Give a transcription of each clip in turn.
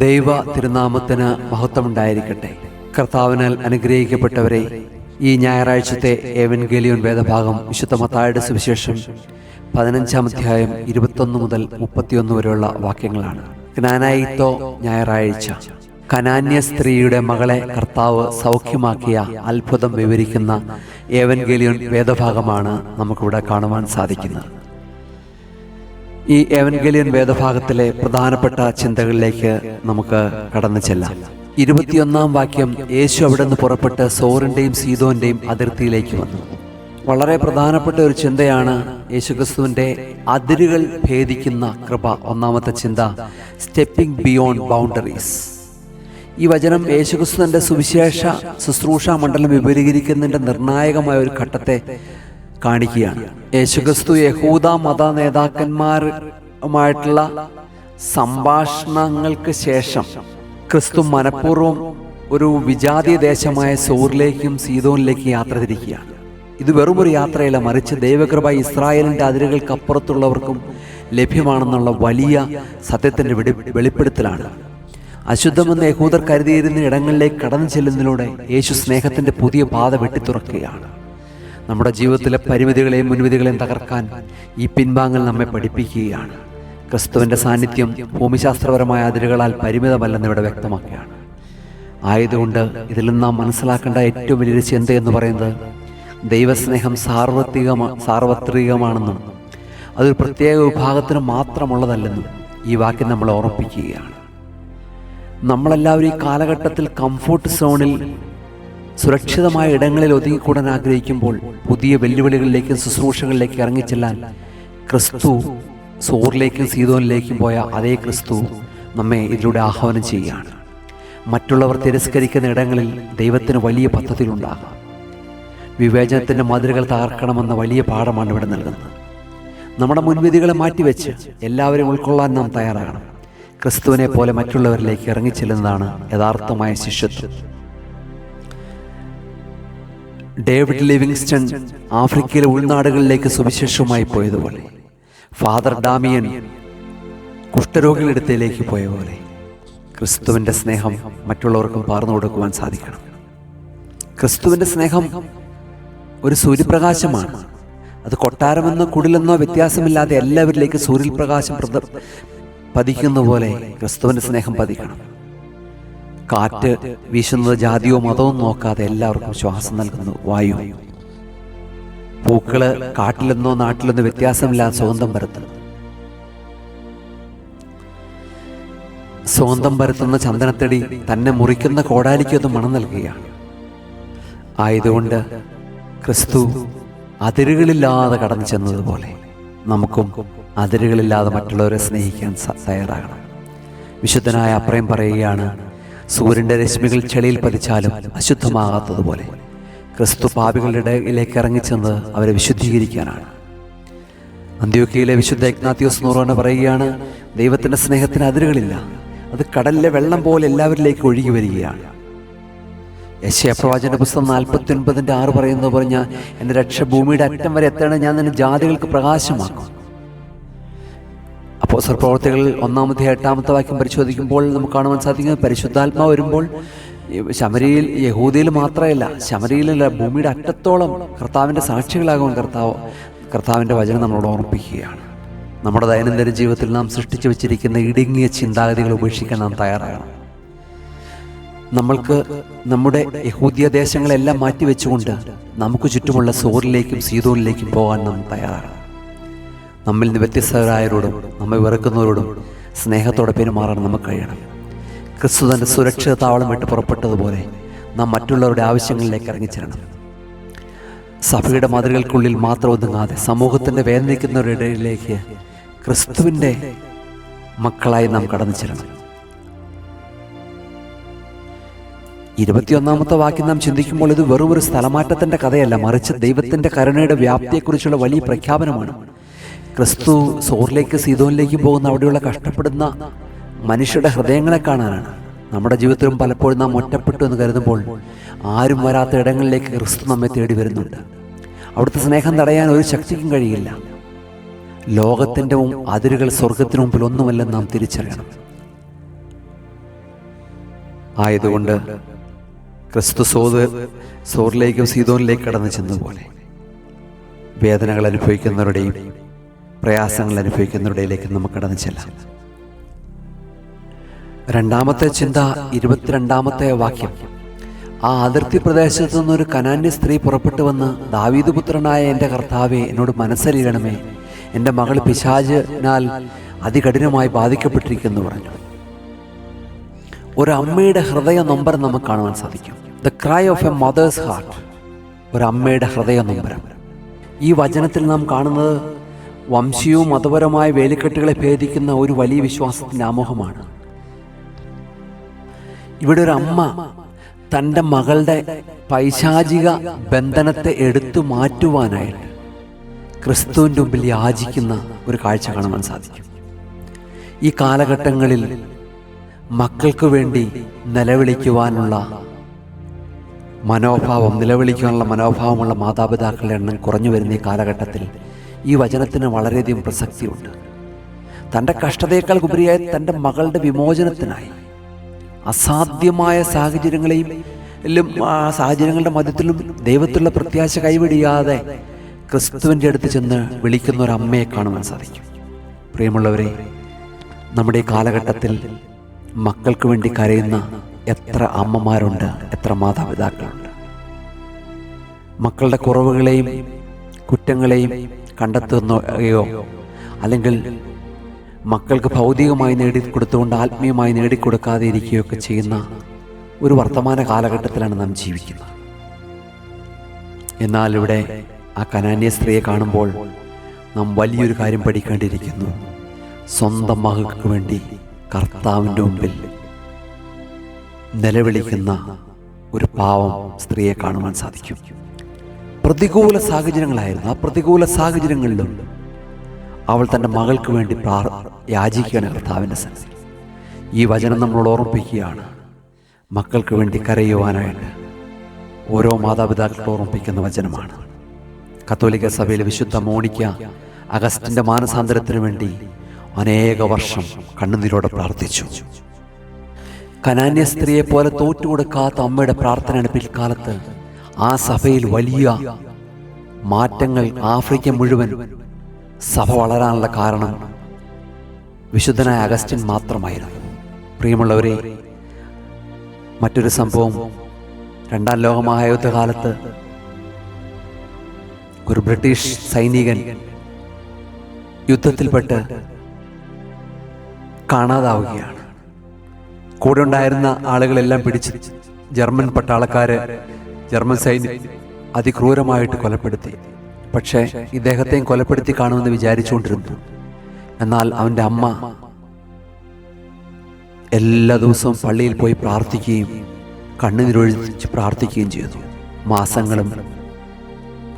ദൈവ തിരുനാമത്തിന് മഹത്വമുണ്ടായിരിക്കട്ടെ. കർത്താവിനാൽ അനുഗ്രഹിക്കപ്പെട്ടവരെ, ഈ ഞായറാഴ്ചത്തെ ഏവൻഗേലിയോൻ വേദഭാഗം വിശുദ്ധ മത്തായിയുടെ സുവിശേഷം 15-ാം അധ്യായം 21 മുതൽ 31 വരെയുള്ള വാക്യങ്ങളാണ്. ക്നാനായിത്തോ ഞായറാഴ്ച. കനാന്യ സ്ത്രീയുടെ മകളെ കർത്താവ് സൗഖ്യമാക്കിയ അത്ഭുതം വിവരിക്കുന്ന ഏവൻഗേലിയോൻ വേദഭാഗമാണ് നമുക്കിവിടെ കാണുവാൻ സാധിക്കുന്നത്. ഈ ഏവൻഗേലിയൻ വേദഭാഗത്തിലെ പ്രധാനപ്പെട്ട ചിന്തകളിലേക്ക് നമുക്ക് കടന്നു ചെല്ലാം. 21-ാം വാക്യം, യേശു അവിടെ നിന്ന് പുറപ്പെട്ട് സോറിന്റെയും സീദോന്റെയും അതിർത്തിയിലേക്ക് വന്നു. വളരെ പ്രധാനപ്പെട്ട ഒരു ചിന്തയാണ് യേശുക്രിസ്തുവിന്റെ അതിരുകൾ ഭേദിക്കുന്ന കൃപ. ഒന്നാമത്തെ ചിന്ത, സ്റ്റെപ്പിംഗ് ബിയോണ്ട് ബൗണ്ടറീസ്. ഈ വചനം യേശുക്രിസ്തുവിന്റെ സുവിശേഷ ശുശ്രൂഷ മണ്ഡലം വിപുലീകരിക്കുന്നതിന്റെ നിർണായകമായ ഒരു ഘട്ടത്തെ കാണിക്കുകയാണ്. യേശുക്രിസ്തു യഹൂദ മത നേതാക്കന്മാരുമായിട്ടുള്ള സംഭാഷണങ്ങൾക്ക് ശേഷം ക്രിസ്തു മനഃപൂർവ്വം ഒരു വിജാതീയ ദേശമായ സോറിലേക്കും സീദോനിലേക്കും യാത്ര തിരിക്കുകയാണ്. ഇത് വെറുമൊരു യാത്രയല്ല, മറിച്ച് ദൈവകൃപ ഇസ്രായേലിൻ്റെ അതിരുകൾക്കപ്പുറത്തുള്ളവർക്കും ലഭ്യമാണെന്നുള്ള വലിയ സത്യത്തിൻ്റെ വെളിപ്പെടുത്തലാണ്. അശുദ്ധമെന്ന് യഹൂദർ കരുതിയിരുന്ന ഇടങ്ങളിലേക്ക് കടന്നു ചെല്ലുന്നതിലൂടെ യേശു സ്നേഹത്തിൻ്റെ പുതിയ പാത വെട്ടിത്തുറക്കുകയാണ്. നമ്മുടെ ജീവിതത്തിലെ പരിമിതികളെയും മുൻവിധികളെയും തകർക്കാൻ ഈ പിൻവാങ്ങൽ നമ്മെ പഠിപ്പിക്കുകയാണ്. ക്രിസ്തുവിൻ്റെ സാന്നിധ്യം ഭൂമിശാസ്ത്രപരമായ അതിരുകളാൽ പരിമിതമല്ലെന്ന് ഇവിടെ വ്യക്തമാക്കുകയാണ്. ആയതുകൊണ്ട് ഇതിൽ നിന്ന് നാം മനസ്സിലാക്കേണ്ട ഏറ്റവും വലിയൊരു ചിന്ത എന്ന് പറയുന്നത് ദൈവസ്നേഹം സാർവത്രികമാണെന്നും അതൊരു പ്രത്യേക വിഭാഗത്തിന് മാത്രമുള്ളതല്ലെന്നും ഈ വാക്യം നമ്മളെ ഓർമ്മിപ്പിക്കുകയാണ്. നമ്മളെല്ലാവരും ഈ കാലഘട്ടത്തിൽ കംഫോർട്ട് സോണിൽ സുരക്ഷിതമായ ഇടങ്ങളിൽ ഒതുങ്ങിക്കൂടാൻ ആഗ്രഹിക്കുമ്പോൾ പുതിയ വെല്ലുവിളികളിലേക്കും ശുശ്രൂഷകളിലേക്ക് ഇറങ്ങിച്ചെല്ലാൻ ക്രിസ്തു സോറിലേക്കും സീദോനിലേക്കും പോയ അതേ ക്രിസ്തു നമ്മെ ഇതിലൂടെ ആഹ്വാനം ചെയ്യുകയാണ്. മറ്റുള്ളവർ തിരസ്കരിക്കുന്ന ഇടങ്ങളിൽ ദൈവത്തിന് വലിയ പദ്ധതികളുണ്ടാകാം. വിവേചനത്തിൻ്റെ മതിലുകൾ തകർക്കണമെന്ന വലിയ പാഠമാണ് ഇവിടെ നൽകുന്നത്. നമ്മുടെ മുൻവിധികളെ മാറ്റിവെച്ച് എല്ലാവരും ഉൾക്കൊള്ളാൻ നാം തയ്യാറാകണം. ക്രിസ്തുവിനെ പോലെ മറ്റുള്ളവരിലേക്ക് ഇറങ്ങിച്ചെല്ലുന്നതാണ് യഥാർത്ഥമായ ശിഷ്യത്വം. ഡേവിഡ് ലിവിങ്സ്റ്റൺ ആഫ്രിക്കയിലെ ഉൾനാടുകളിലേക്ക് സുവിശേഷവുമായി പോയതുപോലെ, ഫാദർ ഡാമിയൻ കുഷ്ഠരോഗികളുടെ അടുത്തേക്ക് പോയ പോലെ ക്രിസ്തുവിൻ്റെ സ്നേഹം മറ്റുള്ളവർക്കും പകർന്നു കൊടുക്കുവാൻ സാധിക്കണം. ക്രിസ്തുവിൻ്റെ സ്നേഹം ഒരു സൂര്യപ്രകാശമാണ്. അത് കൊട്ടാരമെന്നോ കുടിലെന്നോ വ്യത്യാസമില്ലാതെ എല്ലാവരിലേക്ക് സൂര്യപ്രകാശം പതിക്കുന്ന പോലെ ക്രിസ്തുവിൻ്റെ സ്നേഹം പതിക്കണം. കാറ്റ് വീശുന്നത് ജാതിയോ മതവും നോക്കാതെ എല്ലാവർക്കും ശ്വാസം നൽകുന്നു വായു. പൂക്കള് കാട്ടിലെന്നോ നാട്ടിലെന്നോ വ്യത്യാസമില്ലാതെ സ്വന്തം പരത്തുന്ന ചന്ദനത്തടി തന്നെ മുറിക്കുന്ന കോടാലിക്കൊന്ന് മണം നൽകുകയാണ്. ആയതുകൊണ്ട് ക്രിസ്തു അതിരുകളില്ലാതെ കടന്നു ചെന്നതുപോലെ നമുക്കും അതിരുകളില്ലാതെ മറ്റുള്ളവരെ സ്നേഹിക്കാൻ തയ്യാറാകണം. വിശുദ്ധനായ അപ്രയം പറയുകയാണ്, സൂര്യൻ്റെ രശ്മികൾ ചെളിയിൽ പതിച്ചാലും അശുദ്ധമാകാത്തതുപോലെ ക്രിസ്തു പാപികളുടെ ഇടയിലേക്ക് ഇറങ്ങിച്ചെന്ന് അവരെ വിശുദ്ധീകരിക്കാനാണ്. അന്ത്യോക്യയിലെ വിശുദ്ധ ഇഗ്നാത്യോസ് നൂറോന പറയുകയാണ്, ദൈവത്തിൻ്റെ സ്നേഹത്തിന് അതിരുകളില്ല, അത് കടലിലെ വെള്ളം പോലെ എല്ലാവരിലേക്ക് ഒഴുകി വരികയാണ്. യെശയ്യാ പ്രവാചകന്റെ പുസ്തകം 49:6 പറയുന്നത് പോലെ, എൻ്റെ രക്ഷ ഭൂമിയുടെ അറ്റം വരെ എത്തണം, ഞാൻ നിന്നെ ജാതികൾക്ക് പ്രകാശമാക്കും. അപ്പോസ്തല പ്രവർത്തികൾ 1-ാമത്തെ 8-ാമത്തെ വാക്യം പരിശോധിക്കുമ്പോൾ നമുക്ക് കാണുവാൻ സാധിക്കുന്നത്, പരിശുദ്ധാത്മാവ് വരുമ്പോൾ ശമരിയിൽ യഹൂദിയിൽ മാത്രമല്ല, ശമരിയിലല്ല, ഭൂമിയുടെ അറ്റത്തോളം കർത്താവിൻ്റെ സാക്ഷികളാകുവാൻ കർത്താവിൻ്റെ വചനം നമ്മളോട് ഓർമ്മിപ്പിക്കുകയാണ്. നമ്മുടെ ദൈനംദിന ജീവിതത്തിൽ നാം സൃഷ്ടിച്ചു വെച്ചിരിക്കുന്ന ഇടുങ്ങിയ ചിന്താഗതികൾ ഉപേക്ഷിക്കാൻ നാം തയ്യാറാകണം. നമ്മൾക്ക് നമ്മുടെ യഹൂദിയ ദേശങ്ങളെല്ലാം മാറ്റിവെച്ചുകൊണ്ട് നമുക്ക് ചുറ്റുമുള്ള സോറിലേക്കും സീദോനിലേക്കും പോകാൻ നാം തയ്യാറാകണം. നമ്മിൽ നിന്ന് വ്യത്യസ്തരായവരോടും നമ്മെ വെറുക്കുന്നവരോടും സ്നേഹത്തോടെ പെരുമാറാൻ നമുക്ക് കഴിയണം. ക്രിസ്തു തൻ്റെ സുരക്ഷിത താവളം വിട്ട് പുറപ്പെട്ടതുപോലെ നാം മറ്റുള്ളവരുടെ ആവശ്യങ്ങളിലേക്ക് ഇറങ്ങിച്ചേരണം. സഭയുടെ മതിലുകൾക്കുള്ളിൽ മാത്രം ഒതുങ്ങാതെ സമൂഹത്തിൻ്റെ വേദനിക്കുന്നവരുടെ ഇടയിലേക്ക് ക്രിസ്തുവിൻ്റെ മക്കളായി നാം കടന്നു ചെല്ലണം. 21-ാമത്തെ വാക്യം നാം ചിന്തിക്കുമ്പോൾ ഇത് വെറും ഒരു സ്ഥലമാറ്റത്തിൻ്റെ കഥയല്ല, മറിച്ച് ദൈവത്തിൻ്റെ കരുണയുടെ വ്യാപ്തിയെക്കുറിച്ചുള്ള വലിയ പ്രഖ്യാപനമാണ്. ക്രിസ്തു സോറിലേക്ക് സീദോനിലേക്കും പോകുന്ന അവിടെയുള്ള കഷ്ടപ്പെടുന്ന മനുഷ്യരുടെ ഹൃദയങ്ങളെ കാണാനാണ്. നമ്മുടെ ജീവിതത്തിലും പലപ്പോഴും നാം ഒറ്റപ്പെട്ടു എന്ന് കരുതുമ്പോൾ ആരും വരാത്ത ഇടങ്ങളിലേക്ക് ക്രിസ്തു നമ്മെ തേടി വരുന്നുണ്ട്. അവിടുത്തെ സ്നേഹം തടയാൻ ഒരു ശക്തിക്കും കഴിയില്ല. ലോകത്തിൻ്റെ അതിരുകൾ സ്വർഗത്തിനു മുമ്പിൽ ഒന്നുമല്ലെന്ന് നാം തിരിച്ചറിയണം. ആയതുകൊണ്ട് ക്രിസ്തു സോറിലേക്കും സീദോനിലേക്ക് കടന്നു ചെന്നതുപോലെ വേദനകൾ അനുഭവിക്കുന്നവരുടെയും പ്രയാസങ്ങൾ അനുഭവിക്കുന്നവരുടെയിലേക്ക് നമുക്ക് കടന്നു ചെല്ലാം. രണ്ടാമത്തെ ചിന്ത, 22-ാമത്തെ വാക്യം. ആ അതിർത്തി പ്രദേശത്തു നിന്നൊരു കനാന്യ സ്ത്രീ പുറപ്പെട്ടു വന്ന്, ദാവീദ് പുത്രനായ എൻ്റെ കർത്താവേ, എന്നോട് മനസ്സലിയണമേ, എൻ്റെ മകൾ പിശാചിനാൽ അതികഠിനമായി ബാധിക്കപ്പെട്ടിരിക്കുന്നു പറഞ്ഞു. ഒരു അമ്മയുടെ ഹൃദയ നൊമ്പരം നമുക്ക് കാണുവാൻ സാധിക്കും. The cry of a mother's heart. ഒരു അമ്മയുടെ ഹൃദയ നൊമ്പരം. ഈ വചനത്തിൽ നാം കാണുന്നത് വംശീയവും മതപരമായ വേലിക്കെട്ടുകളെ ഭേദിക്കുന്ന ഒരു വലിയ വിശ്വാസത്തിൻ്റെ ആമുഖമാണ്. ഇവിടെ ഒരു അമ്മ തൻ്റെ മകളുടെ പൈശാചിക ബന്ധനത്തെ എടുത്തു മാറ്റുവാനായിട്ട് ക്രിസ്തുവിൻ്റെ മുമ്പിൽ യാചിക്കുന്ന ഒരു കാഴ്ച കാണുവാൻ സാധിക്കും. ഈ കാലഘട്ടങ്ങളിൽ മക്കൾക്ക് വേണ്ടി നിലവിളിക്കുവാനുള്ള മനോഭാവമുള്ള മാതാപിതാക്കളുടെ എണ്ണം കുറഞ്ഞു വരുന്ന ഈ കാലഘട്ടത്തിൽ ഈ വചനത്തിന് വളരെയധികം പ്രസക്തിയുണ്ട്. തൻ്റെ കഷ്ടതയേക്കാൾ ഉപരിയായി തൻ്റെ മകളുടെ വിമോചനത്തിനായി അസാധ്യമായ സാഹചര്യങ്ങളുടെ മധ്യത്തിലും ദൈവത്തിലുള്ള പ്രത്യാശ കൈവിടിയാതെ ക്രിസ്തുവിൻ്റെ അടുത്ത് ചെന്ന് വിളിക്കുന്ന ഒരു അമ്മയെ കാണുവാൻ സാധിക്കും. പ്രിയമുള്ളവരെ, നമ്മുടെ ഈ കാലഘട്ടത്തിൽ മക്കൾക്ക് വേണ്ടി കരയുന്ന എത്ര അമ്മമാരുണ്ട്, എത്ര മാതാപിതാക്കളുണ്ട്. മക്കളുടെ കുറവുകളെയും കുറ്റങ്ങളെയും കണ്ടെത്തുകയോ അല്ലെങ്കിൽ മക്കൾക്ക് ഭൗതികമായി നേടിക്കൊടുത്തുകൊണ്ട് ആത്മീയമായി നേടിക്കൊടുക്കാതെ ഇരിക്കുകയൊക്കെ ചെയ്യുന്ന ഒരു വർത്തമാന കാലഘട്ടത്തിലാണ് നാം ജീവിക്കുന്നത്. എന്നാൽ ഇവിടെ ആ കനാന്യ സ്ത്രീയെ കാണുമ്പോൾ നാം വലിയൊരു കാര്യം പഠിക്കേണ്ടിയിരിക്കുന്നു. സ്വന്തം മകൾക്ക് വേണ്ടി കർത്താവിൻ്റെ മുമ്പിൽ നിലവിളിക്കുന്ന ഒരു പാവം സ്ത്രീയെ കാണുവാൻ സാധിക്കും. പ്രതികൂല സാഹചര്യങ്ങളായിരുന്നു. ആ പ്രതികൂല സാഹചര്യങ്ങളിലും അവൾ തൻ്റെ മകൾക്ക് വേണ്ടി യാചിക്കുകയാണ് കർത്താവിൻ്റെ സന്നിധിയിൽ. ഈ വചനം നമ്മളോട് ഓർമ്മിപ്പിക്കുകയാണ്, മക്കൾക്ക് വേണ്ടി കരയുവാനായിട്ട് ഓരോ മാതാപിതാക്കളെ ഓർമ്മിപ്പിക്കുന്ന വചനമാണ്. കത്തോലിക്ക സഭയിലെ വിശുദ്ധ മോണിക്ക അഗസ്റ്റിൻ്റെ മാനസാന്തരത്തിന് വേണ്ടി അനേക വർഷം കണ്ണുനീരോടെ പ്രാർത്ഥിച്ചു. കനാന്യ സ്ത്രീയെ പോലെ തോറ്റുകൊടുക്കാത്ത അമ്മയുടെ പ്രാർത്ഥനയാണ് പിൽക്കാലത്ത് ആ സഭയിൽ വലിയ മാറ്റങ്ങൾ. ആഫ്രിക്ക മുഴുവൻ സഭ വളരാനുള്ള കാരണം വിശുദ്ധനായ അഗസ്റ്റിൻ മാത്രമായിരുന്നു. പ്രിയമുള്ളവരെ, മറ്റൊരു സംഭവം, 2ാം ലോക മഹായുദ്ധകാലത്ത് ഒരു ബ്രിട്ടീഷ് സൈനികൻ യുദ്ധത്തിൽപ്പെട്ട് കാണാതാവുകയാണ്. കൂടെ ഉണ്ടായിരുന്ന ആളുകളെല്ലാം പിടിച്ച് ജർമ്മൻ സൈന്യം അതിക്രൂരമായിട്ട് കൊലപ്പെടുത്തി. പക്ഷേ ഇദ്ദേഹത്തെയും കൊലപ്പെടുത്തി കാണുമെന്ന് വിചാരിച്ചുകൊണ്ടിരുന്നു. എന്നാൽ അവൻ്റെ അമ്മ എല്ലാ ദിവസവും പള്ളിയിൽ പോയി പ്രാർത്ഥിക്കുകയും കണ്ണുനീരൊഴിച്ച് പ്രാർത്ഥിക്കുകയും ചെയ്തു. മാസങ്ങളും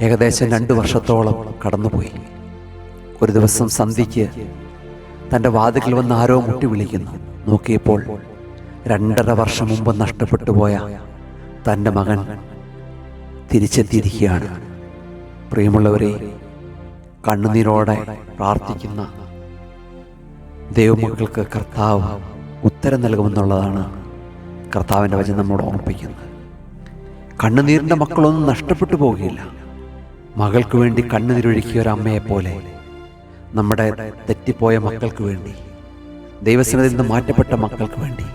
ഏകദേശം 2 വർഷത്തോളം കടന്നുപോയി. ഒരു ദിവസം സന്ധ്യയ്ക്ക് തൻ്റെ വാതിൽക്കൽ വന്ന് ആരോ മുട്ടി വിളിക്കുന്നു. നോക്കിയപ്പോൾ 2.5 വർഷം മുമ്പ് നഷ്ടപ്പെട്ടു പോയ തൻ്റെ മകൻ തിരിച്ചെത്തിയിരിക്കുകയാണ്. പ്രിയമുള്ളവരെ, കണ്ണുനീരോടെ പ്രാർത്ഥിക്കുന്ന ദൈവമക്കൾക്ക് കർത്താവ് ഉത്തരം നൽകുമെന്നുള്ളതാണ് കർത്താവിൻ്റെ വചനം നമ്മോട് ഓർമ്മിപ്പിക്കുന്നത്. കണ്ണുനീരിൻ്റെ മക്കളൊന്നും നഷ്ടപ്പെട്ടു പോവുകയില്ല. മകൾക്ക് വേണ്ടി കണ്ണുനീരൊഴുക്കിയ ഒരു അമ്മയെപ്പോലെ നമ്മുടെ തെറ്റിപ്പോയ മക്കൾക്ക് വേണ്ടി, ദൈവസന്നിധിയിൽ നിന്ന് മാറ്റപ്പെട്ട മക്കൾക്ക് വേണ്ടി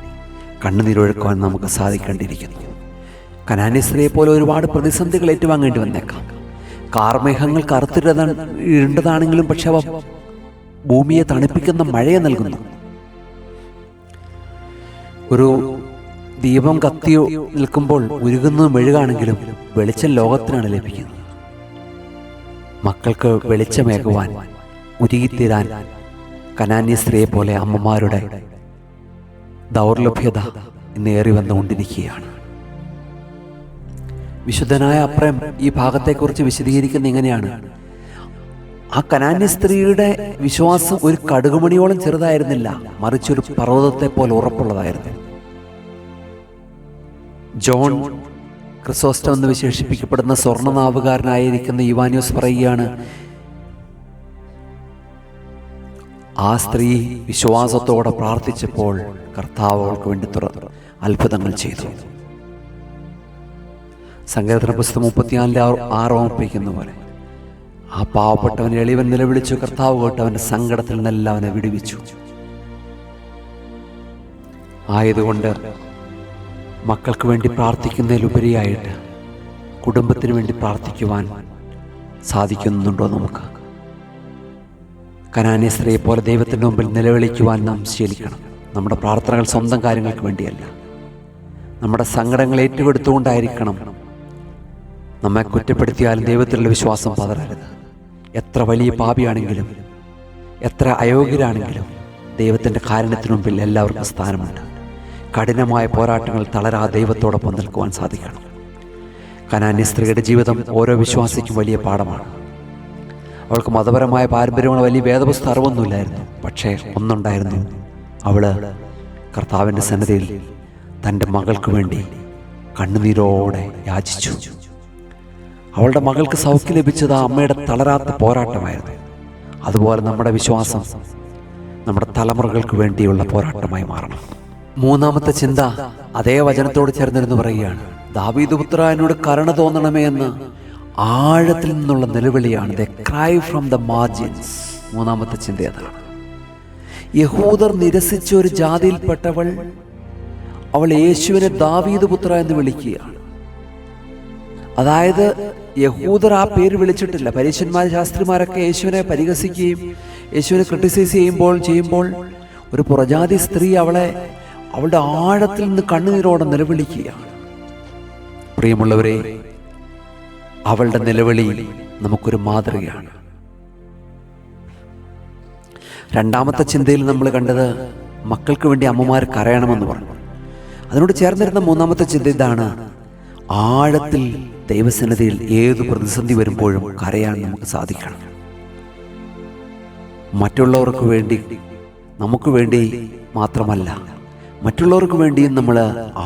കണ്ണുനീരൊഴുക്കുവാൻ നമുക്ക് സാധിക്കേണ്ടിയിരിക്കുന്നു. കനാന്യ സ്ത്രീയെ പോലെ ഒരുപാട് പ്രതിസന്ധികൾ ഏറ്റുവാങ്ങേണ്ടി വന്നേക്കാം. കാർമേഘങ്ങൾ കറുത്തിരുണ്ടതാണെങ്കിലും പക്ഷെ അവ ഭൂമിയെ തണുപ്പിക്കുന്ന മഴയെ നൽകുന്നു. ഒരു ദീപം കത്തി നിൽക്കുമ്പോൾ ഉരുകുന്നത് മെഴുകാണെങ്കിലും വെളിച്ചം ലോകത്തിനാണ് ലഭിക്കുന്നത്. മക്കൾക്ക് വെളിച്ചമേകുവാൻ, ഉരുകിത്തീരാൻ കനാന്യ സ്ത്രീയെ പോലെ അമ്മമാരുടെ ദൗർലഭ്യത ഇന്ന് ഏറി വന്നുകൊണ്ടിരിക്കുകയാണ്. വിശുദ്ധനായ അപ്രേം ഈ ഭാഗത്തെക്കുറിച്ച് വിശദീകരിക്കുന്ന ഇങ്ങനെയാണ്: ആ കനാന്യ സ്ത്രീയുടെ വിശ്വാസം ഒരു കടുകുമണിയോളം ചെറുതായിരുന്നില്ല, മറിച്ചൊരു പർവ്വതത്തെ പോലെ ഉറപ്പുള്ളതായിരുന്നു. ജോൺ ക്രിസോസ്റ്റം എന്ന് വിശേഷിപ്പിക്കപ്പെടുന്ന സ്വർണ്ണനാവുകാരനായിരിക്കുന്ന ഇവാനിയോസ് പറയുകയാണ്, ആ സ്ത്രീ വിശ്വാസത്തോടെ പ്രാർത്ഥിച്ചപ്പോൾ കർത്താവ് അവൾക്ക് വേണ്ടി അത്ഭുതങ്ങൾ ചെയ്തു. സങ്കീർത്തന പുസ്തകം 34:6 ഓർപ്പിക്കുന്ന പോലെ ആ പാവപ്പെട്ടവൻ എളിവൻ നിലവിളിച്ചു, കർത്താവ് കേട്ട് അവൻ്റെ സങ്കടത്തിൽ നിന്നെല്ലാം അവനെ വിടുവിച്ചു. ആയതുകൊണ്ട് മക്കൾക്ക് വേണ്ടി പ്രാർത്ഥിക്കുന്നതിലുപരിയായിട്ട് കുടുംബത്തിന് വേണ്ടി പ്രാർത്ഥിക്കുവാൻ സാധിക്കുന്നുണ്ടോ നമുക്ക്? കനാന്യ സ്ത്രീയെ പോലെ ദൈവത്തിൻ്റെ മുമ്പിൽ നിലവിളിക്കുവാൻ നാം ശീലിക്കണം. നമ്മുടെ പ്രാർത്ഥനകൾ സ്വന്തം കാര്യങ്ങൾക്ക് വേണ്ടിയല്ല, നമ്മുടെ സങ്കടങ്ങൾ ഏറ്റെടുത്തുകൊണ്ടായിരിക്കണം. നമ്മെ കുറ്റപ്പെടുത്തിയാലും ദൈവത്തിലുള്ള വിശ്വാസം പതറരുത്. എത്ര വലിയ പാപിയാണെങ്കിലും എത്ര അയോഗ്യരാണെങ്കിലും ദൈവത്തിൻ്റെ കാരുണ്യത്തിനു മുമ്പിൽ എല്ലാവർക്കും സ്ഥാനമുണ്ട്. കഠിനമായ പോരാട്ടങ്ങൾ തളരാതെ ദൈവത്തോടൊപ്പം നിൽക്കുവാൻ സാധിക്കണം. കനാന്യ സ്ത്രീയുടെ ജീവിതം ഓരോ വിശ്വാസിക്കും വലിയ പാഠമാണ്. അവൾക്ക് മതപരമായ പാരമ്പര്യമുള്ള വലിയ വേദപുസ്തക അറിവൊന്നുമില്ലായിരുന്നു. പക്ഷേ ഒന്നുണ്ടായിരുന്നു, അവൾ കർത്താവിൻ്റെ സന്നിധിയിൽ തൻ്റെ മകൾക്ക് വേണ്ടി കണ്ണുനീരോടെ യാചിച്ചു. അവളുടെ മകൾക്ക് സൗഖ്യം ലഭിച്ചത് ആ അമ്മയുടെ തളരാത്ത പോരാട്ടമായിരുന്നു. അതുപോലെ നമ്മുടെ വിശ്വാസം നമ്മുടെ തലമുറകൾക്ക് വേണ്ടിയുള്ള പോരാട്ടമായി മാറണം. മൂന്നാമത്തെ ചിന്ത അതേ വചനത്തോട് ചേർന്നിരുന്ന് പറയുകയാണ്, ദാവീദ് പുത്രാ എന്നോട് കരുണ തോന്നണമേ എന്ന് ആഴത്തിൽ നിന്നുള്ള നിലവിളിയാണ്. The cry from the margins. മൂന്നാമത്തെ ചിന്ത അതാണ്. യഹൂദർ നിരസിച്ച ഒരു ജാതിയിൽപ്പെട്ടവൾ അവൾ യേശുവിനെ ദാവീദ് പുത്ര എന്ന് വിളിക്കുകയാണ്. അതായത് യഹൂദർ ആ പേര് വിളിച്ചിട്ടില്ല. പരീശന്മാർ ശാസ്ത്രിമാരൊക്കെ യേശുവിനെ പരിഹസിക്കുകയും യേശുവിനെ ക്രിട്ടിസൈസ് ചെയ്യുമ്പോൾ ഒരു പുറജാതി സ്ത്രീ അവളുടെ ആഴത്തിൽ നിന്ന് കണ്ണുനീരോടെ നിലവിളിക്കുകയാണ്. പ്രിയമുള്ളവരെ, അവളുടെ നിലവിളി നമുക്കൊരു മാതൃകയാണ്. രണ്ടാമത്തെ ചിന്തയിൽ നമ്മൾ കണ്ടത് മക്കൾക്ക് വേണ്ടി അമ്മമാർ കരയണമെന്ന് പറഞ്ഞു. അതിനോട് ചേർന്നിരുന്ന മൂന്നാമത്തെ ചിന്ത ഇതാണ്, ആഴത്തിൽ ദൈവസന്നിധിയിൽ ഏതു പ്രതിസന്ധി വരുമ്പോഴും കരയാൻ നമുക്ക് സാധിക്കണം. മറ്റുള്ളവർക്ക് വേണ്ടി, നമുക്ക് വേണ്ടി മാത്രമല്ല, മറ്റുള്ളവർക്ക് വേണ്ടിയും നമ്മൾ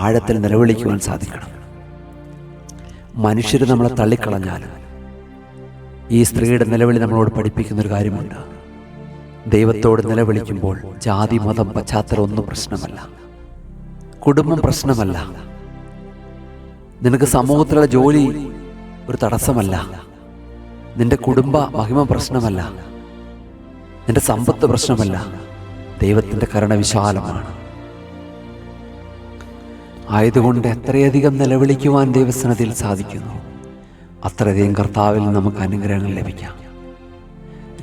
ആഴത്തിൽ നിലവിളിക്കുവാൻ സാധിക്കണം. മനുഷ്യർ നമ്മളെ തള്ളിക്കളഞ്ഞാലും ഈ സ്ത്രീയുടെ നിലവിളി നമ്മളോട് പഠിപ്പിക്കുന്നൊരു കാര്യമുണ്ട്. ദൈവത്തോട് നിലവിളിക്കുമ്പോൾ ജാതി, മതം, പശ്ചാത്തലം ഒന്നും പ്രശ്നമല്ല, കുടുംബം പ്രശ്നമല്ല, നിനക്ക് സമൂഹത്തിലുള്ള ജോലി ഒരു തടസ്സമല്ല, നിന്റെ കുടുംബ മഹിമ പ്രശ്നമല്ല, നിന്റെ സമ്പത്ത് പ്രശ്നമല്ല. ദൈവത്തിൻ്റെ കരുണ വിശാലമാണ്. ആയതുകൊണ്ട് എത്രയധികം നിലവിളിക്കുവാൻ ദൈവസന്നിധിയിൽ സാധിക്കുന്നു, അത്രയധികം കർത്താവിൽ നമുക്ക് അനുഗ്രഹങ്ങൾ ലഭിക്കാം.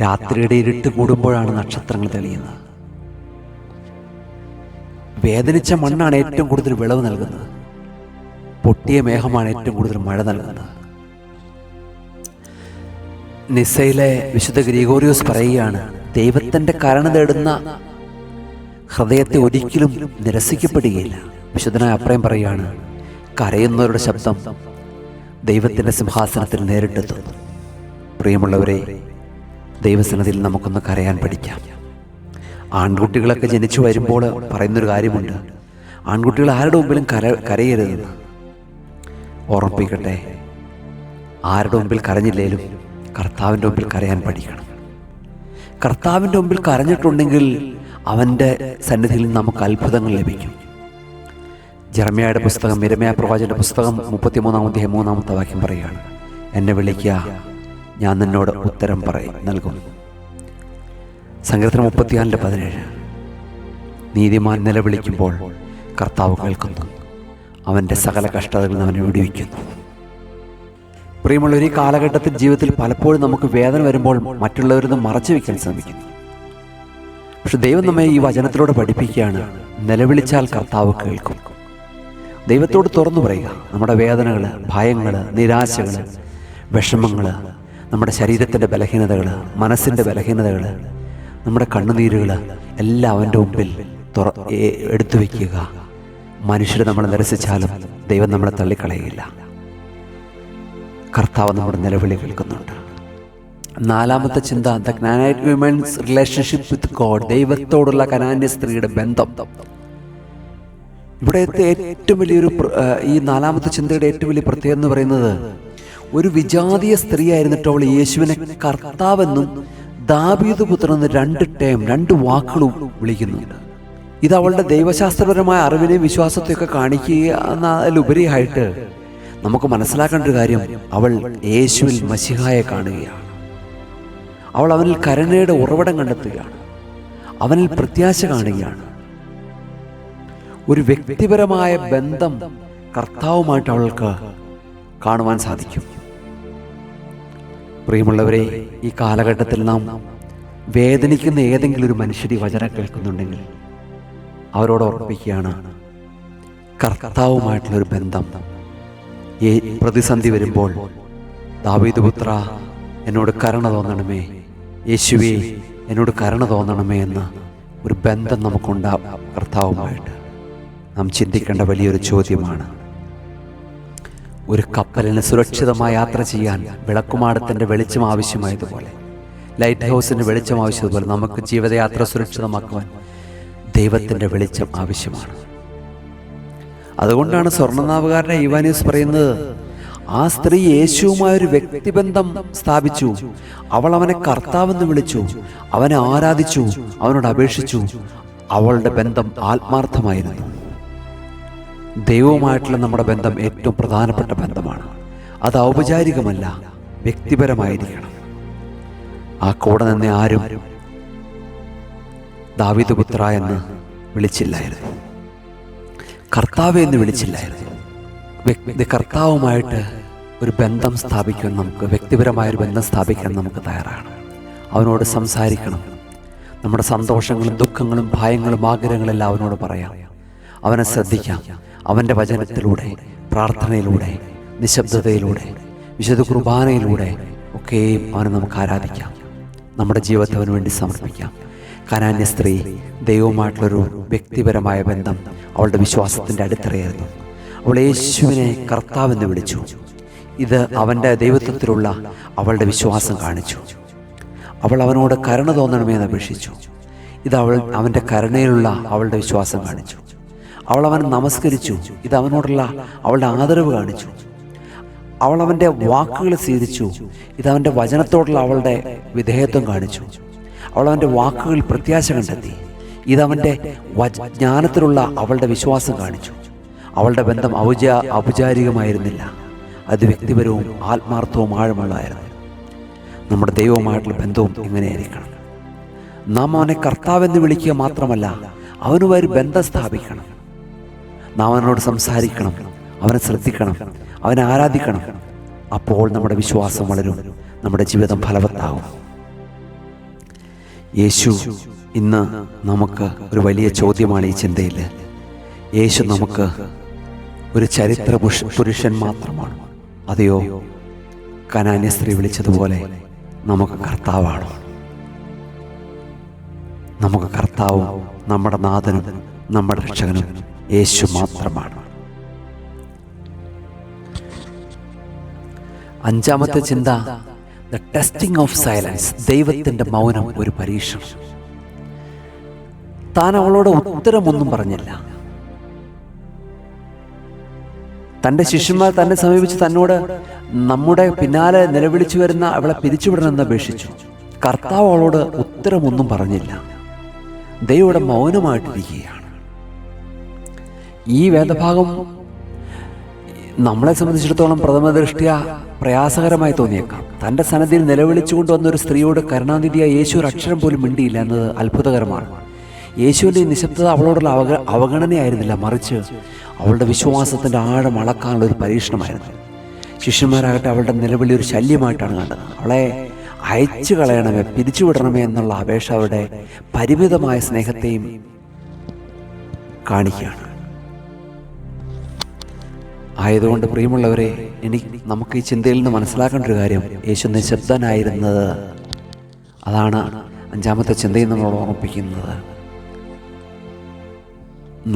രാത്രിയുടെ ഇരുട്ട് കൂടുമ്പോഴാണ് നക്ഷത്രങ്ങൾ തെളിയുന്നത്. വേദനിച്ച മണ്ണാണ് ഏറ്റവും കൂടുതൽ വിളവ് നൽകുന്നത്. പൊട്ടിയ മേഘമാണ് ഏറ്റവും കൂടുതൽ മഴ നൽകുന്നത്. നിസ്സയിലെ വിശുദ്ധ ഗ്രിഗോറിയോസ് പറയുകയാണ്, ദൈവത്തിൻ്റെ കരുണ തേടുന്ന ഹൃദയത്തെ ഒരിക്കലും നിരസിക്കപ്പെടുകയില്ല. വിശുദ്ധനായ അപ്രയം പറയുകയാണ്, കരയുന്നവരുടെ ശബ്ദം ദൈവത്തിൻ്റെ സിംഹാസനത്തിൽ നേരിട്ടെത്തുന്നു. പ്രിയമുള്ളവരെ, ദൈവസന്നിധിയിൽ നമുക്കൊന്ന് കരയാൻ പഠിക്കാം. ആൺകുട്ടികളൊക്കെ ജനിച്ചു വരുമ്പോൾ പറയുന്നൊരു കാര്യമുണ്ട്, ആൺകുട്ടികൾ ആരുടെ മുമ്പിലും കരയരുതെന്ന്. ഓർമ്മിപ്പിക്കട്ടെ, ആരുടെ മുമ്പിൽ കരഞ്ഞില്ലേലും കർത്താവിൻ്റെ മുമ്പിൽ കരയാൻ പഠിക്കണം. കർത്താവിൻ്റെ മുമ്പിൽ കരഞ്ഞിട്ടുണ്ടെങ്കിൽ അവൻ്റെ സന്നിധിയിൽ നമുക്ക് അത്ഭുതങ്ങൾ ലഭിക്കും. ജെറമ്യായുടെ പുസ്തകം, യിരെമ്യാ പ്രവാചകന്റെ പുസ്തകം 33-ാം അധ്യായം 3-ാമത്തെ വാക്യം പറയുകയാണ്, എന്നെ വിളിക്കുക, ഞാൻ നിന്നോട് ഉത്തരം നൽകും. സങ്കീർത്തനം 34:17, നീതിമാൻ നിലവിളിക്കുമ്പോൾ കർത്താവ് കേൾക്കുന്നു, അവൻ്റെ സകല കഷ്ടതകളിൽ നിന്ന് അവനെ വിടുവിക്കുന്നു. പ്രിയമുള്ള ഈ കാലഘട്ടത്തിൽ ജീവിതത്തിൽ പലപ്പോഴും നമുക്ക് വേദന വരുമ്പോൾ മറ്റുള്ളവരിൽ നിന്ന് മറച്ചു വയ്ക്കാൻ ശ്രമിക്കുന്നു. പക്ഷെ ദൈവം നമ്മെ ഈ വചനത്തിലൂടെ പഠിപ്പിക്കുകയാണ്, നിലവിളിച്ചാൽ കർത്താവ് കേൾക്കും. ദൈവത്തോട് തുറന്നു പറയുക. നമ്മുടെ വേദനകൾ, ഭയങ്ങൾ, നിരാശകൾ, വിഷമങ്ങൾ, നമ്മുടെ ശരീരത്തിൻ്റെ ബലഹീനതകൾ, മനസ്സിൻ്റെ ബലഹീനതകൾ, നമ്മുടെ കണ്ണുനീരുകൾ എല്ലാം അവൻ്റെ മുമ്പിൽ എടുത്തു വയ്ക്കുക. മനുഷ്യർ നമ്മളെ നിരസിച്ചാലും ദൈവം നമ്മളെ തള്ളിക്കളയുകയില്ല. കർത്താവ് നമ്മുടെ നിലവിളി കേൾക്കുന്നുണ്ട്. നാലാമത്തെ ചിന്ത, the Canaanite women's relationship with God. ദൈവത്തോടുള്ള കനാന്യ സ്ത്രീയുടെ ബന്ധം. ഇവിടുത്തെ ഏറ്റവും വലിയൊരു, ഈ നാലാമത്തെ ചിന്തയുടെ ഏറ്റവും വലിയ പ്രത്യേകത എന്ന് പറയുന്നത്, ഒരു വിജാതീയ സ്ത്രീ ആയിരുന്നിട്ട് അവൾ യേശുവിനെ കർത്താവെന്നും ദാവീദ് പുത്രൻ എന്ന് 2 വാക്കുകളും വിളിക്കുന്നുണ്ട്. ഇത് അവളുടെ ദൈവശാസ്ത്രപരമായ അറിവിനെയും വിശ്വാസത്തെയൊക്കെ കാണിക്കുക എന്നതിലുപരിയായിട്ട് നമുക്ക് മനസ്സിലാക്കേണ്ട ഒരു കാര്യം, അവൾ യേശുവിൽ മശിഹായെ കാണുകയാണ്. അവൾ അവനിൽ കരുണയുടെ ഉറവിടം കണ്ടെത്തുകയാണ്, അവനിൽ പ്രത്യാശ കാണുകയാണ്. ഒരു വ്യക്തിപരമായ ബന്ധം കർത്താവുമായിട്ട് അവൾക്ക് കാണുവാൻ സാധിക്കും. പ്രിയമുള്ളവരെ, ഈ കാലഘട്ടത്തിൽ നാം വേദനിക്കുന്ന ഏതെങ്കിലും ഒരു മനുഷ്യരി വചനം കേൾക്കുന്നുണ്ടെങ്കിൽ അവരോട് ഓർമ്മിപ്പിക്കുകയാണ്, കർത്താവുമായിട്ടുള്ളൊരു ബന്ധം. ഈ പ്രതിസന്ധി വരുമ്പോൾ ദാവീദ് പുത്ര എന്നോട് കരുണ തോന്നണമേ, യേശുവേ എന്നോട് കരുണ തോന്നണമേ എന്ന ഒരു ബന്ധം നമുക്കുണ്ടാവും. കർത്താവുമായിട്ട് നാം ചിന്തിക്കേണ്ട വലിയൊരു ചോദ്യമാണ്. ഒരു കപ്പലിന് സുരക്ഷിതമായി യാത്ര ചെയ്യാൻ വിളക്കുമാടത്തിൻ്റെ വെളിച്ചം ആവശ്യമായതുപോലെ, ലൈറ്റ് ഹൗസിൻ്റെ വെളിച്ചം ആവശ്യതുപോലെ, നമുക്ക് ജീവിതയാത്ര സുരക്ഷിതമാക്കുവാൻ ദൈവത്തിൻ്റെ വെളിച്ചം ആവശ്യമാണ്. അതുകൊണ്ടാണ് സ്വർണ്ണനാവുകാരനെ യുവാനീസ് പറയുന്നത്, ആ സ്ത്രീ യേശുവുമായൊരു വ്യക്തിബന്ധം സ്ഥാപിച്ചു. അവൾ അവനെ കർത്താവെന്ന് വിളിച്ചു, അവനെ ആരാധിച്ചു, അവനോട് അപേക്ഷിച്ചു. അവളുടെ ബന്ധം ആത്മാർത്ഥമായിരുന്നു. ദൈവവുമായിട്ടുള്ള നമ്മുടെ ബന്ധം ഏറ്റവും പ്രധാനപ്പെട്ട ബന്ധമാണ്. അത് ഔപചാരികമല്ല, വ്യക്തിപരമായിരിക്കണം. ആ കൂടെ നിന്ന് ആരും ദാവീദ് പുത്ര എന്ന് വിളിച്ചില്ലായിരുന്നു, കർത്താവേ എന്ന് വിളിച്ചില്ലായിരുന്നു. കർത്താവുമായിട്ട് ഒരു ബന്ധം സ്ഥാപിക്കാൻ, നമുക്ക് വ്യക്തിപരമായൊരു ബന്ധം സ്ഥാപിക്കാൻ നമുക്ക് തയ്യാറാണ്. അവനോട് സംസാരിക്കണം. നമ്മുടെ സന്തോഷങ്ങളും ദുഃഖങ്ങളും ഭയങ്ങളും ആഗ്രഹങ്ങളെല്ലാം അവനോട് പറയാം. അവനെ ശ്രദ്ധിക്കാം. അവൻ്റെ വചനത്തിലൂടെ, പ്രാർത്ഥനയിലൂടെ, നിശബ്ദതയിലൂടെ, വിശുദ്ധ കുർബാനയിലൂടെ ഒക്കെയും അവനെ നമുക്ക് ആരാധിക്കാം. നമ്മുടെ ജീവിതത്തെ അവന് വേണ്ടി സമർപ്പിക്കാം. കനാന്യ സ്ത്രീ ദൈവവുമായിട്ടുള്ളൊരു വ്യക്തിപരമായ ബന്ധം അവളുടെ വിശ്വാസത്തിൻ്റെ അടിത്തറയായിരുന്നു. അവൾ യേശുവിനെ കർത്താവെന്ന് വിളിച്ചു. ഇത് അവൻ്റെ ദൈവത്വത്തിലുള്ള അവളുടെ വിശ്വാസം കാണിച്ചു. അവൾ അവനോട് കരുണ തോന്നണമെന്ന് അപേക്ഷിച്ചു. ഇത് അവൻ്റെ കരുണയിലുള്ള അവളുടെ വിശ്വാസം കാണിച്ചു. അവൾ അവനെ നമസ്കരിച്ചു. ഇത് അവനോടുള്ള അവളുടെ ആദരവ് കാണിച്ചു. അവൾ അവൻ്റെ വാക്കുകൾ സ്വീകരിച്ചു. ഇത് അവൻ്റെ വചനത്തോടുള്ള അവളുടെ വിധേയത്വം കാണിച്ചു. അവൾ അവൻ്റെ വാക്കുകളിൽ പ്രത്യാശ കണ്ടെത്തി. ഇതവൻ്റെ ജ്ഞാനത്തിലുള്ള അവളുടെ വിശ്വാസം കാണിച്ചു. അവളുടെ ബന്ധം ഔപചാരികമായിരുന്നില്ല, അത് വ്യക്തിപരവും ആത്മാർത്ഥവും ആഴമുള്ളതായിരുന്നു. നമ്മുടെ ദൈവവുമായിട്ടുള്ള ബന്ധവും ഇങ്ങനെയായിരിക്കണം. നാം അവനെ കർത്താവെന്ന് വിളിക്കുക മാത്രമല്ല, അവനുമായി ബന്ധം സ്ഥാപിക്കണം. നാം അവനോട് സംസാരിക്കണം, അവനെ ശ്രദ്ധിക്കണം, അവനെ ആരാധിക്കണം. അപ്പോൾ നമ്മുടെ വിശ്വാസം വളരും, നമ്മുടെ ജീവിതം ഫലവത്താകും. യേശു ഇന്ന് നമുക്ക് ഒരു വലിയ ചോദ്യമാണ് ഈ ചിന്തയിൽ. യേശു നമുക്ക് ഒരു ചരിത്ര പുരുഷൻ മാത്രമാണ്, അതെയോ കനാന്യ സ്ത്രീ വിളിച്ചതുപോലെ നമുക്ക് കർത്താവാണോ? നമുക്ക് കർത്താവും നമ്മുടെ നാഥനും നമ്മുടെ രക്ഷകനും യേശു മാത്രമാണ്. അഞ്ചാമത്തെ ചിന്ത, ദ ടെസ്റ്റിംഗ് ഓഫ് സൈലൻസ്. ദൈവത്തിൻ്റെ മൗനം ഒരു പരീക്ഷണം. താൻ അവളോട് ഉത്തരമൊന്നും പറഞ്ഞില്ല. തൻ്റെ ശിഷ്യന്മാർ തന്നെ സമീപിച്ച് തന്നോട് നമ്മുടെ പിന്നാലെ നിലവിളിച്ചു വരുന്ന അവളെ പിരിച്ചുവിടണമെന്ന് അപേക്ഷിച്ചു. കർത്താവ് അവളോട് ഉത്തരമൊന്നും പറഞ്ഞില്ല. ദൈവം മൗനമായിട്ടിരിക്കുകയാണ്. ഈ വേദഭാഗം നമ്മളെ സംബന്ധിച്ചിടത്തോളം പ്രഥമ ദൃഷ്ട്യാ പ്രയാസകരമായി തോന്നിയേക്കാം. തൻ്റെ സന്നദ്ധിയിൽ നിലവിളിച്ചുകൊണ്ട് വന്ന ഒരു സ്ത്രീയോട് കരുണാനിധിയായ യേശു ഒരു അക്ഷരം പോലും മിണ്ടിയില്ല എന്നത് അത്ഭുതകരമാണ്. യേശുവിൻ്റെ ഈ നിശബ്ദത അവളോടുള്ള അവഗണനയായിരുന്നില്ല, മറിച്ച് അവളുടെ വിശ്വാസത്തിൻ്റെ ആഴം അളക്കാനുള്ള ഒരു പരീക്ഷണമായിരുന്നു. ശിഷ്യന്മാരാകട്ടെ അവളുടെ നിലവിളി ഒരു ശല്യമായിട്ടാണ് കണ്ടത്. അവളെ അയച്ചു കളയണമേ, പിരിച്ചുവിടണമേ എന്നുള്ള അപേക്ഷ അവരുടെ പരിമിതമായ സ്നേഹത്തെയും കാണിക്കുകയാണ്. ആയതുകൊണ്ട് പ്രിയമുള്ളവരെ, നമുക്ക് ഈ ചിന്തയിൽ നിന്ന് മനസ്സിലാക്കേണ്ട ഒരു കാര്യം, യേശു നിശബ്ദനായിരുന്നത്. അതാണ് അഞ്ചാമത്തെ ചിന്തയിൽ നമ്മൾ ഓർമ്മിപ്പിക്കുന്നത്.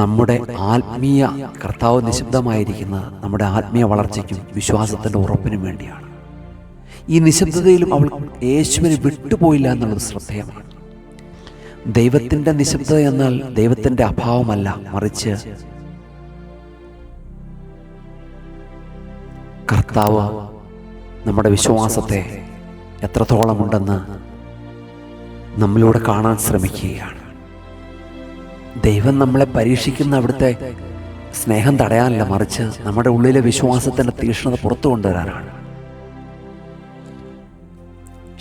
നമ്മുടെ ആത്മീയ കർത്താവ് നിശബ്ദമായിരിക്കുന്നത് നമ്മുടെ ആത്മീയ വളർച്ചയ്ക്കും വിശ്വാസത്തിൻ്റെ ഉറപ്പിനും വേണ്ടിയാണ്. ഈ നിശബ്ദതയിലും അവൾ യേശുവിനെ വിട്ടുപോയില്ല എന്നുള്ളത് ശ്രദ്ധേയമാണ്. ദൈവത്തിൻ്റെ നിശബ്ദത എന്നാൽ ദൈവത്തിൻ്റെ അഭാവമല്ല, മറിച്ച് കർത്താവ് നമ്മുടെ വിശ്വാസത്തെ എത്രത്തോളമുണ്ടെന്ന് നമ്മളിലൂടെ കാണാൻ ശ്രമിക്കുകയാണ്. ദൈവം നമ്മളെ പരീക്ഷിക്കുന്ന അവിടുത്തെ സ്നേഹം തടയാനല്ല, മറിച്ച് നമ്മുടെ ഉള്ളിലെ വിശ്വാസത്തിൻ്റെ തീക്ഷ്ണത പുറത്തു കൊണ്ടുവരാനാണ്.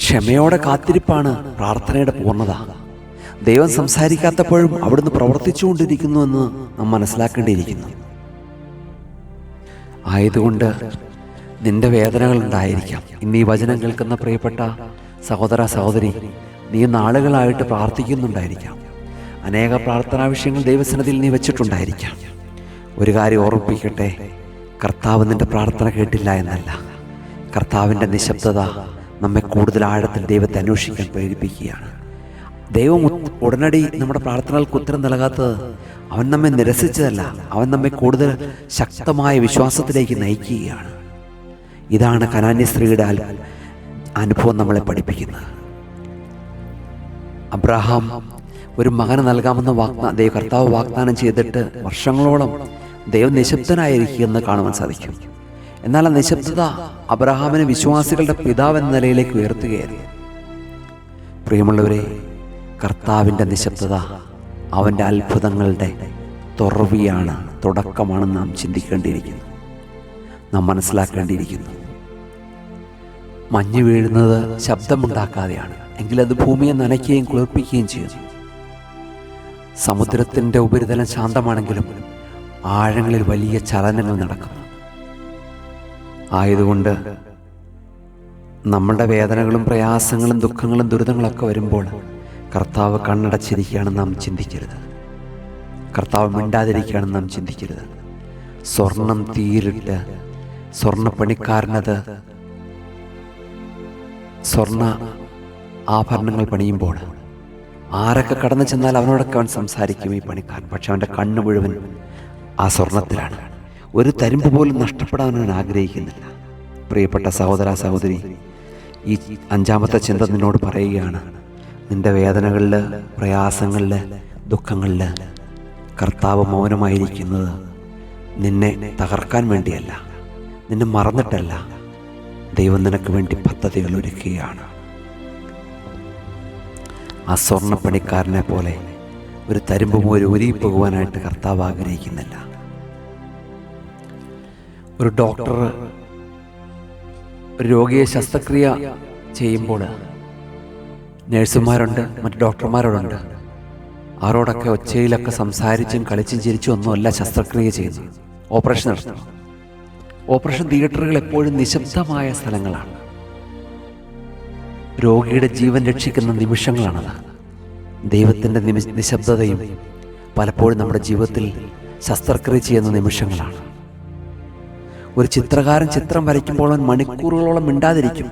ക്ഷമയോടെ കാത്തിരിപ്പാണ് പ്രാർത്ഥനയുടെ പൂർണ്ണത. ദൈവം സംസാരിക്കാത്തപ്പോഴും അവിടുന്ന് പ്രവർത്തിച്ചുകൊണ്ടിരിക്കുന്നുവെന്ന് നാം മനസ്സിലാക്കേണ്ടിയിരിക്കുന്നു. ആയതുകൊണ്ട് നിന്റെ വേദനകൾ ഉണ്ടായിരിക്കാം. ഇന്ന് ഈ വചനം കേൾക്കുന്ന പ്രിയപ്പെട്ട സഹോദര സഹോദരി, നീ നാളുകളായിട്ട് പ്രാർത്ഥിക്കുന്നുണ്ടായിരിക്കാം. അനേക പ്രാർത്ഥനാ വിഷയങ്ങൾ ദൈവസന്നിധിയിൽ നീ വെച്ചിട്ടുണ്ടായിരിക്കാം. ഒരു കാര്യം ഓർമ്മിപ്പിക്കട്ടെ, കർത്താവ് നിന്റെ പ്രാർത്ഥന കേട്ടില്ല എന്നല്ല, കർത്താവിൻ്റെ നിശബ്ദത നമ്മെ കൂടുതൽ ആഴത്തിൽ ദൈവത്തെ അന്വേഷിക്കാൻ പ്രേരിപ്പിക്കുകയാണ്. ദൈവം ഉടനടി നമ്മുടെ പ്രാർത്ഥനകൾക്ക് ഉത്തരം നൽകാത്തത് അവൻ നമ്മെ നിരസിച്ചതല്ല, അവൻ നമ്മെ കൂടുതൽ ശക്തമായ വിശ്വാസത്തിലേക്ക് നയിക്കുകയാണ്. ഇതാണ് കനാന്യ സ്ത്രീയുടെ അനുഭവം നമ്മളെ പഠിപ്പിക്കുന്നത്. അബ്രഹാം ഒരു മകന് നൽകാമെന്ന് കർത്താവ് വാഗ്ദാനം ചെയ്തിട്ട് വർഷങ്ങളോളം ദൈവം നിശബ്ദനായിരിക്കുമെന്ന് കാണുവാൻ സാധിക്കും. എന്നാൽ ആ നിശബ്ദത അബ്രഹാമിനെ വിശ്വാസികളുടെ പിതാവ് എന്ന നിലയിലേക്ക് ഉയർത്തുകയായിരുന്നു. പ്രിയമുള്ളവരെ, കർത്താവിൻ്റെ നിശബ്ദത അവൻ്റെ അത്ഭുതങ്ങളുടെ തുറവിയാണ്, തുടക്കമാണെന്ന് നാം ചിന്തിക്കേണ്ടിയിരിക്കുന്നു, നാം മനസ്സിലാക്കേണ്ടിയിരിക്കുന്നു. മഞ്ഞ് വീഴുന്നത് ശബ്ദമുണ്ടാക്കാതെയാണ്, എങ്കിലത് ഭൂമിയെ നനയ്ക്കുകയും കുളിർപ്പിക്കുകയും ചെയ്യുന്നു. സമുദ്രത്തിൻ്റെ ഉപരിതലം ശാന്തമാണെങ്കിലും ആഴങ്ങളിൽ വലിയ ചലനങ്ങൾ നടക്കുന്നു. ആയതുകൊണ്ട് നമ്മളുടെ വേദനകളും പ്രയാസങ്ങളും ദുഃഖങ്ങളും ദുരിതങ്ങളൊക്കെ വരുമ്പോൾ കർത്താവ് കണ്ണടച്ചിരിക്കുകയാണെന്ന് നാം ചിന്തിക്കരുത്, കർത്താവ് മിണ്ടാതിരിക്കുകയാണെന്ന് നാം ചിന്തിക്കരുത്. സ്വർണം തീയിലിട്ട് സ്വർണ്ണപ്പണിക്കാരനത് സ്വർണ്ണ ആഭരണങ്ങൾ പണിയുമ്പോൾ ആരൊക്കെ കടന്നു ചെന്നാൽ അവനോടൊക്കെ അവൻ സംസാരിക്കും ഈ പണിക്കാരൻ. പക്ഷെ അവൻ്റെ കണ്ണ് മുഴുവൻ ആ സ്വർണത്തിലാണ്. ഒരു തരിമ്പ് പോലും നഷ്ടപ്പെടാൻ അവൻ ആഗ്രഹിക്കുന്നില്ല. പ്രിയപ്പെട്ട സഹോദര സഹോദരി, ഈ 5ാമത്തെ ചിന്ത നിന്നോട് പറയുകയാണ്, നിന്റെ വേദനകളിൽ, പ്രയാസങ്ങളിൽ, ദുഃഖങ്ങളിൽ കർത്താവ് മൗനമായിരിക്കുന്നത് നിന്നെ തകർക്കാൻ വേണ്ടിയല്ല, നിന്നെ മറന്നിട്ടല്ല. ദൈവം നിനക്ക് വേണ്ടി പദ്ധതികൾ ഒരുക്കുകയാണ്. ആ സ്വർണ്ണപ്പണിക്കാരനെ പോലെ ഒരു തരിമ്പ് പോലും ഉരുകിപ്പോകുവാനായിട്ട് കർത്താവ് ആഗ്രഹിക്കുന്നില്ല. ഒരു ഡോക്ടർ ഒരു രോഗിയെ ശസ്ത്രക്രിയ ചെയ്യുമ്പോൾ നഴ്സുമാരുണ്ട്, മറ്റ് ഡോക്ടർമാരോടുണ്ട്. അവരോടൊക്കെ ഒച്ചയിലൊക്കെ സംസാരിച്ചും കളിച്ചും ചിരിച്ചും ഒന്നുമല്ല ശസ്ത്രക്രിയ ചെയ്യുന്നു, ഓപ്പറേഷൻ നടത്തുന്നു. ഓപ്പറേഷൻ തിയേറ്ററുകൾ എപ്പോഴും നിശബ്ദമായ സ്ഥലങ്ങളാണ്. രോഗിയുടെ ജീവൻ രക്ഷിക്കുന്ന നിമിഷങ്ങളാണത്. ദൈവത്തിൻ്റെ നിശബ്ദതയും പലപ്പോഴും നമ്മുടെ ജീവിതത്തിൽ ശസ്ത്രക്രിയ ചെയ്യുന്ന നിമിഷങ്ങളാണ്. ഒരു ചിത്രകാരൻ ചിത്രം വരയ്ക്കുമ്പോൾ അവൻ മണിക്കൂറുകളോളം മിണ്ടാതിരിക്കും.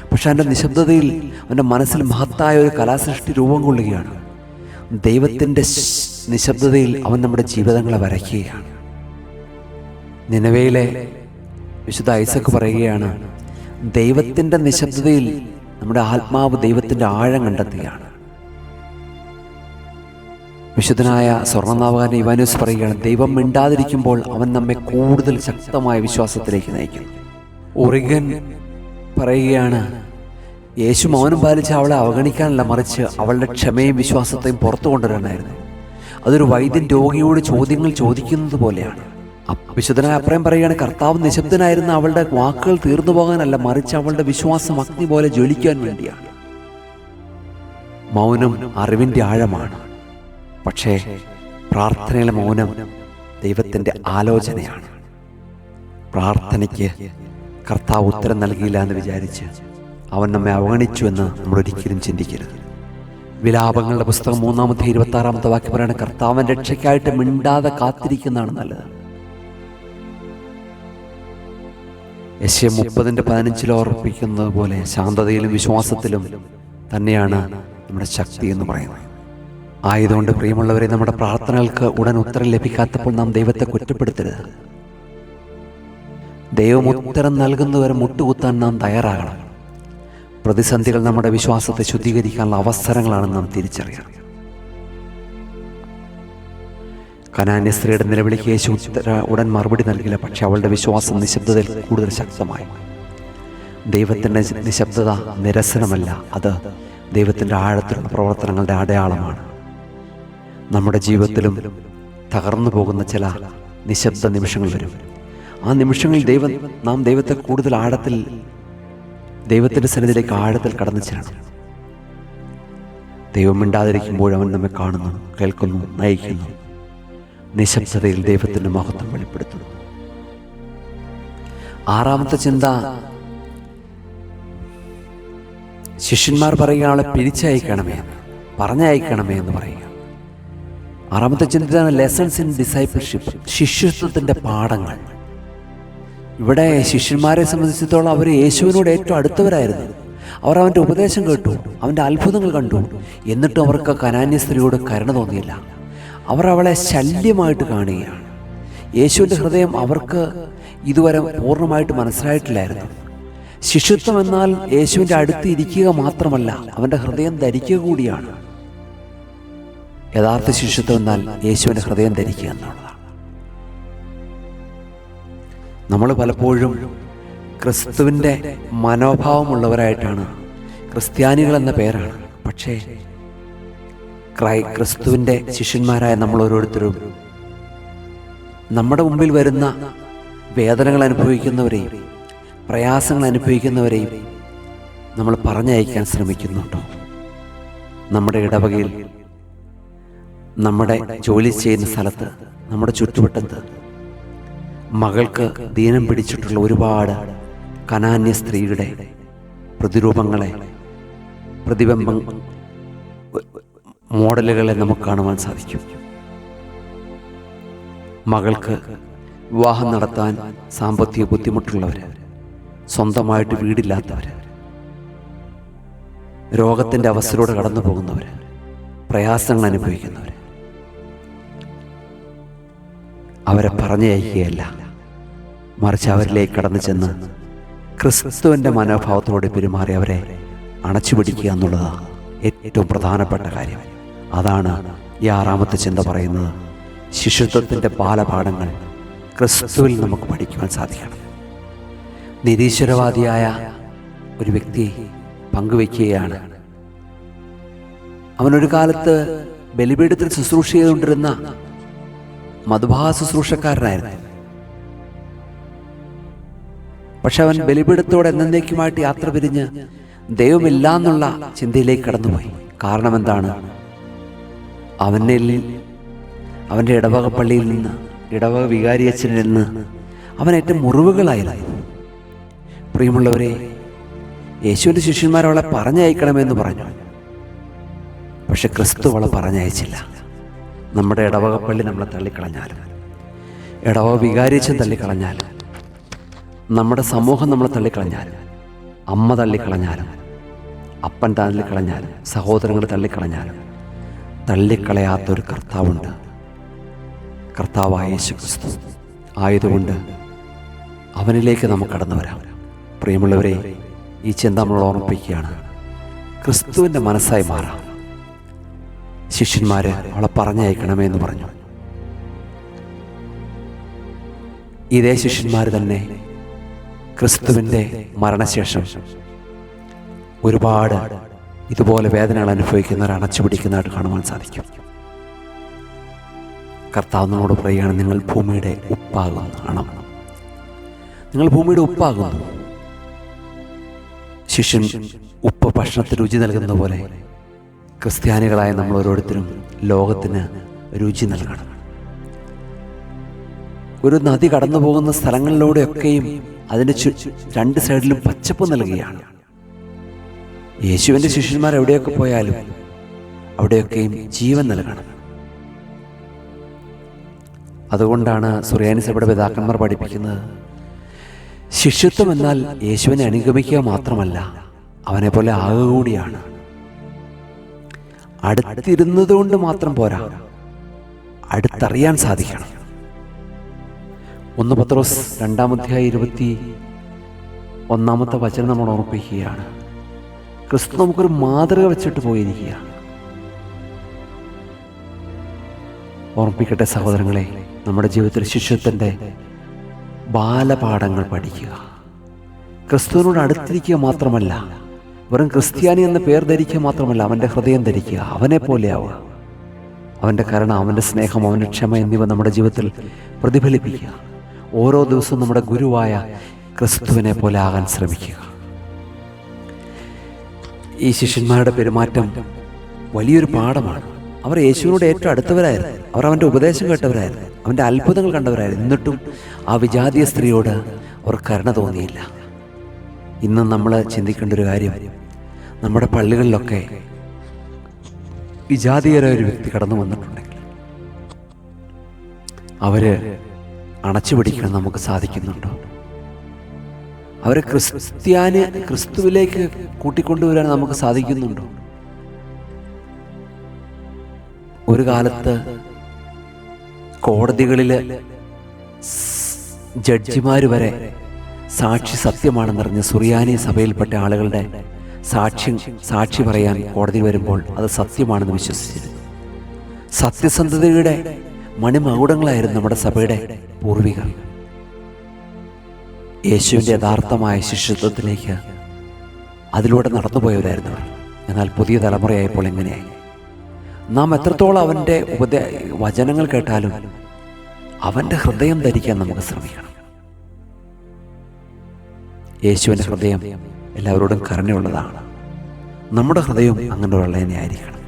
പക്ഷെ അവൻ്റെ നിശബ്ദതയിൽ അവൻ്റെ മനസ്സിൽ മഹത്തായ ഒരു കലാസൃഷ്ടി രൂപം കൊള്ളുകയാണ്. ദൈവത്തിൻ്റെ നിശബ്ദതയിൽ അവൻ നമ്മുടെ ജീവിതങ്ങളെ വരയ്ക്കുകയാണ്. നിനവയിലെ വിശുദ്ധ ഐസക്ക് പറയുകയാണ്, ദൈവത്തിൻ്റെ നിശബ്ദതയിൽ നമ്മുടെ ആത്മാവ് ദൈവത്തിൻ്റെ ആഴം കണ്ടെത്തുകയാണ്. വിശുദ്ധനായ സ്വർണ്ണനാവകൻ ഇവാനൂസ് പറയുകയാണ്, ദൈവം മിണ്ടാതിരിക്കുമ്പോൾ അവൻ നമ്മെ കൂടുതൽ ശക്തമായ വിശ്വാസത്തിലേക്ക് നയിക്കുന്നു. ഒറിഗൻ പറയുകയാണ്, യേശു മൗനം പാലിച്ച് അവളെ അവഗണിക്കാനല്ല, മറിച്ച് അവളുടെ ക്ഷമയും വിശ്വാസത്തെയും പുറത്തു കൊണ്ടുവരാനായിരുന്നു. അതൊരു വൈദ്യൻ രോഗിയോട് ചോദ്യങ്ങൾ ചോദിക്കുന്നത് പോലെയാണ്. വിശുദ്ധനായ അപ്രയം പറയുകയാണ്, കർത്താവ് നിശബ്ദനായിരുന്ന അവളുടെ വാക്കുകൾ തീർന്നു പോകാനല്ല, മറിച്ച് അവളുടെ വിശ്വാസം അഗ്നി പോലെ ജ്വലിക്കാൻ വേണ്ടിയാണ്. മൗനം അറിവിൻ്റെ ആഴമാണ്. പക്ഷേ പ്രാർത്ഥനയിലെ മൗനം ദൈവത്തിൻ്റെ ആലോചനയാണ്. പ്രാർത്ഥനയ്ക്ക് കർത്താവ് ഉത്തരം നൽകിയില്ല എന്ന് വിചാരിച്ച് അവൻ നമ്മെ അവഗണിച്ചു എന്ന് നമ്മൾ ഒരിക്കലും ചിന്തിക്കരുത്. വിലാപങ്ങളുടെ പുസ്തകം 3-ാമത്തെ 26-ാമത്തെ വാക്യം പറയാണ്, കർത്താവൻ രക്ഷയ്ക്കായിട്ട് മിണ്ടാതെ കാത്തിരിക്കുന്നതാണ് നല്ലത്. യെശയ്യാ 30:15 ഓർപ്പിക്കുന്നത് പോലെ ശാന്തതയിലും വിശ്വാസത്തിലും തന്നെയാണ് നമ്മുടെ ശക്തി എന്ന് പറയുന്നത്. ആയതുകൊണ്ട് പ്രിയമുള്ളവരെ, നമ്മുടെ പ്രാർത്ഥനകൾക്ക് ഉടൻ ഉത്തരം ലഭിക്കാത്തപ്പോൾ നാം ദൈവത്തെ കുറ്റപ്പെടുത്തരുത്. ദൈവം ഉത്തരം നൽകുന്നവരെ മുട്ടുകുത്താൻ നാം തയ്യാറാകണം. പ്രതിസന്ധികൾ നമ്മുടെ വിശ്വാസത്തെ ശുദ്ധീകരിക്കാനുള്ള അവസരങ്ങളാണെന്ന് നാം തിരിച്ചറിയണം. കനാന്യ സ്ത്രീയുടെ നിലവിളിക്ക് യേശു ഉടൻ മറുപടി നൽകില്ല. പക്ഷെ അവളുടെ വിശ്വാസം നിശബ്ദതയിൽ കൂടുതൽ ശക്തമായി. ദൈവത്തിൻ്റെ നിശബ്ദത നിരസനമല്ല, അത് ദൈവത്തിൻ്റെ ആഴത്തിലുള്ള പ്രവർത്തനങ്ങളുടെ അടയാളമാണ്. നമ്മുടെ ജീവിതത്തിലും തകർന്നു പോകുന്ന ചില നിശബ്ദ നിമിഷങ്ങൾ വരും. ആ നിമിഷങ്ങളിൽ നാം ദൈവത്തെ കൂടുതൽ ആഴത്തിൽ, ദൈവത്തിൻ്റെ സന്നിധിയിലേക്ക് ആഴത്തിൽ കടന്നു ചെല്ലണം. ദൈവം മിണ്ടാതിരിക്കുമ്പോൾ അവൻ നമ്മെ കാണുന്നു, കേൾക്കുന്നു, നയിക്കുന്നു. നിശബ്ദതയിൽ ദൈവത്തിൻ്റെ മഹത്വം വെളിപ്പെടുത്തുന്നു. ആറാമത്തെ ചിന്ത, ശിഷ്യന്മാർ പറയുക ആളെ പിരിച്ചയക്കണമേ, പറഞ്ഞയക്കണമേ എന്ന് പറയുക. ആറാമത്തെ ചിന്തയാണ് ലെസൺസ് ഇൻ ഡിസൈപ്പിൾഷിപ്പ്, ശിഷ്യത്വത്തിൻ്റെ പാഠങ്ങൾ. ഇവിടെ ശിഷ്യന്മാരെ സംബന്ധിച്ചിടത്തോളം അവർ യേശുവിനോട് ഏറ്റവും അടുത്തവരായിരുന്നു. അവർ അവൻ്റെ ഉപദേശം കേട്ടു, അവൻ്റെ അത്ഭുതങ്ങൾ കണ്ടു. എന്നിട്ടും അവർക്ക് കനാന്യ സ്ത്രീയോട് കരുണ തോന്നിയില്ല. അവർ അവളെ ശല്യമായിട്ട് കാണുകയാണ്. യേശുവിൻ്റെ ഹൃദയം അവർക്ക് ഇതുവരെ പൂർണ്ണമായിട്ട് മനസ്സിലായിട്ടില്ലായിരുന്നു. ശിഷ്യത്വം എന്നാൽ യേശുവിൻ്റെ അടുത്ത് ഇരിക്കുക മാത്രമല്ല, അവൻ്റെ ഹൃദയം ധരിക്കുക കൂടിയാണ്. യഥാർത്ഥ ശിഷ്യത്വം എന്നാൽ യേശുവിൻ്റെ ഹൃദയം ധരിക്കുക എന്നുള്ളതാണ്. നമ്മൾ പലപ്പോഴും ക്രിസ്തുവിൻ്റെ മനോഭാവമുള്ളവരായിട്ടാണ്, ക്രിസ്ത്യാനികൾ എന്ന പേരാണ്. പക്ഷേ ക്രിസ്തുവിൻ്റെ ശിഷ്യന്മാരായ നമ്മൾ ഓരോരുത്തരും നമ്മുടെ മുമ്പിൽ വരുന്ന വേദനകൾ അനുഭവിക്കുന്നവരെയും പ്രയാസങ്ങൾ അനുഭവിക്കുന്നവരെയും നമ്മൾ പറഞ്ഞയക്കാൻ ശ്രമിക്കുന്നുണ്ടോ? നമ്മുടെ ഇടവകയിൽ, നമ്മുടെ ജോലി ചെയ്യുന്ന സ്ഥലത്ത്, നമ്മുടെ ചുറ്റുവട്ടത്ത് മകൾക്ക് ദീനം പിടിച്ചിട്ടുള്ള ഒരുപാട് കനാന്യ സ്ത്രീയുടെ പ്രതിരൂപങ്ങളെ, മോഡലുകളെ നമുക്ക് കാണുവാൻ സാധിക്കും. മകൾക്ക് വിവാഹം നടത്താൻ സാമ്പത്തിക ബുദ്ധിമുട്ടുള്ളവർ, സ്വന്തമായിട്ട് വീടില്ലാത്തവർ, രോഗത്തിൻ്റെ അവസ്ഥയിലൂടെ കടന്നു പോകുന്നവർ, പ്രയാസങ്ങൾ അനുഭവിക്കുന്നവർ, അവരെ പറഞ്ഞയക്കുകയല്ല, മറിച്ച് അവരിലേക്ക് കടന്നു ചെന്ന് ക്രിസ്തുവിൻ്റെ മനോഭാവത്തോടെ പെരുമാറി അവരെ അണച്ചുപിടിക്കുക എന്നുള്ളതാണ് ഏറ്റവും പ്രധാനപ്പെട്ട കാര്യം. അതാണ് ഈ ആറാമത്തെ ചിന്ത പറയുന്നത്. ശിഷ്യത്വത്തിൻ്റെ ബാലപാഠങ്ങൾ ക്രിസ്തുവിൽ നമുക്ക് പഠിക്കുവാൻ സാധിക്കണം. നിരീശ്വരവാദിയായ ഒരു വ്യക്തി പങ്കുവയ്ക്കുകയാണ്. അവനൊരു കാലത്ത് ബലിപീഠത്തിൽ ശുശ്രൂഷ ചെയ്തുകൊണ്ടിരുന്ന മധുഭാവ ശുശ്രൂഷക്കാരനായിരുന്നു. പക്ഷെ അവൻ ബലിപീഠത്തോടെ എന്നേക്കുമായിട്ട് യാത്ര പിരിഞ്ഞ് ദൈവമില്ല എന്നുള്ള ചിന്തയിലേക്ക് കടന്നുപോയി. കാരണം എന്താണ്? അവൻ്റെ ഇടവക പള്ളിയിൽ നിന്ന്, ഇടവക വികാരിയച്ഛനിൽ നിന്ന് അവനേറ്റ മുറിവുകളായിരുന്നു. പ്രിയമുള്ളവരെ, യേശുവിൻ്റെ ശിഷ്യന്മാരവളെ പറഞ്ഞയക്കണമെന്ന് പറഞ്ഞു. പക്ഷെ ക്രിസ്തു അവളെ പറഞ്ഞയച്ചില്ല. നമ്മുടെ ഇടവക പള്ളി നമ്മളെ തള്ളിക്കളഞ്ഞാലും, ഇടവക വികാരിയച്ഛൻ തള്ളിക്കളഞ്ഞാലും, നമ്മുടെ സമൂഹം നമ്മളെ തള്ളിക്കളഞ്ഞാലും, അമ്മ തള്ളിക്കളഞ്ഞാലും, അപ്പൻ തള്ളിക്കളഞ്ഞാലും, സഹോദരങ്ങൾ തള്ളിക്കളഞ്ഞാലും, തള്ളിക്കളയാത്തൊരു കർത്താവുണ്ട്, കർത്താവായ യേശു ക്രിസ്തു. ആയതുകൊണ്ട് അവനിലേക്ക് നമുക്ക് കടന്നു വരാം. പ്രിയമുള്ളവരെ, ഈ ചിന്ത നമ്മൾ ഓർമ്മിപ്പിക്കുകയാണ്. ക്രിസ്തുവിൻ്റെ മനസ്സായി മാറാം. ശിഷ്യന്മാര് അവളെ പറഞ്ഞയക്കണമേ എന്ന് പറഞ്ഞു. ഇതേ ശിഷ്യന്മാർ തന്നെ ക്രിസ്തുവിൻ്റെ മരണശേഷം ഒരുപാട് ഇതുപോലെ വേദനകൾ അനുഭവിക്കുന്നവർ അണച്ചുപിടിക്കുന്നതായിട്ട് കാണുവാൻ സാധിക്കും. കർത്താവ് നമ്മോട് പറയുകയാണ്, നിങ്ങൾ ഭൂമിയുടെ ഉപ്പാകുന്നു. നിങ്ങൾ ഭൂമിയുടെ ഉപ്പാകുന്നു. ശിഷ്യൻ ഉപ്പ് ഭക്ഷണത്തിന് രുചി നൽകുന്ന പോലെ ക്രിസ്ത്യാനികളായ നമ്മൾ ഓരോരുത്തരും ലോകത്തിന് രുചി നൽകണം. ഒരു നദി കടന്നു പോകുന്ന സ്ഥലങ്ങളിലൂടെയൊക്കെയും അതിന് രണ്ട് സൈഡിലും പച്ചപ്പ് നൽകുകയാണ്. യേശുവിൻ്റെ ശിഷ്യന്മാർ എവിടെയൊക്കെ പോയാലും അവിടെയൊക്കെയും ജീവൻ നൽകണം. അതുകൊണ്ടാണ് സുറിയാനി സഭയുടെ പിതാക്കന്മാർ പഠിപ്പിക്കുന്നത്, ശിഷ്യത്വം എന്നാൽ യേശുവിനെ അനുഗമിക്കുക മാത്രമല്ല, അവനെ പോലെ ആകുക കൂടിയാണ്. അടുത്തിരുന്നത് കൊണ്ട് മാത്രം പോരാ, അടുത്തറിയാൻ സാധിക്കണം. 1 പത്രോസ് 2:21 നമ്മൾ ഓർമ്മിപ്പിക്കുകയാണ്. ക്രിസ്തു നമുക്കൊരു മാതൃക വെച്ചിട്ട് പോയിരിക്കുകയാണ്. ഓർമ്മിപ്പിക്കട്ടെ സഹോദരങ്ങളെ, നമ്മുടെ ജീവിതത്തിൽ ശിഷ്യത്വത്തിൻ്റെ ബാലപാഠങ്ങൾ പഠിക്കുക. ക്രിസ്തുവിനോട് അടുത്തിരിക്കുക മാത്രമല്ല, വെറും ക്രിസ്ത്യാനി എന്ന പേർ ധരിക്കുക മാത്രമല്ല, അവൻ്റെ ഹൃദയം ധരിക്കുക, അവനെ പോലെയാവുക. അവൻ്റെ കരുണ, അവൻ്റെ സ്നേഹം, അവൻ്റെ ക്ഷമ എന്നിവ നമ്മുടെ ജീവിതത്തിൽ പ്രതിഫലിപ്പിക്കുക. ഓരോ ദിവസവും നമ്മുടെ ഗുരുവായ ക്രിസ്തുവിനെ പോലെ ആകാൻ ശ്രമിക്കുക. ഈ ശിഷ്യന്മാരുടെ പെരുമാറ്റം വലിയൊരു പാഠമാണ്. അവർ യേശുവിനോട് ഏറ്റവും അടുത്തവരായിരുന്നു. അവർ അവൻ്റെ ഉപദേശം കേട്ടവരായിരുന്നു, അവൻ്റെ അത്ഭുതങ്ങൾ കണ്ടവരായിരുന്നു. എന്നിട്ടും ആ വിജാതീയ സ്ത്രീയോട് അവർ കരുണ തോന്നിയില്ല. ഇന്ന് നമ്മൾ ചിന്തിക്കേണ്ട ഒരു കാര്യം, നമ്മുടെ പള്ളികളിലൊക്കെ വിജാതീയരായ ഒരു വ്യക്തി കടന്നു വന്നിട്ടുണ്ടെങ്കിൽ അവര് അണച്ചു പിടിക്കാൻ നമുക്ക് സാധിക്കുന്നുണ്ടോ? അവരെ ക്രിസ്തുവിലേക്ക് കൂട്ടിക്കൊണ്ടുവരാൻ നമുക്ക് സാധിക്കുന്നുണ്ടോ? ഒരു കാലത്ത് കോടതികളില് ജഡ്ജിമാര് വരെ സാക്ഷി സത്യമാണെന്നറിഞ്ഞ് സുറിയാനി സഭയിൽപ്പെട്ട ആളുകളുടെ സാക്ഷി പറയാൻ കോടതി വരുമ്പോൾ അത് സത്യമാണെന്ന് വിശ്വസിച്ചിരുന്നു. സത്യസന്ധതയുടെ മണിമകുടങ്ങളായിരുന്നു നമ്മുടെ സഭയുടെ പൂർവികർ. യേശുവിൻ്റെ യഥാർത്ഥമായ ശിഷ്യത്വത്തിലേക്ക് അതിലൂടെ നടന്നുപോയവരായിരുന്നു അവർ. എന്നാൽ പുതിയ തലമുറയായപ്പോൾ എങ്ങനെയായി? നാം എത്രത്തോളം അവൻ്റെ വചനങ്ങൾ കേട്ടാലും അവൻ്റെ ഹൃദയം ധരിക്കാൻ നമുക്ക് ശ്രമിക്കണം. യേശുവിൻ്റെ ഹൃദയം എല്ലാവരോടും കരുണയുള്ളതാണ്. നമ്മുടെ ഹൃദയം അങ്ങനെയുള്ള തന്നെ ആയിരിക്കണം.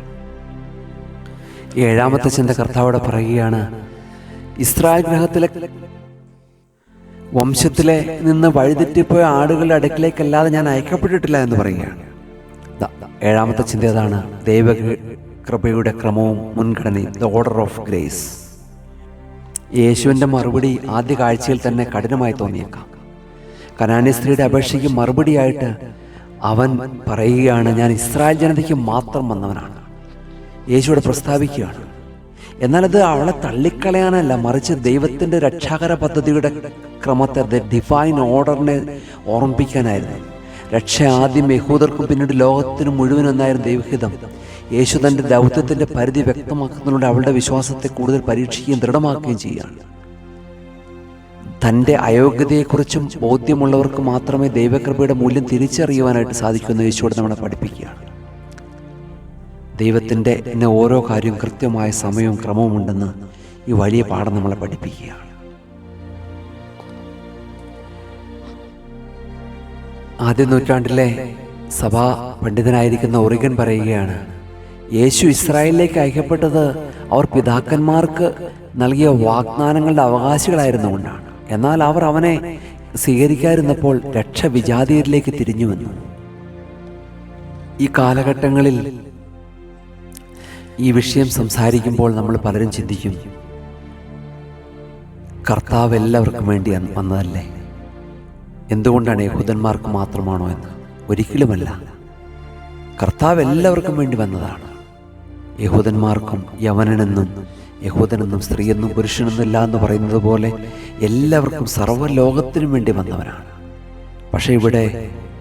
ഏഴാമത്തെ ചിന്ത കർത്താവോട് പറയുകയാണ്, ഇസ്രായേൽ ഗൃഹത്തിലെ വംശത്തിലെ നിന്ന് വഴിതെറ്റിപ്പോയ ആടുകളുടെ അടുക്കിലേക്കല്ലാതെ ഞാൻ അയക്കപ്പെട്ടിട്ടില്ല എന്ന് പറയുകയാണ്. ഏഴാമത്തെ ചിന്ത അതാണ്, ദൈവകൃപയുടെ ക്രമവും മുൻഗണനയും, ദ ഓർഡർ ഓഫ് ഗ്രേസ്. യേശുവിൻ്റെ മറുപടി ആദ്യ കാഴ്ചയിൽ തന്നെ കഠിനമായി തോന്നിയേക്കാം. കനാന്യ സ്ത്രീയുടെ അപേക്ഷയ്ക്ക് മറുപടിയായിട്ട് അവൻ പറയുകയാണ്, ഞാൻ ഇസ്രായേൽ ജനതയ്ക്ക് മാത്രം വന്നവനാണ്. യേശുവിടെ പ്രസ്താവിക്കുകയാണ്. എന്നാൽ അത് അവളെ തള്ളിക്കളയാനല്ല, മറിച്ച് ദൈവത്തിൻ്റെ രക്ഷാകര പദ്ധതിയുടെ ക്രമത്തെ, ഡിവൈൻ ഓർഡറിനെ ഓർമ്മിപ്പിക്കാനായിരുന്നു. രക്ഷ ആദ്യം യഹൂദർക്കും പിന്നീട് ലോകത്തിനും മുഴുവനും എന്നായിരുന്നു ദൈവഹിതം. യേശു തൻ്റെ ദൗത്യത്തിൻ്റെ പരിധി വ്യക്തമാക്കുന്നതിലൂടെ അവളുടെ വിശ്വാസത്തെ കൂടുതൽ പരീക്ഷിക്കുകയും ദൃഢമാക്കുകയും ചെയ്യുകയാണ്. തൻ്റെ അയോഗ്യതയെക്കുറിച്ചും ബോധ്യമുള്ളവർക്ക് മാത്രമേ ദൈവകൃപയുടെ മൂല്യം തിരിച്ചറിയുവാനായിട്ട് സാധിക്കുമെന്ന് യേശുവോട് നമ്മളെ പഠിപ്പിക്കുകയാണ്. ദൈവത്തിൻ്റെ ഓരോ കാര്യവും കൃത്യമായ സമയവും ക്രമവും ഉണ്ടെന്ന് ഈ വലിയ പാഠം നമ്മളെ പഠിപ്പിക്കുകയാണ്. ആദ്യ നൂറ്റാണ്ടിലെ സഭാ പണ്ഡിതനായിരിക്കുന്ന ഒറിഗൻ പറയുകയാണ്, യേശു ഇസ്രായേലിലേക്ക് അയക്കപ്പെട്ടത് അവർ പിതാക്കന്മാർക്ക് നൽകിയ വാഗ്ദാനങ്ങളുടെ അവകാശികളായിരുന്നുകൊണ്ടാണ്. എന്നാൽ അവർ അവനെ സ്വീകരിക്കാതിരുന്നപ്പോൾ രക്ഷ വിജാതീയരിലേക്ക് തിരിഞ്ഞുവന്നു. ഈ കാലഘട്ടങ്ങളിൽ ഈ വിഷയം സംസാരിക്കുമ്പോൾ നമ്മൾ പലരും ചിന്തിക്കും, കർത്താവ് എല്ലാവർക്കും വേണ്ടി വന്നതല്ലേ, എന്തുകൊണ്ടാണ് യഹൂദന്മാർക്ക് മാത്രമാണോ എന്ന്? ഒരിക്കലുമല്ല. കർത്താവ് എല്ലാവർക്കും വേണ്ടി വന്നതാണ്. യഹൂദന്മാർക്കും യവനനെന്നും യഹൂദനെന്നും സ്ത്രീയെന്നും പുരുഷനെന്നും ഇല്ല എന്ന് പറയുന്നത് പോലെ എല്ലാവർക്കും സർവ്വലോകത്തിനും വേണ്ടി വന്നവനാണ്. പക്ഷേ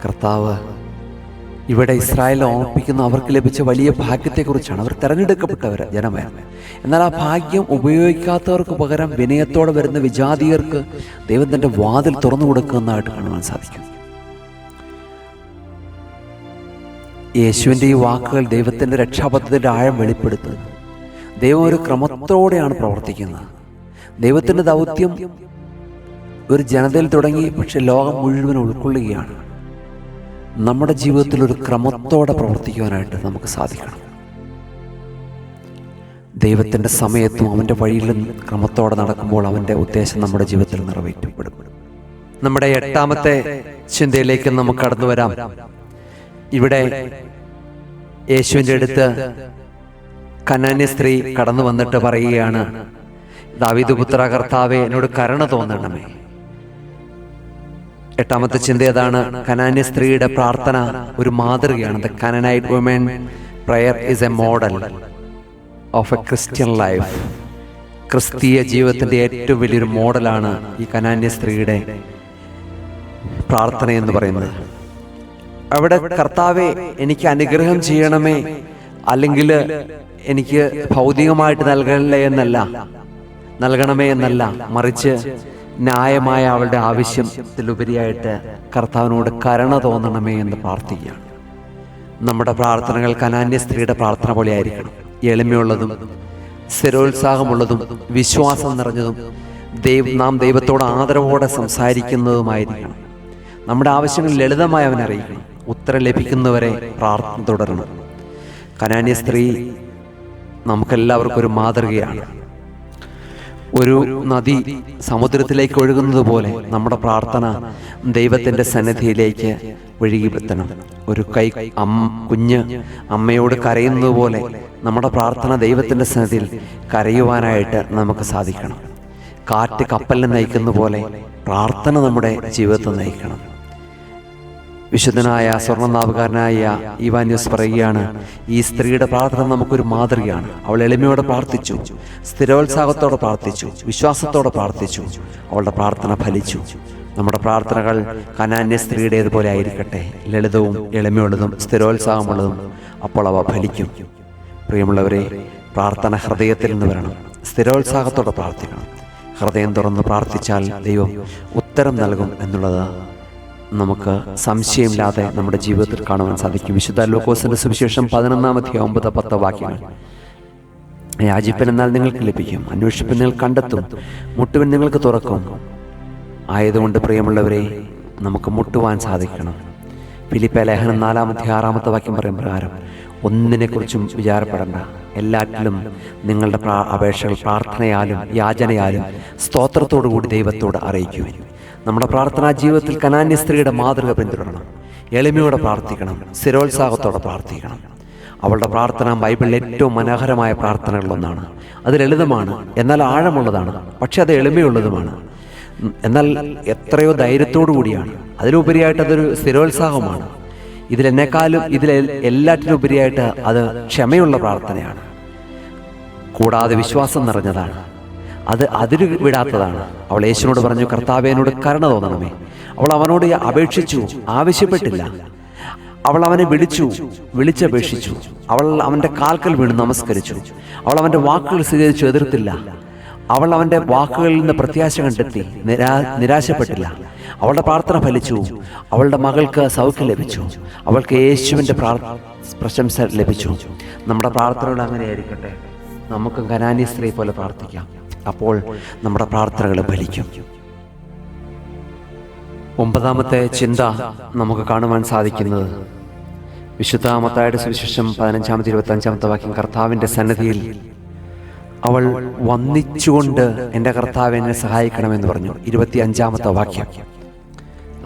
കർത്താവ് ഇവിടെ ഇസ്രായേലിനെ ഓർമ്മിപ്പിക്കുന്ന അവർക്ക് ലഭിച്ച വലിയ ഭാഗ്യത്തെക്കുറിച്ചാണ്. അവർ തിരഞ്ഞെടുക്കപ്പെട്ടവർ ജനമായിരുന്നു. എന്നാൽ ആ ഭാഗ്യം ഉപയോഗിക്കാത്തവർക്ക് പകരം വിനയത്തോടെ വരുന്ന വിജാതീയർക്ക് ദൈവം തൻ്റെ വാതിൽ തുറന്നു കൊടുക്കുന്നതായിട്ട് കാണുവാൻ സാധിക്കും. യേശുവിൻ്റെ ഈ വാക്കുകൾ ദൈവത്തിൻ്റെ രക്ഷാപദ്ധതിയുടെ ആഴം വെളിപ്പെടുത്തുന്നു. ദൈവം ഒരു ക്രമത്തോടെയാണ് പ്രവർത്തിക്കുന്നത്. ദൈവത്തിൻ്റെ ദൗത്യം ഒരു ജനതയിൽ തുടങ്ങി, പക്ഷെ ലോകം മുഴുവൻ ഉൾക്കൊള്ളുകയാണ്. നമ്മുടെ ജീവിതത്തിൽ ഒരു ക്രമത്തോടെ പ്രവർത്തിക്കുവാനായിട്ട് നമുക്ക് സാധിക്കണം. ദൈവത്തിൻ്റെ സമയത്തും അവൻ്റെ വഴിയിലും ക്രമത്തോടെ നടക്കുമ്പോൾ അവൻ്റെ ഉദ്ദേശം നമ്മുടെ ജീവിതത്തിൽ നിറവേറ്റപ്പെടും. നമ്മുടെ എട്ടാമത്തെ ചിന്തയിലേക്ക് നമുക്ക് കടന്നു വരാം. ഇവിടെ യേശുവിൻ്റെ അടുത്ത് കനാന്യ സ്ത്രീ കടന്നു വന്നിട്ട് പറയുകയാണ്, ദാവീദ് പുത്ര കർത്താവേ, എന്നോട് കരുണ തോന്നണമേ. എട്ടാമത്തെ ചിന്ത അതാണ്. കനാന്യ സ്ത്രീയുടെ പ്രാർത്ഥന ഒരു മാതൃകയാണ്. The Canaanite woman prayer is a model of a Christian life. ക്രിസ്തീയ ജീവിതത്തിൻ്റെ ഏറ്റവും വലിയൊരു മോഡലാണ് ഈ കനാന്യ സ്ത്രീയുടെ പ്രാർത്ഥന എന്ന് പറയുന്നത്. അവിടെ കർത്താവെ എനിക്ക് അനുഗ്രഹം ചെയ്യണമേ, അല്ലെങ്കിൽ എനിക്ക് ഭൗതികമായിട്ട് നൽകണമേ എന്നല്ല, മറിച്ച് ന്യായമായ അവളുടെ ആവശ്യത്തിലുപരിയായിട്ട് കർത്താവിനോട് കരുണ തോന്നണമേ എന്ന് പ്രാർത്ഥിക്കുകയാണ്. നമ്മുടെ പ്രാർത്ഥനകൾ കനാന്യ സ്ത്രീയുടെ പ്രാർത്ഥന പോലെ ആയിരിക്കണം. എളിമയുള്ളതും സ്ഥിരോത്സാഹമുള്ളതും വിശ്വാസം നിറഞ്ഞതും നാം ദൈവത്തോട് ആദരവോടെ സംസാരിക്കുന്നതുമായിരിക്കണം. നമ്മുടെ ആവശ്യങ്ങൾ ലളിതമായി അവൻ അറിയിക്കണം. ഉത്തരം ലഭിക്കുന്നവരെ പ്രാർത്ഥന തുടരണം. കനാന്യ സ്ത്രീ നമുക്കെല്ലാവർക്കും ഒരു മാതൃകയാണ്. ഒരു നദി സമുദ്രത്തിലേക്ക് ഒഴുകുന്നത് പോലെ നമ്മുടെ പ്രാർത്ഥന ദൈവത്തിൻ്റെ സന്നിധിയിലേക്ക് ഒഴുകിയെത്തണം. ഒരു കുഞ്ഞ് അമ്മയോട് കരയുന്നത് പോലെ നമ്മുടെ പ്രാർത്ഥന ദൈവത്തിൻ്റെ സന്നിധിയിൽ കരയുവാനായിട്ട് നമുക്ക് സാധിക്കണം. കാറ്റ് കപ്പലിനെ നയിക്കുന്ന പോലെ പ്രാർത്ഥന നമ്മുടെ ജീവിതത്തെ നയിക്കണം. വിശുദ്ധനായ സ്വർണ്ണനാവുകാരനായ ഇവാന്യോസ് പറയുകയാണ്, ഈ സ്ത്രീയുടെ പ്രാർത്ഥന നമുക്കൊരു മാതൃകയാണ്. അവൾ എളിമയോടെ പ്രാർത്ഥിച്ചു, സ്ഥിരോത്സാഹത്തോടെ പ്രാർത്ഥിച്ചു, വിശ്വാസത്തോടെ പ്രാർത്ഥിച്ചു. അവളുടെ പ്രാർത്ഥന ഫലിച്ചു. നമ്മുടെ പ്രാർത്ഥനകൾ കനാന്യ സ്ത്രീയുടേതുപോലെ ആയിരിക്കട്ടെ, ലളിതവും എളിമയുള്ളതും സ്ഥിരോത്സാഹമുള്ളതും. അപ്പോൾ അവ ഫലിക്കും. പ്രിയമുള്ളവരെ, പ്രാർത്ഥന ഹൃദയത്തിൽ നിന്ന് വരണം. സ്ഥിരോത്സാഹത്തോടെ പ്രാർത്ഥിക്കണം. ഹൃദയം തുറന്ന് പ്രാർത്ഥിച്ചാൽ ദൈവം ഉത്തരം നൽകും എന്നുള്ളത് നമുക്ക് സംശയമില്ലാതെ നമ്മുടെ ജീവിതത്തിൽ കാണുവാൻ സാധിക്കും. വിശുദ്ധ ലൂക്കോസിന്റെ സുവിശേഷം 11-9 വാക്യങ്ങൾ. യാചിപ്പൻ എന്നാൽ നിങ്ങൾക്ക് ലഭിക്കും, അന്വേഷിപ്പൻ നിങ്ങൾ കണ്ടെത്തും, മുട്ടുവൻ നിങ്ങൾക്ക് തുറക്കും. ആയതുകൊണ്ട് പ്രിയമുള്ളവരെ, നമുക്ക് മുട്ടുവാൻ സാധിക്കണം. ഫിലിപ്പി ലേഖനം 4-6 വാക്യം പറയും പ്രകാരം, ഒന്നിനെക്കുറിച്ചും വിചാരപ്പെടേണ്ട, എല്ലാറ്റിലും നിങ്ങളുടെ അപേക്ഷകൾ പ്രാർത്ഥനയാലും യാചനയാലും സ്തോത്രത്തോടു കൂടി ദൈവത്തോട് അറിയിക്കുവാൻ. നമ്മുടെ പ്രാർത്ഥനാ ജീവിതത്തിൽ കനാന്യ സ്ത്രീയുടെ മാതൃക പിന്തുടരണം. എളിമയോടെ പ്രാർത്ഥിക്കണം, സ്ഥിരോത്സാഹത്തോടെ പ്രാർത്ഥിക്കണം. അവളുടെ പ്രാർത്ഥന ബൈബിളിൽ ഏറ്റവും മനോഹരമായ പ്രാർത്ഥനകളിലൊന്നാണ്. അത് ലളിതമാണ്, എന്നാൽ ആഴമുള്ളതാണ്. പക്ഷെ അത് എളിമയുള്ളതുമാണ്, എന്നാൽ എത്രയോ ധൈര്യത്തോടു കൂടിയാണ്. അതിലുപരിയായിട്ട് അതൊരു സ്ഥിരോത്സാഹമാണ്. എല്ലാറ്റിനുപരിയായിട്ട് അത് ക്ഷമയുള്ള പ്രാർത്ഥനയാണ്. കൂടാതെ വിശ്വാസം നിറഞ്ഞതാണ്. അത് അതിര് വിടാത്തതാണ്. അവൾ യേശുവിനോട് പറഞ്ഞു, കർത്താവേ, എന്നോട് കരുണ തോന്നണമേ. അവൾ അവനോട് അപേക്ഷിച്ചു, ആവശ്യപ്പെട്ടില്ല. അവൾ അവനെ വിളിച്ചപേക്ഷിച്ചു. അവൾ അവൻ്റെ കാൽക്കൽ വീണ് നമസ്കരിച്ചു. അവൾ അവൻ്റെ വാക്കുകൾ സ്വീകരിച്ചു, എതിർത്തില്ല. അവൾ അവൻ്റെ വാക്കുകളിൽ നിന്ന് പ്രത്യാശ കണ്ടെത്തി, നിരാശപ്പെട്ടില്ല. അവളുടെ പ്രാർത്ഥന ഫലിച്ചു. അവളുടെ മകൾക്ക് സൗഖ്യം ലഭിച്ചു. അവൾക്ക് യേശുവിൻ്റെ പ്രശംസ ലഭിച്ചു. നമ്മുടെ പ്രാർത്ഥനകൾ അങ്ങനെയായിരിക്കട്ടെ. നമുക്ക് കനാന്യ സ്ത്രീ പോലെ പ്രാർത്ഥിക്കാം. അപ്പോൾ നമ്മുടെ പ്രാർത്ഥനകൾ ഫലിക്കും. 9ാമത്തെ ചിന്ത നമുക്ക് കാണുവാൻ സാധിക്കുന്നത് വിശുദ്ധ മത്തായിയുടെ സുവിശേഷം 15-25 വാക്യം. കർത്താവിൻ്റെ സന്നിധിയിൽ അവൾ വന്ദിച്ചുകൊണ്ട്, എൻ്റെ കർത്താവ് എന്നെ സഹായിക്കണമെന്ന് പറഞ്ഞു. 25ാമത്തെ വാക്യം.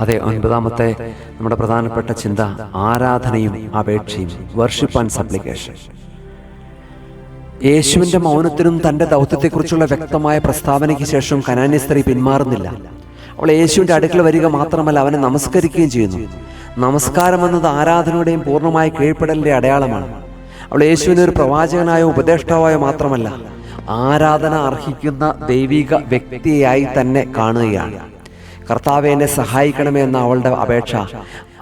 അതെ, 9ാമത്തെ നമ്മുടെ പ്രധാനപ്പെട്ട ചിന്ത ആരാധനയും അപേക്ഷയും, വർഷിപ്പ് ആൻഡ് സപ്ലിക്കേഷൻ. യേശുവിൻ്റെ മൗനത്തിനും തൻ്റെ ദൗത്യത്തെക്കുറിച്ചുള്ള വ്യക്തമായ പ്രസ്താവനയ്ക്ക് ശേഷം കനാന്യ സ്ത്രീ പിന്മാറുന്നില്ല. അവൾ യേശുവിൻ്റെ അടുക്കൽ വരിക മാത്രമല്ല, അവനെ നമസ്കരിക്കുകയും ചെയ്യുന്നു. നമസ്കാരം എന്നത് ആരാധനയുടെയും പൂർണ്ണമായ കീഴ്പ്പെടലിൻ്റെ അടയാളമാണ്. അവൾ യേശുവിനെ ഒരു പ്രവാചകനായോ ഉപദേഷ്ടാവായോ മാത്രമല്ല, ആരാധന അർഹിക്കുന്ന ദൈവിക വ്യക്തിയായി തന്നെ കാണുകയാണ്. കർത്താവേ, എന്നെ സഹായിക്കണമേ എന്ന അവളുടെ അപേക്ഷ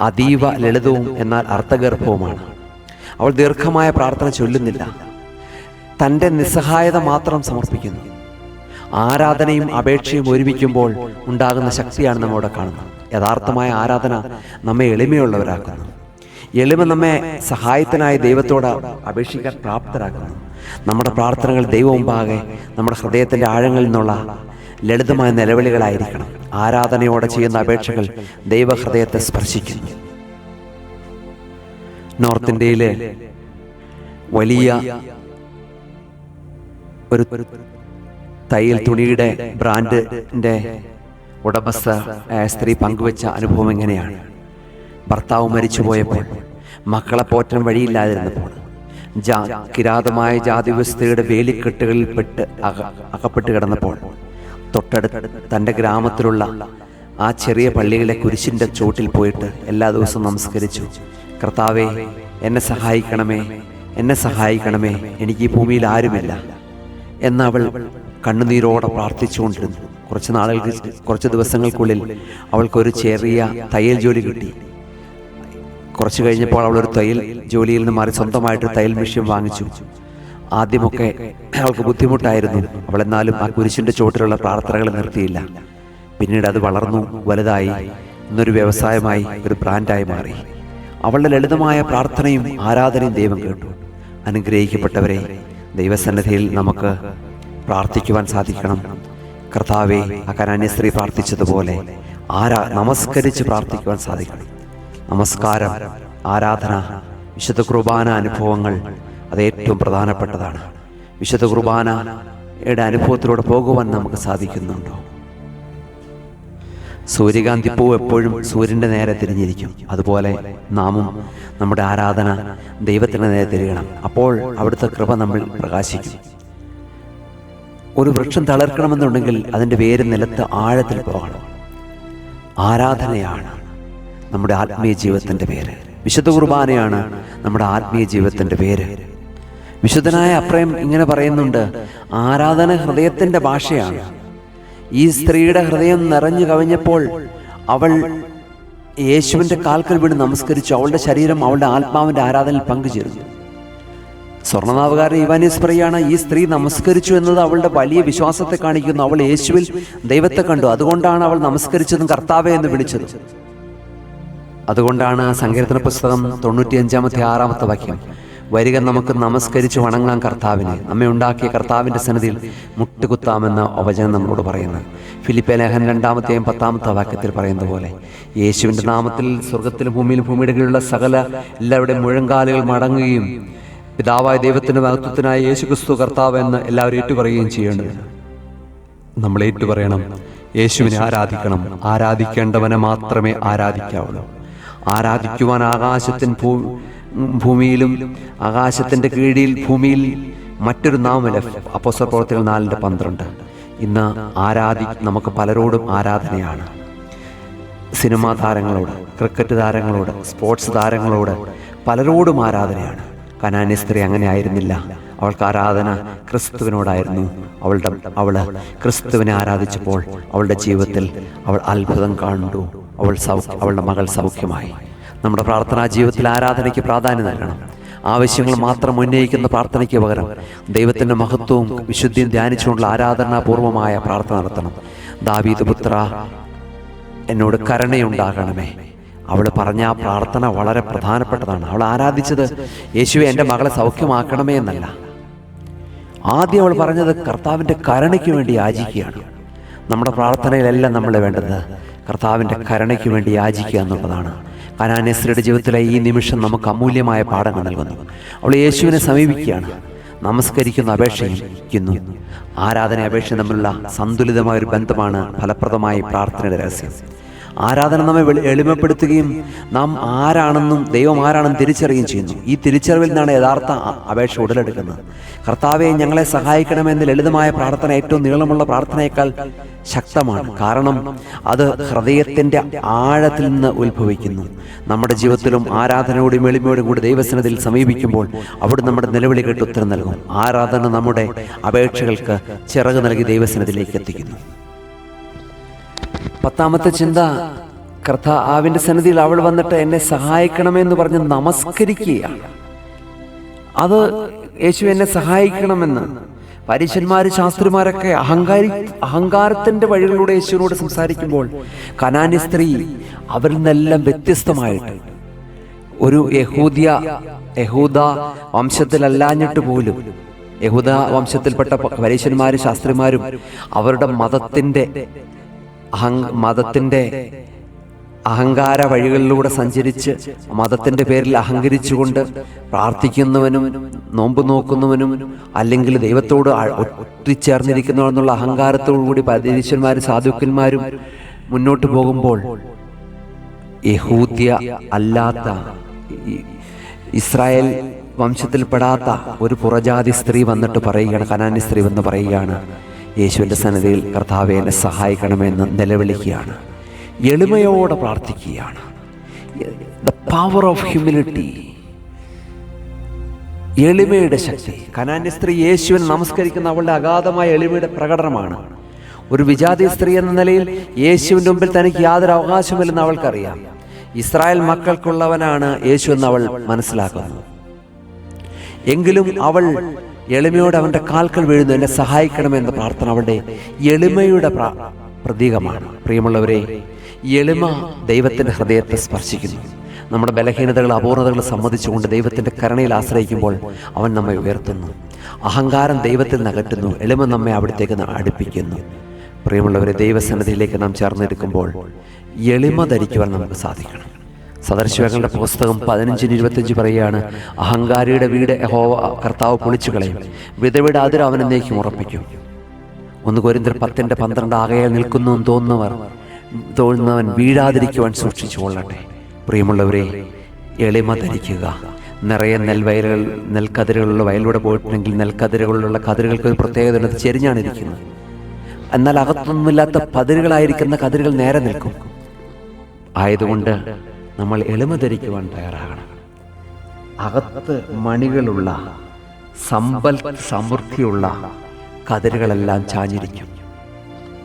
അതീവ ലളിതവും എന്നാൽ അർത്ഥഗർഭവുമാണ്. അവൾ ദീർഘമായ പ്രാർത്ഥന ചൊല്ലുന്നില്ല, തൻ്റെ നിസ്സഹായത മാത്രം സമർപ്പിക്കുന്നു. ആരാധനയും അപേക്ഷയും ഒരുമിക്കുമ്പോൾ ഉണ്ടാകുന്ന ശക്തിയാണ് നമ്മളിവിടെ കാണുന്നത്. യഥാർത്ഥമായ ആരാധന നമ്മെ എളിമയുള്ളവരാക്കുന്നു. എളിമ നമ്മെ സഹായത്തിനായി ദൈവത്തോട് അപേക്ഷിക്കാൻ പ്രാപ്തരാക്കുന്നു. നമ്മുടെ പ്രാർത്ഥനകൾ ദൈവമുമ്പാകെ നമ്മുടെ ഹൃദയത്തിൻ്റെ ആഴങ്ങളിൽ നിന്നുള്ള ലളിതമായ നിലവിളികളായിരിക്കണം. ആരാധനയോടെ ചെയ്യുന്ന അപേക്ഷകൾ ദൈവഹൃദയത്തെ സ്പർശിക്കുന്നു. നോർത്ത് ഇന്ത്യയിലെ വലിയ ഒരു തയ്യൽ തുണിയുടെ ബ്രാൻഡിൻ്റെ ഉടമസ്ഥ സ്ത്രീ പങ്കുവെച്ച അനുഭവം എങ്ങനെയാണ്? ഭർത്താവ് മരിച്ചുപോയപ്പോൾ, മക്കളെ പോറ്റാൻ വഴിയില്ലാതിരുന്നപ്പോൾ, കിരാതമായ ജാതി വ്യവസ്ഥയുടെ വേലിക്കെട്ടുകളിൽ അകപ്പെട്ട് കിടന്നപ്പോൾ, തൊട്ടടുത്ത് തൻ്റെ ഗ്രാമത്തിലുള്ള ആ ചെറിയ പള്ളിയിലെ കുരിശിൻ്റെ ചോട്ടിൽ പോയിട്ട് എല്ലാ ദിവസവും നമസ്കരിച്ചു. കർത്താവേ, എന്നെ സഹായിക്കണമേ, എന്നെ സഹായിക്കണമേ, എനിക്ക് ഈ ഭൂമിയിൽ ആരുമില്ല എന്നവൾ കണ്ണുനീരോടെ പ്രാർത്ഥിച്ചുകൊണ്ടിരുന്നു. കുറച്ച് ദിവസങ്ങൾക്കുള്ളിൽ അവൾക്കൊരു ചെറിയ തയ്യൽ ജോലി കിട്ടി. കുറച്ച് കഴിഞ്ഞപ്പോൾ അവളൊരു തയ്യൽ ജോലിയിൽ നിന്ന് മാറി സ്വന്തമായിട്ട് തയ്യൽ മെഷീൻ വാങ്ങിച്ചു. ആദ്യമൊക്കെ അവൾക്ക് ബുദ്ധിമുട്ടായിരുന്നു. അവൾ എന്നാലും ആ കുരിശിൻ്റെ ചുവട്ടിലുള്ള പ്രാർത്ഥനകൾ നിർത്തിയില്ല. പിന്നീട് അത് വളർന്നു വലുതായി ഇന്നൊരു വ്യവസായമായി, ഒരു ബ്രാൻഡായി മാറി. അവളുടെ ലളിതമായ പ്രാർത്ഥനയും ആരാധനയും ദൈവം കേട്ടു. അനുഗ്രഹിക്കപ്പെട്ടവരെ, ദൈവസന്നിധിയിൽ നമുക്ക് പ്രാർത്ഥിക്കുവാൻ സാധിക്കണം. കർത്താവെ, ആ കനാന്യ സ്ത്രീ പ്രാർത്ഥിച്ചതുപോലെ നമസ്കരിച്ച് പ്രാർത്ഥിക്കുവാൻ സാധിക്കണം. നമസ്കാരം, ആരാധന, വിശുദ്ധ കുർബാന അനുഭവങ്ങൾ അത് ഏറ്റവും പ്രധാനപ്പെട്ടതാണ്. വിശുദ്ധ കുർബാനയുടെ അനുഭവത്തിലൂടെ പോകുവാൻ നമുക്ക് സാധിക്കുന്നുണ്ടോ? സൂര്യകാന്തി പൂവ് എപ്പോഴും സൂര്യൻ്റെ നേരെ തിരിഞ്ഞിരിക്കും. അതുപോലെ നാമും നമ്മുടെ ആരാധന ദൈവത്തിൻ്റെ നേരെ തിരിയണം. അപ്പോൾ അവിടുത്തെ കൃപ നമ്മൾ പ്രകാശിക്കും. ഒരു വൃക്ഷം തളിർക്കണമെന്നുണ്ടെങ്കിൽ അതിൻ്റെ വേര് നിലത്ത് ആഴത്തിൽ പോകണം. ആരാധനയാണ് നമ്മുടെ ആത്മീയ ജീവിതത്തിൻ്റെ പേര്. വിശുദ്ധ കുർബാനയാണ് നമ്മുടെ ആത്മീയ ജീവിതത്തിൻ്റെ പേര്. വിശുദ്ധനായ അപ്രയം ഇങ്ങനെ പറയുന്നുണ്ട്, ആരാധന ഹൃദയത്തിൻ്റെ ഭാഷയാണ്. ഈ സ്ത്രീയുടെ ഹൃദയം നിറഞ്ഞു കവിഞ്ഞപ്പോൾ അവൾ യേശുവിൻ്റെ കാൽക്കൽ വീണ് നമസ്കരിച്ചു. അവളുടെ ശരീരം അവളുടെ ആത്മാവിൻ്റെ ആരാധനയിൽ പങ്കുചേർന്നു. സ്വർണ്ണനാവുകാരൻ ഇവാനിയസ് പറയാണ്, ഈ സ്ത്രീ നമസ്കരിച്ചു എന്നത് അവളുടെ വലിയ വിശ്വാസത്തെ കാണിക്കുന്നു. അവൾ യേശുവിൽ ദൈവത്തെ കണ്ടു, അതുകൊണ്ടാണ് അവൾ നമസ്കരിച്ചതും കർത്താവേ എന്ന് വിളിച്ചത്. അതുകൊണ്ടാണ് സങ്കീർത്തന പുസ്തകം 95-6 വാക്യം, വരിക നമുക്ക് നമസ്കരിച്ച് വണങ്ങാം കർത്താവിനെ, നമ്മെ ഉണ്ടാക്കിയ കർത്താവിൻ്റെ സന്നിധിയിൽ മുട്ടുകുത്താമെന്ന വചനം നമ്മളോട് പറയുന്നത്. ഫിലിപ്പേ ലേഖനം 2-10 വാക്യത്തിൽ പറയുന്നത് പോലെ യേശുവിൻ്റെ നാമത്തിൽ സ്വർഗത്തിലും ഭൂമിയിലും ഭൂമിയുടെ കീഴിലുള്ള സകല എല്ലാവരുടെയും മുഴങ്കാലുകൾ മടങ്ങുകയും പിതാവായ ദൈവത്തിൻ്റെ മഹത്വത്തിനായി യേശുക്രിസ്തു കർത്താവ് എന്ന് എല്ലാവരും ഏറ്റുപറയുകയും ചെയ്യേണ്ടത്. നമ്മൾ ഏറ്റുപറയണം, യേശുവിനെ ആരാധിക്കണം. ആരാധിക്കേണ്ടവനെ മാത്രമേ ആരാധിക്കാവുള്ളൂ. ആരാധിക്കുവാൻ ഭൂമിയിലും ആകാശത്തിൻ്റെ കീഴിൽ ഭൂമിയിൽ മറ്റൊരു നാമമില്ല. അപ്പോസ്തല പ്രവൃത്തികൾ 4:12. ഇന്ന് നമുക്ക് പലരോടും ആരാധനയാണ്. സിനിമാ താരങ്ങളോട്, ക്രിക്കറ്റ് താരങ്ങളോട്, സ്പോർട്സ് താരങ്ങളോട് പലരോടും ആരാധനയാണ്. കനാന്യ സ്ത്രീ അങ്ങനെ ആയിരുന്നില്ല. അവൾക്ക് ആരാധന ക്രിസ്തുവിനോടായിരുന്നു. അവള് ക്രിസ്തുവിനെ ആരാധിച്ചപ്പോൾ അവളുടെ ജീവിതത്തിൽ അവൾ അത്ഭുതം കണ്ടു. അവളുടെ മകൾ സൗഖ്യമായി. നമ്മുടെ പ്രാർത്ഥനാ ജീവിതത്തിൽ ആരാധനയ്ക്ക് പ്രാധാന്യം നൽകണം. ആവശ്യങ്ങൾ മാത്രം ഉന്നയിക്കുന്ന പ്രാർത്ഥനയ്ക്ക് പകരം ദൈവത്തിൻ്റെ മഹത്വവും വിശുദ്ധിയും ധ്യാനിച്ചുകൊണ്ടുള്ള ആരാധനാപൂർവമായ പ്രാർത്ഥന നടത്തണം. ദാവീദ് പുത്ര, എന്നോട് കരുണയുണ്ടാകണമേ. അവൾ പറഞ്ഞ ആ പ്രാർത്ഥന വളരെ പ്രധാനപ്പെട്ടതാണ്. അവൾ ആരാധിച്ചത് യേശുവെ എൻ്റെ മകളെ സൗഖ്യമാക്കണമേ എന്നല്ല. ആദ്യം അവൾ പറഞ്ഞത് കർത്താവിൻ്റെ കരുണയ്ക്ക് വേണ്ടി യാചിക്കുകയാണ്. നമ്മുടെ പ്രാർത്ഥനയിലെല്ലാം നമ്മൾ വേണ്ടത് കർത്താവിൻ്റെ കരുണയ്ക്ക് വേണ്ടി യാചിക്കുക എന്നുള്ളതാണ്. കനാന്യ സ്ത്രീയുടെ ജീവിതത്തിലെ ഈ നിമിഷം നമുക്ക് അമൂല്യമായ പാഠങ്ങൾ നൽകുന്നു. അവൾ യേശുവിനെ സമീപിക്കുകയാണ്, നമസ്കരിക്കുന്ന, അപേക്ഷിക്കുന്നു. ആരാധന അപേക്ഷ തമ്മിലുള്ള സന്തുലിതമായ ഒരു ബന്ധമാണ് ഫലപ്രദമായി പ്രാർത്ഥനയുടെ രഹസ്യം. ആരാധന നമ്മെ എളിമപ്പെടുത്തുകയും നാം ആരാണെന്നും ദൈവം ആരാണെന്നും തിരിച്ചറിയുകയും ചെയ്യുന്നു. ഈ തിരിച്ചറിവിൽ നിന്നാണ് യഥാർത്ഥ അപേക്ഷ ഉടലെടുക്കുന്നത്. കർത്താവെ ഞങ്ങളെ സഹായിക്കണമെന്ന ലളിതമായ പ്രാർത്ഥന ഏറ്റവും നീളമുള്ള പ്രാർത്ഥനയേക്കാൾ ശക്തമാണ്. കാരണം അത് ഹൃദയത്തിൻ്റെ ആഴത്തിൽ നിന്ന് ഉത്ഭവിക്കുന്നു. നമ്മുടെ ജീവിതത്തിലും ആരാധനയോടും എളിമയോടും കൂടി ദൈവസന്നിധിയിൽ സമീപിക്കുമ്പോൾ അവിടെ നമ്മുടെ നിലവിളി കേട്ട് ഉത്തരം നൽകും. ആരാധന നമ്മുടെ അപേക്ഷകൾക്ക് ചിറക് നൽകി ദൈവസന്നിധിയിലേക്ക് എത്തിക്കുന്നു. 10ാമത്തെ ചിന്ത, കർത്താവിൻ്റെ സന്നിധിയിൽ അവൾ വന്നിട്ട് എന്നെ സഹായിക്കണമെന്ന് പറഞ്ഞ് നമസ്കരിക്കുകയാണ്. അത് യേശു എന്നെ സഹായിക്കണമെന്ന്. പരീശന്മാര്, ശാസ്ത്രിമാരൊക്കെ അഹങ്കാരത്തിൻ്റെ വഴികളിലൂടെ യേശുവിനോട് സംസാരിക്കുമ്പോൾ കനാന്യ സ്ത്രീ അവരിൽ നിന്നെല്ലാം വ്യത്യസ്തമായിട്ട് ഒരു യഹൂദ വംശത്തിലല്ലാഞ്ഞിട്ട് പോലും യഹൂദ വംശത്തിൽപ്പെട്ട പരീശന്മാരും ശാസ്ത്രിമാരും അവരുടെ മതത്തിൻ്റെ അഹങ്കാര വഴികളിലൂടെ സഞ്ചരിച്ച് മതത്തിൻ്റെ പേരിൽ അഹങ്കരിച്ചുകൊണ്ട് പ്രാർത്ഥിക്കുന്നവനും നോമ്പ് നോക്കുന്നവനും അല്ലെങ്കിൽ ദൈവത്തോട് ഒട്ടിച്ചേർന്നിരിക്കുന്നവനെന്നുള്ള അഹങ്കാരത്തോടുകൂടി പരീശന്മാരും സാധുക്കന്മാരും മുന്നോട്ട് പോകുമ്പോൾ യഹൂദ്യ അല്ലാത്ത ഇസ്രായേൽ വംശത്തിൽപ്പെടാത്ത ഒരു പുറജാതി സ്ത്രീ വന്നിട്ട് പറയുകയാണ്, കനാന്യ സ്ത്രീ വന്ന് പറയുകയാണ്, യേശുവിൻ്റെ സന്നിധിയിൽ കർത്താവേ എന്നെ സഹായിക്കണമെന്ന് നിലവിളിക്കുകയാണ്. എളിമയോടെ പ്രാർത്ഥിക്കുകയാണ്. ദ പവർ ഓഫ് ഹ്യൂമിലിറ്റി, എളിമയുടെ ശക്തി. കനാന്യ സ്ത്രീ യേശുവിനെ നമസ്കരിക്കുന്ന അവളുടെ അഗാധമായ എളിമയുടെ പ്രകടനമാണ്. ഒരു വിജാതി സ്ത്രീ എന്ന നിലയിൽ യേശുവിൻ്റെ മുമ്പിൽ തനിക്ക് യാതൊരു അവകാശമില്ലെന്ന് അവൾക്കറിയാം. ഇസ്രായേൽ മക്കൾക്കുള്ളവനാണ് യേശു എന്ന് അവൾ മനസ്സിലാക്കുന്നു. എങ്കിലും അവൾ എളിമയോടെ അവൻ്റെ കാൽക്കൽ വീഴുന്നു. എന്നെ സഹായിക്കണമെന്ന പ്രാർത്ഥന അവളുടെ എളിമയുടെ പ്രതീകമാണ്. പ്രിയമുള്ളവരെ, എളിമ ദൈവത്തിൻ്റെ ഹൃദയത്തെ സ്പർശിക്കുന്നു. നമ്മുടെ ബലഹീനതകൾ, അപൂർണതകൾ സമ്മതിച്ചുകൊണ്ട് ദൈവത്തിൻ്റെ കരുണയിൽ ആശ്രയിക്കുമ്പോൾ അവൻ നമ്മെ ഉയർത്തുന്നു. അഹങ്കാരം ദൈവത്തിൽ നകറ്റുന്നു, എളിമ നമ്മെ അവിടത്തേക്ക് അടുപ്പിക്കുന്നു. പ്രിയമുള്ളവരെ, ദൈവസന്നിധിയിലേക്ക് നാം ചേർന്നെടുക്കുമ്പോൾ എളിമ ധരിക്കുവാൻ നമുക്ക് സാധിക്കണം. സദൃശവാക്യങ്ങളുടെ പുസ്തകം 15:25 പറയുകയാണ്, അഹങ്കാരിയുടെ വീട് യഹോവ കർത്താവ് പൊളിച്ചു കളയും, വിധവയുടെ അതിർ അവൻ എന്നേക്കും ഉറപ്പിക്കും. 1 കൊരിന്ത്യർ 10:12 ആകയാൽ നിൽക്കുന്നു തോന്നുന്നവൻ വീഴാതിരിക്കുവാൻ സൂക്ഷിച്ചു കൊള്ളട്ടെ. പ്രിയമുള്ളവരെ, എളിമ ധരിക്കുക. നിറയെ നെൽക്കതിരുകളുള്ള വയലിലൂടെ പോയിട്ടുണ്ടെങ്കിൽ നെൽക്കതിരുകളിലുള്ള കതിരുകൾക്ക് ഒരു പ്രത്യേകത, ചെരിഞ്ഞാണ് ഇരിക്കുന്നത്. എന്നാൽ അകത്തൊന്നുമില്ലാത്ത പതിരുകളായിരിക്കുന്ന കതിരുകൾ നേരെ നിൽക്കും. ആയതുകൊണ്ട് നമ്മൾ എളിമ ധരിക്കുവാൻ തയ്യാറാകണം. അകത്ത് മണികളുള്ള സമൃദ്ധിയുള്ള കതിരുകളെല്ലാം ചാഞ്ഞിരിക്കും.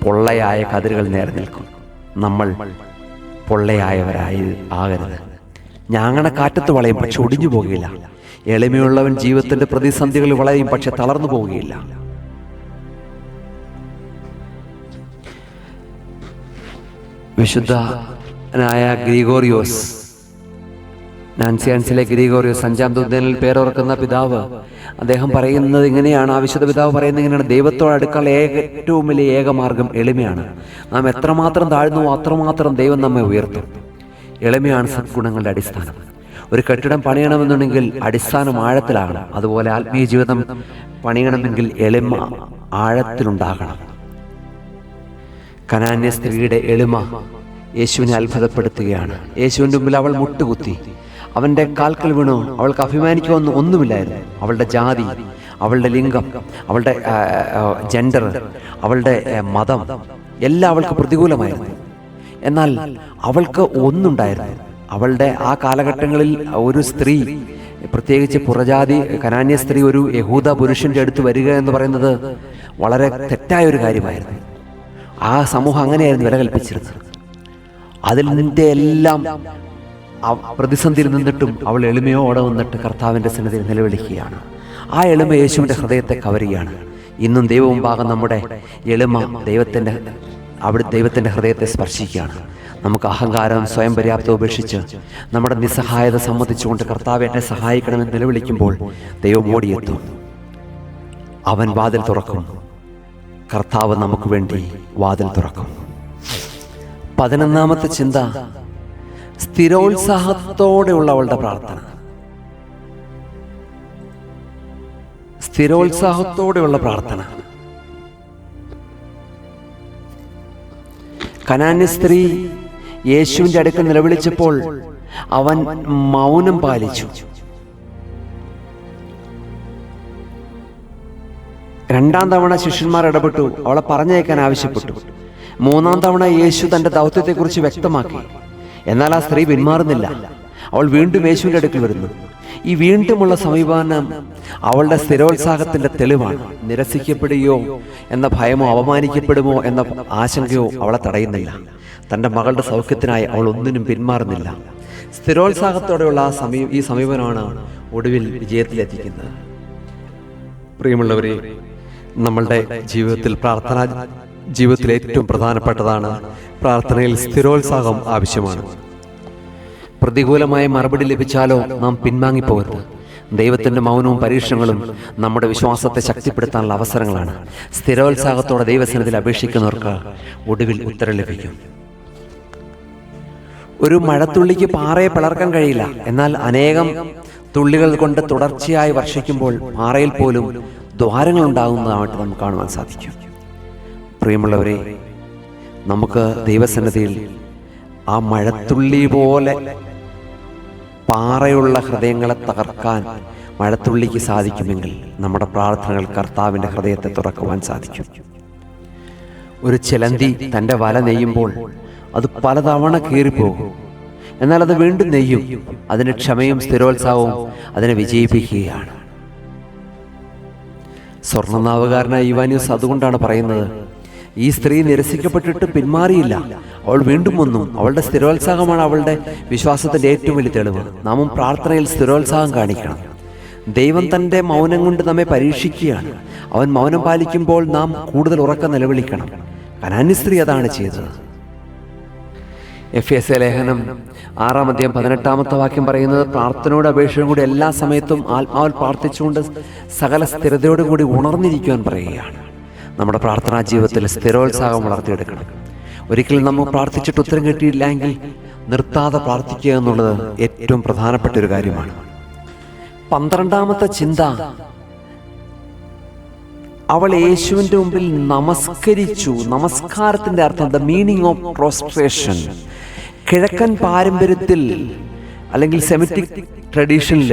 പൊള്ളയായ കതിരുകൾ നേരെ നിൽക്കും. നമ്മൾ പൊള്ളയായവരായി ആകരുത്. ഞാങ്ങണ കാറ്റത്ത് വളയും, പക്ഷെ ഒടിഞ്ഞു പോകുകയില്ല. എളിമയുള്ളവൻ ജീവിതത്തിന്റെ പ്രതിസന്ധികളിൽ വളയും, പക്ഷെ തളർന്നു പോവുകയില്ല. വിശുദ്ധനായ ഗ്രിഗോറിയോസ്, നാൻസിയാൻസിലെ ഗ്രിഗോറിയോസ്, 5-ാം ദൂതനിൽ പേരോർക്കുന്ന പിതാവ്, അദ്ദേഹം പറയുന്നത് ഇങ്ങനെയാണ്. ആ വിശുദ്ധ പിതാവ് പറയുന്നത് ഇങ്ങനെയാണ്: ദൈവത്തോട് അടുക്കാനുള്ള ഏറ്റവും വലിയ ഏകമാർഗം എളിമയാണ്. നാം എത്രമാത്രം താഴ്ന്നുവോ അത്രമാത്രം ദൈവം നമ്മെ ഉയർത്തും. എളിമയാണ് സദ്ഗുണങ്ങളുടെ അടിസ്ഥാനം. ഒരു കെട്ടിടം പണിയണമെന്നുണ്ടെങ്കിൽ അടിസ്ഥാനം ആഴത്തിലാകണം. അതുപോലെ ആത്മീയ ജീവിതം പണിയണമെങ്കിൽ എളിമ ആഴത്തിലുണ്ടാകണം. കനാന്യ സ്ത്രീയുടെ എളിമ യേശുവിനെ അത്ഭുതപ്പെടുത്തുകയാണ്. യേശുവിൻ്റെ മുമ്പിൽ അവൾ മുട്ടുകുത്തി, അവൻ്റെ കാൽക്കൽ വീണു. അവൾക്ക് അഭിമാനിക്കുവാൻ ഒന്നുമില്ലായിരുന്നു. അവളുടെ ജാതി, അവളുടെ ലിംഗം, അവളുടെ ജെൻഡർ, അവളുടെ മതം എല്ലാം അവൾക്ക് പ്രതികൂലമായിരുന്നു. എന്നാൽ അവൾക്ക് ഒന്നുണ്ടായിരുന്നു. അവളുടെ ആ കാലഘട്ടങ്ങളിൽ ഒരു സ്ത്രീ, പ്രത്യേകിച്ച് പുറജാതി കനാന്യ സ്ത്രീ ഒരു യഹൂദ പുരുഷൻ്റെ അടുത്ത് വരിക എന്ന് പറയുന്നത് വളരെ തെറ്റായ ഒരു കാര്യമായിരുന്നു. ആ സമൂഹം അങ്ങനെയായിരുന്നു വില കൽപ്പിച്ചിരുന്നത്. അതിൽ നിന്റെ എല്ലാം പ്രതിസന്ധിയിൽ നിന്നിട്ടും അവൾ എളിമയോടെ വന്നിട്ട് കർത്താവിൻ്റെ സന്നിധിയിൽ നിലവിളിക്കുകയാണ്. ആ എളിമ യേശുവിൻ്റെ ഹൃദയത്തെ കവരുകയാണ്. ഇന്നും ദൈവമുമ്പാകെ നമ്മുടെ എളിമ ദൈവത്തിൻ്റെ ഹൃദയത്തെ സ്പർശിക്കുകയാണ്. നമുക്ക് അഹങ്കാരം, സ്വയം പര്യാപ്തം ഉപേക്ഷിച്ച് നമ്മുടെ നിസ്സഹായത സമ്മതിച്ചുകൊണ്ട് കർത്താവ് എന്നെ സഹായിക്കണമെന്ന് നിലവിളിക്കുമ്പോൾ ദൈവം ഓടിയെത്തും. അവൻ വാതിൽ തുറക്കും. കർത്താവ് നമുക്ക് വേണ്ടി വാതിൽ തുറക്കും. 11ാമത്തെ ചിന്ത, സ്ഥിരോത്സാഹത്തോടെയുള്ള അവളുടെ പ്രാർത്ഥന. സ്ഥിരോത്സാഹത്തോടെയുള്ള പ്രാർത്ഥന. കനാന്യ സ്ത്രീ യേശുവിൻ്റെ അടുക്കൽ നിലവിളിച്ചപ്പോൾ അവൻ മൗനം പാലിച്ചു. 2ാം തവണ ശിഷ്യന്മാർ ഇടപെട്ടു, അവളെ പറഞ്ഞയക്കാൻ ആവശ്യപ്പെട്ടു. 3ാം തവണ യേശു തൻ്റെ ദൗത്യത്തെക്കുറിച്ച് വ്യക്തമാക്കി. എന്നാൽ ആ സ്ത്രീ പിന്മാറുന്നില്ല. അവൾ വീണ്ടും യേശുവിൻ്റെ അടുക്കൽ വരുന്നു. ഈ വീണ്ടുമുള്ള സമീപനം അവളുടെ സ്ഥിരോത്സാഹത്തിൻ്റെ തെളിവാണ്. നിരസിക്കപ്പെടുകയോ എന്ന ഭയമോ അപമാനിക്കപ്പെടുമോ എന്ന ആശങ്കയോ അവളെ തടയുന്നില്ല. തൻ്റെ മകളുടെ സൗഖ്യത്തിനായി അവൾ ഒന്നിനും പിന്മാറുന്നില്ല. സ്ഥിരോത്സാഹത്തോടെയുള്ള ഈ സമീപനമാണ് ഒടുവിൽ വിജയത്തിലെത്തിക്കുന്നത്. പ്രിയമുള്ളവരെ, നമ്മളുടെ ജീവിതത്തിൽ ജീവിതത്തിൽ ഏറ്റവും പ്രധാനപ്പെട്ടതാണ് പ്രാർത്ഥനയിൽ സ്ഥിരോത്സാഹം ആവശ്യമാണ്. പ്രതികൂലമായ മറുപടി ലഭിച്ചാലോ നാം പിൻവാങ്ങിപ്പോകരുത്. ദൈവത്തിൻ്റെ മൗനവും പരീക്ഷണങ്ങളും നമ്മുടെ വിശ്വാസത്തെ ശക്തിപ്പെടുത്താനുള്ള അവസരങ്ങളാണ്. സ്ഥിരോത്സാഹത്തോടെ ദൈവസന്നിധിയിൽ അപേക്ഷിക്കുന്നവർക്ക് ഒടുവിൽ ഉത്തരം ലഭിക്കും. ഒരു മഴത്തുള്ളിക്ക് പാറയെ പിളർക്കാൻ കഴിയില്ല. എന്നാൽ അനേകം തുള്ളികൾ കൊണ്ട് തുടർച്ചയായി വർഷിക്കുമ്പോൾ പാറയിൽ പോലും ദ്വാരങ്ങൾ ഉണ്ടാകുന്നതായിട്ട് നമുക്ക് കാണുവാൻ സാധിക്കും. പ്രിയമുള്ളവരെ, നമുക്ക് ദൈവസന്നിധിയിൽ ആ മഴത്തുള്ളി പോലെ പാറയുള്ള ഹൃദയങ്ങളെ തകർക്കാൻ മഴത്തുള്ളിക്ക് സാധിക്കുമെങ്കിൽ നമ്മുടെ പ്രാർത്ഥനകൾ കർത്താവിൻ്റെ ഹൃദയത്തെ തുറക്കുവാൻ സാധിക്കും. ഒരു ചിലന്തി തൻ്റെ വല നെയ്യുമ്പോൾ അത് പലതവണ കീറിപ്പോകും. എന്നാൽ അത് വീണ്ടും നെയ്യും. അതിന് ക്ഷമയും സ്ഥിരോത്സാഹവും അതിനെ വിജയിപ്പിക്കുകയാണ്. സ്വർണ്ണനാവുകാരനായ ഇവാനിയോസ് അതുകൊണ്ടാണ് പറയുന്നത്, ഈ സ്ത്രീ നിരസിക്കപ്പെട്ടിട്ട് പിന്മാറിയില്ല, അവൾ വീണ്ടും വന്നു. അവളുടെ സ്ഥിരോത്സാഹമാണ് അവളുടെ വിശ്വാസത്തിൻ്റെ ഏറ്റവും വലിയ തെളിവ്. നാമും പ്രാർത്ഥനയിൽ സ്ഥിരോത്സാഹം കാണിക്കണം. ദൈവം തൻ്റെ മൗനം കൊണ്ട് നമ്മെ പരീക്ഷിക്കുകയാണ്. അവൻ മൗനം പാലിക്കുമ്പോൾ നാം കൂടുതൽ ഉറക്കം നിലവിളിക്കണം. കനാന്യ സ്ത്രീ അതാണ് ചെയ്തത്. എഫേസ്യ ലേഖനം 6:18 പറയുന്നത്, പ്രാർത്ഥനയോട് അപേക്ഷയോടും കൂടി എല്ലാ സമയത്തും ആത്മാവിൽ പ്രാർത്ഥിച്ചുകൊണ്ട് സകല സ്ഥിരതയോടും കൂടി ഉണർന്നിരിക്കുവാൻ പറയുകയാണ്. നമ്മുടെ പ്രാർത്ഥനാ ജീവിതത്തിൽ സ്ഥിരോത്സാഹം വളർത്തിയെടുക്കണം. ഒരിക്കലും നമ്മൾ പ്രാർത്ഥിച്ചിട്ട് ഉത്തരം കിട്ടിയില്ലെങ്കിൽ നിർത്താതെ പ്രാർത്ഥിക്കുക എന്നുള്ളത് ഏറ്റവും പ്രധാനപ്പെട്ട ഒരു കാര്യമാണ്. 12ാമത്തെ ചിന്ത, അവൾ യേശുവിൻ്റെ മുമ്പിൽ നമസ്കരിച്ചു. നമസ്കാരത്തിൻ്റെ അർത്ഥം ദ മീനിങ് ഓഫ് പ്രോസ്ട്രേഷൻ. കിഴക്കൻ പാരമ്പര്യത്തിൽ അല്ലെങ്കിൽ സെമിറ്റിക് ട്രഡീഷനിൽ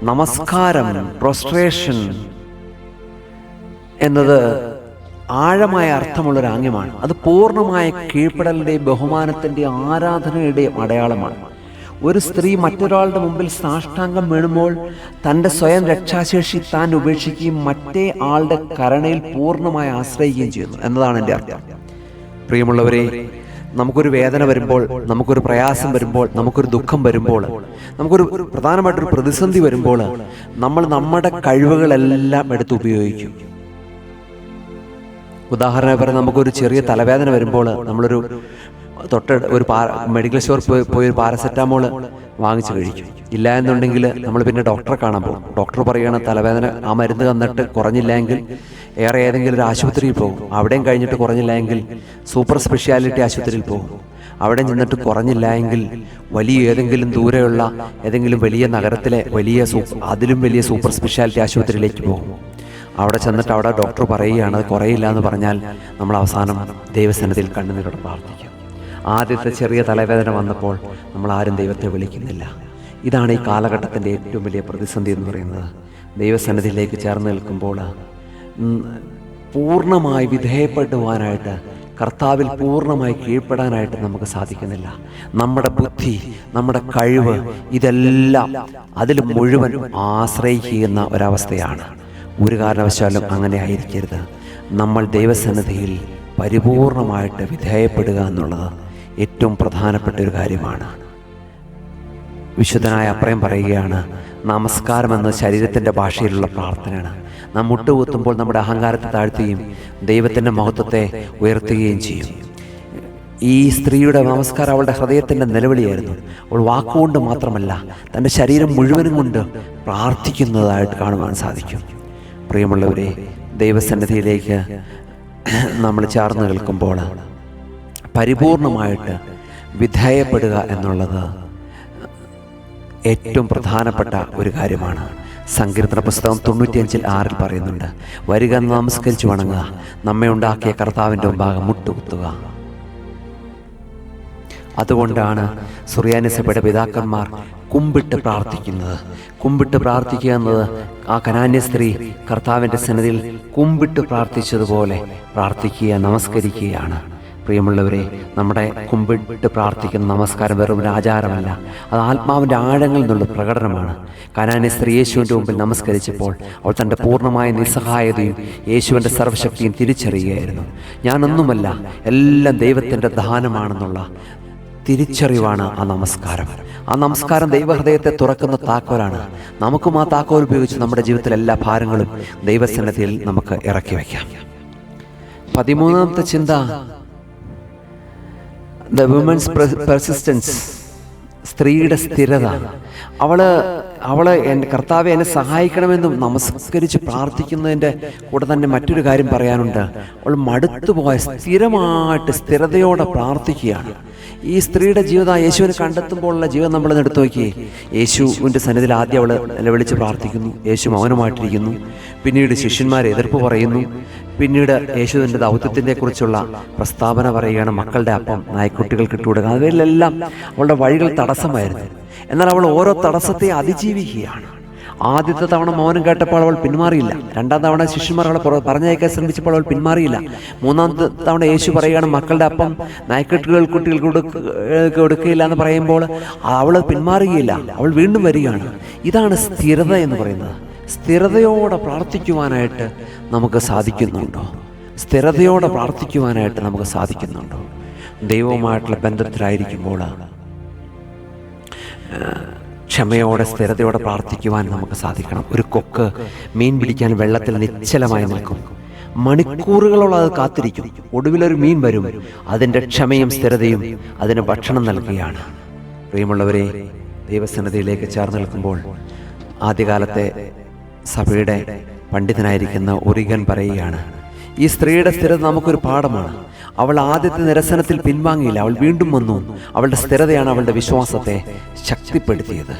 നമസ്കാരം, പ്രോസ്ട്രേഷൻ എന്നത് ആഴമായ അർത്ഥമുള്ളൊരു ആംഗ്യമാണ്. അത് പൂർണ്ണമായ കീഴ്പ്പെടലിൻ്റെയും ബഹുമാനത്തിൻ്റെയും ആരാധനയുടെയും അടയാളമാണ്. ഒരു സ്ത്രീ മറ്റൊരാളുടെ മുമ്പിൽ സാഷ്ടാംഗം വീണുമ്പോൾ തൻ്റെ സ്വയം രക്ഷാശേഷി താൻ ഉപേക്ഷിക്കുകയും മറ്റേ ആളുടെ കരുണയിൽ പൂർണ്ണമായി ആശ്രയിക്കുകയും ചെയ്യുന്നു എന്നതാണ് എൻ്റെ അർത്ഥം. പ്രിയമുള്ളവരെ, നമുക്കൊരു വേദന വരുമ്പോൾ, നമുക്കൊരു പ്രയാസം വരുമ്പോൾ, നമുക്കൊരു ദുഃഖം വരുമ്പോൾ, നമുക്കൊരു പ്രധാനമായിട്ടൊരു പ്രതിസന്ധി വരുമ്പോൾ നമ്മൾ നമ്മുടെ കഴിവുകളെല്ലാം എടുത്ത് ഉപയോഗിക്കും. ഉദാഹരണത്തിന് നമുക്കൊരു ചെറിയ തലവേദന വരുമ്പോൾ നമ്മളൊരു ഒരു മെഡിക്കൽ സ്റ്റോറിൽ പോയി ഒരു പാരസെറ്റാമോൾ വാങ്ങിച്ച് കഴിക്കും. ഇല്ല എന്നുണ്ടെങ്കിൽ നമ്മൾ പിന്നെ ഡോക്ടറെ കാണാൻ പോകും. ഡോക്ടർ പറയുകയാണ് തലവേദന ആ മരുന്ന് തന്നിട്ട് കുറഞ്ഞില്ലെങ്കിൽ ഏതെങ്കിലും ഒരു ആശുപത്രിയിൽ പോകും. അവിടെയും കഴിഞ്ഞിട്ട് കുറഞ്ഞില്ലെങ്കിൽ സൂപ്പർ സ്പെഷ്യാലിറ്റി ആശുപത്രിയിൽ പോകും. അവിടെ ചെന്നിട്ട് കുറഞ്ഞില്ല എങ്കിൽ ഏതെങ്കിലും ദൂരെയുള്ള ഏതെങ്കിലും വലിയ നഗരത്തിലെ അതിലും വലിയ സൂപ്പർ സ്പെഷ്യാലിറ്റി ആശുപത്രിയിലേക്ക് പോകും. അവിടെ ചെന്നിട്ട് അവിടെ ഡോക്ടർ പറയുകയാണ് അത് കുറയില്ല എന്ന് പറഞ്ഞാൽ നമ്മൾ അവസാനം ദൈവസന്നിധിയിൽ കണ്ണുനീരോടെ പ്രാർത്ഥിക്കും. ആദ്യത്തെ ചെറിയ തലവേദന വന്നപ്പോൾ നമ്മൾ ആരും ദൈവത്തെ വിളിക്കുന്നില്ല. ഇതാണ് ഈ കാലഘട്ടത്തിൻ്റെ ഏറ്റവും വലിയ പ്രതിസന്ധി എന്ന് പറയുന്നത്. ദൈവസന്നിധിയിലേക്ക് ചേർന്ന് നിൽക്കുമ്പോൾ പൂർണ്ണമായി വിധേയപ്പെടുവാനായിട്ട്, കർത്താവിൽ പൂർണ്ണമായി കീഴ്പ്പെടാനായിട്ട് നമുക്ക് സാധിക്കുന്നില്ല. നമ്മുടെ ബുദ്ധി, നമ്മുടെ കഴിവ്, ഇതെല്ലാം അതിൽ മുഴുവൻ ആശ്രയിക്കുന്ന ഒരവസ്ഥയാണ്. ഒരു കാരണവശാലും അങ്ങനെ ആയിരിക്കരുത്. നമ്മൾ ദൈവസന്നിധിയിൽ പരിപൂർണമായിട്ട് വിധേയപ്പെടുക എന്നുള്ളത് ഏറ്റവും പ്രധാനപ്പെട്ട ഒരു കാര്യമാണ്. വിശുദ്ധനായ അപ്രയം പറയുകയാണ്, നമസ്കാരം എന്ന ശരീരത്തിൻ്റെ ഭാഷയിലുള്ള പ്രാർത്ഥനയാണ്. നാം മുട്ടുകുത്തുമ്പോൾ നമ്മുടെ അഹങ്കാരത്തെ താഴ്ത്തുകയും ദൈവത്തിൻ്റെ മഹത്വത്തെ ഉയർത്തുകയും ചെയ്യും. ഈ സ്ത്രീയുടെ നമസ്കാരം അവളുടെ ഹൃദയത്തിൻ്റെ നിലവിളിയായിരുന്നു. അവൾ വാക്കുകൊണ്ട് മാത്രമല്ല, തൻ്റെ ശരീരം മുഴുവനും കൊണ്ട് പ്രാർത്ഥിക്കുന്നതായിട്ട് കാണുവാൻ സാധിക്കും. പ്രിയമുള്ളവരെ, ദൈവസന്നിധിയിലേക്ക് നമ്മൾ ചേർന്ന് നിൽക്കുമ്പോൾ പരിപൂർണമായിട്ട് വിധേയപ്പെടുക എന്നുള്ളത് ഏറ്റവും പ്രധാനപ്പെട്ട ഒരു കാര്യമാണ്. സങ്കീർത്തന പുസ്തകം 95:6 പറയുന്നുണ്ട്, വരിക നമസ്കരിച്ചു വണങ്ങുക, നമ്മെ ഉണ്ടാക്കിയ കർത്താവിൻ്റെ മുമ്പാകെ മുട്ടുകുത്തുക. അതുകൊണ്ടാണ് സുറിയാനി സഭയുടെ പിതാക്കന്മാർ കുമ്പിട്ട് പ്രാർത്ഥിക്കുന്നത്. കുമ്പിട്ട് പ്രാർത്ഥിക്കുക എന്നത് ആ കനാന്യ സ്ത്രീ കർത്താവിൻ്റെ സന്നിധിയിൽ കുമ്പിട്ട് പ്രാർത്ഥിച്ചതുപോലെ പ്രാർത്ഥിക്കുക, നമസ്കരിക്കുകയാണ്. പ്രിയമുള്ളവരെ, നമ്മുടെ കുമ്പിട്ട് പ്രാർത്ഥിക്കുന്ന നമസ്കാരം വെറും ഒരു ആചാരമല്ല, അത് ആത്മാവിൻ്റെ ആഴങ്ങളിൽ നിന്നുള്ള പ്രകടനമാണ്. കനാന്യ സ്ത്രീ യേശുവിൻ്റെ മുമ്പിൽ നമസ്കരിച്ചപ്പോൾ അവൾ തൻ്റെ പൂർണ്ണമായ നിസ്സഹായതയും യേശുവിൻ്റെ സർവ്വശക്തിയും തിരിച്ചറിയുകയായിരുന്നു. ഞാനൊന്നുമല്ല, എല്ലാം ദൈവത്തിൻ്റെ ദാനമാണെന്നുള്ള തിരിച്ചറിവാണ് ആ നമസ്കാരം. ആ നമസ്കാരം ദൈവഹൃദയത്തെ തുറക്കുന്ന താക്കോലാണ്. നമുക്കും ആ താക്കോൽ ഉപയോഗിച്ച് നമ്മുടെ ജീവിതത്തിലെ എല്ലാ ഭാരങ്ങളും ദൈവസന്നിധിയിൽ നമുക്ക് ഇറക്കി വയ്ക്കാം. 13ാമത്തെ ചിന്ത, ദ വുമൻസ് പെർസിസ്റ്റൻസ്, സ്ത്രീയുടെ സ്ഥിരത. അവള് എൻ്റെ കർത്താവെ എന്നെ സഹായിക്കണമെന്നും നമസ്കരിച്ച് പ്രാർത്ഥിക്കുന്നതിൻ്റെ കൂടെ തന്നെ മറ്റൊരു കാര്യം പറയാനുണ്ട്. അവൾ മടുത്തുപോയ സ്ഥിരമായിട്ട് സ്ഥിരതയോടെ പ്രാർത്ഥിക്കുകയാണ്. ഈ സ്ത്രീയുടെ ജീവിതം യേശുവിനെ കണ്ടെത്തുമ്പോഴുള്ള ജീവിതം നമ്മളൊന്ന് എടുത്തു നോക്കിയേ. യേശുവിൻ്റെ സന്നിധിയിൽ ആദ്യം അവൾ നിലവിളിച്ച് പ്രാർത്ഥിക്കുന്നു. യേശു മൗനമായിട്ടിരിക്കുന്നു. പിന്നീട് ശിഷ്യന്മാർ എതിർപ്പ് പറയുന്നു. പിന്നീട് യേശുവിൻ്റെ ദൗത്യത്തിനെ കുറിച്ചുള്ള പ്രസ്താവന പറയുകയാണ്, മക്കളുടെ അപ്പം നായ്ക്കുട്ടികൾക്ക് ഇട്ടുകൊടുക്കുക. അവയിലെല്ലാം അവളുടെ വഴികൾ തടസ്സമായിരുന്നു. എന്നാൽ അവൾ ഓരോ തടസ്സത്തെ അതിജീവിക്കുകയാണ്. ആദ്യത്തെ തവണ മൗനം കേട്ടപ്പോൾ അവൾ പിന്മാറിയില്ല. രണ്ടാം തവണ ശിഷ്യന്മാർ അവളെ പറഞ്ഞയക്കാൻ ശ്രമിച്ചപ്പോൾ അവൾ പിന്മാറിയില്ല. മൂന്നാമത്തെ തവണ യേശു പറയുകയാണ്, മക്കളുടെ അപ്പം കുട്ടികൾക്ക് കൊടുക്കുകയില്ല എന്ന് പറയുമ്പോൾ അവൾ പിന്മാറുകയില്ല. അവൾ വീണ്ടും വരികയാണ്. ഇതാണ് സ്ഥിരത എന്ന് പറയുന്നത്. സ്ഥിരതയോടെ പ്രാർത്ഥിക്കുവാനായിട്ട് നമുക്ക് സാധിക്കുന്നുണ്ടോ? സ്ഥിരതയോടെ പ്രാർത്ഥിക്കുവാനായിട്ട് നമുക്ക് സാധിക്കുന്നുണ്ടോ? ദൈവവുമായിട്ടുള്ള ബന്ധത്തിലായിരിക്കുമ്പോൾ ക്ഷമയോടെ സ്ഥിരതയോടെ പ്രാർത്ഥിക്കുവാൻ നമുക്ക് സാധിക്കണം. ഒരു കൊക്ക് മീൻ പിടിക്കാൻ വെള്ളത്തിൽ നിശ്ചലമായി നിൽക്കും. മണിക്കൂറുകളോളം അത് കാത്തിരിക്കും. ഒടുവിലൊരു മീൻ വരും. അതിൻ്റെ ക്ഷമയും സ്ഥിരതയും അതിന് ഭക്ഷണം നൽകുകയാണ്. പ്രിയമുള്ളവരെ, ദൈവസന്നിധിയിലേക്ക് ചേർന്ന് നിൽക്കുമ്പോൾ ആദ്യകാലത്തെ സഭയുടെ പണ്ഡിതനായിരിക്കുന്ന ഒറിഗൻ പറയുകയാണ്, ഈ സ്ത്രീയുടെ സ്ഥിരത നമുക്കൊരു പാഠമാണ്. അവൾ ആദ്യത്തെ നിരസനത്തിൽ പിൻവാങ്ങിയില്ല, അവൾ വീണ്ടും വന്നു. അവളുടെ സ്ഥിരതയാണ് അവളുടെ വിശ്വാസത്തെ ശക്തിപ്പെടുത്തിയത്.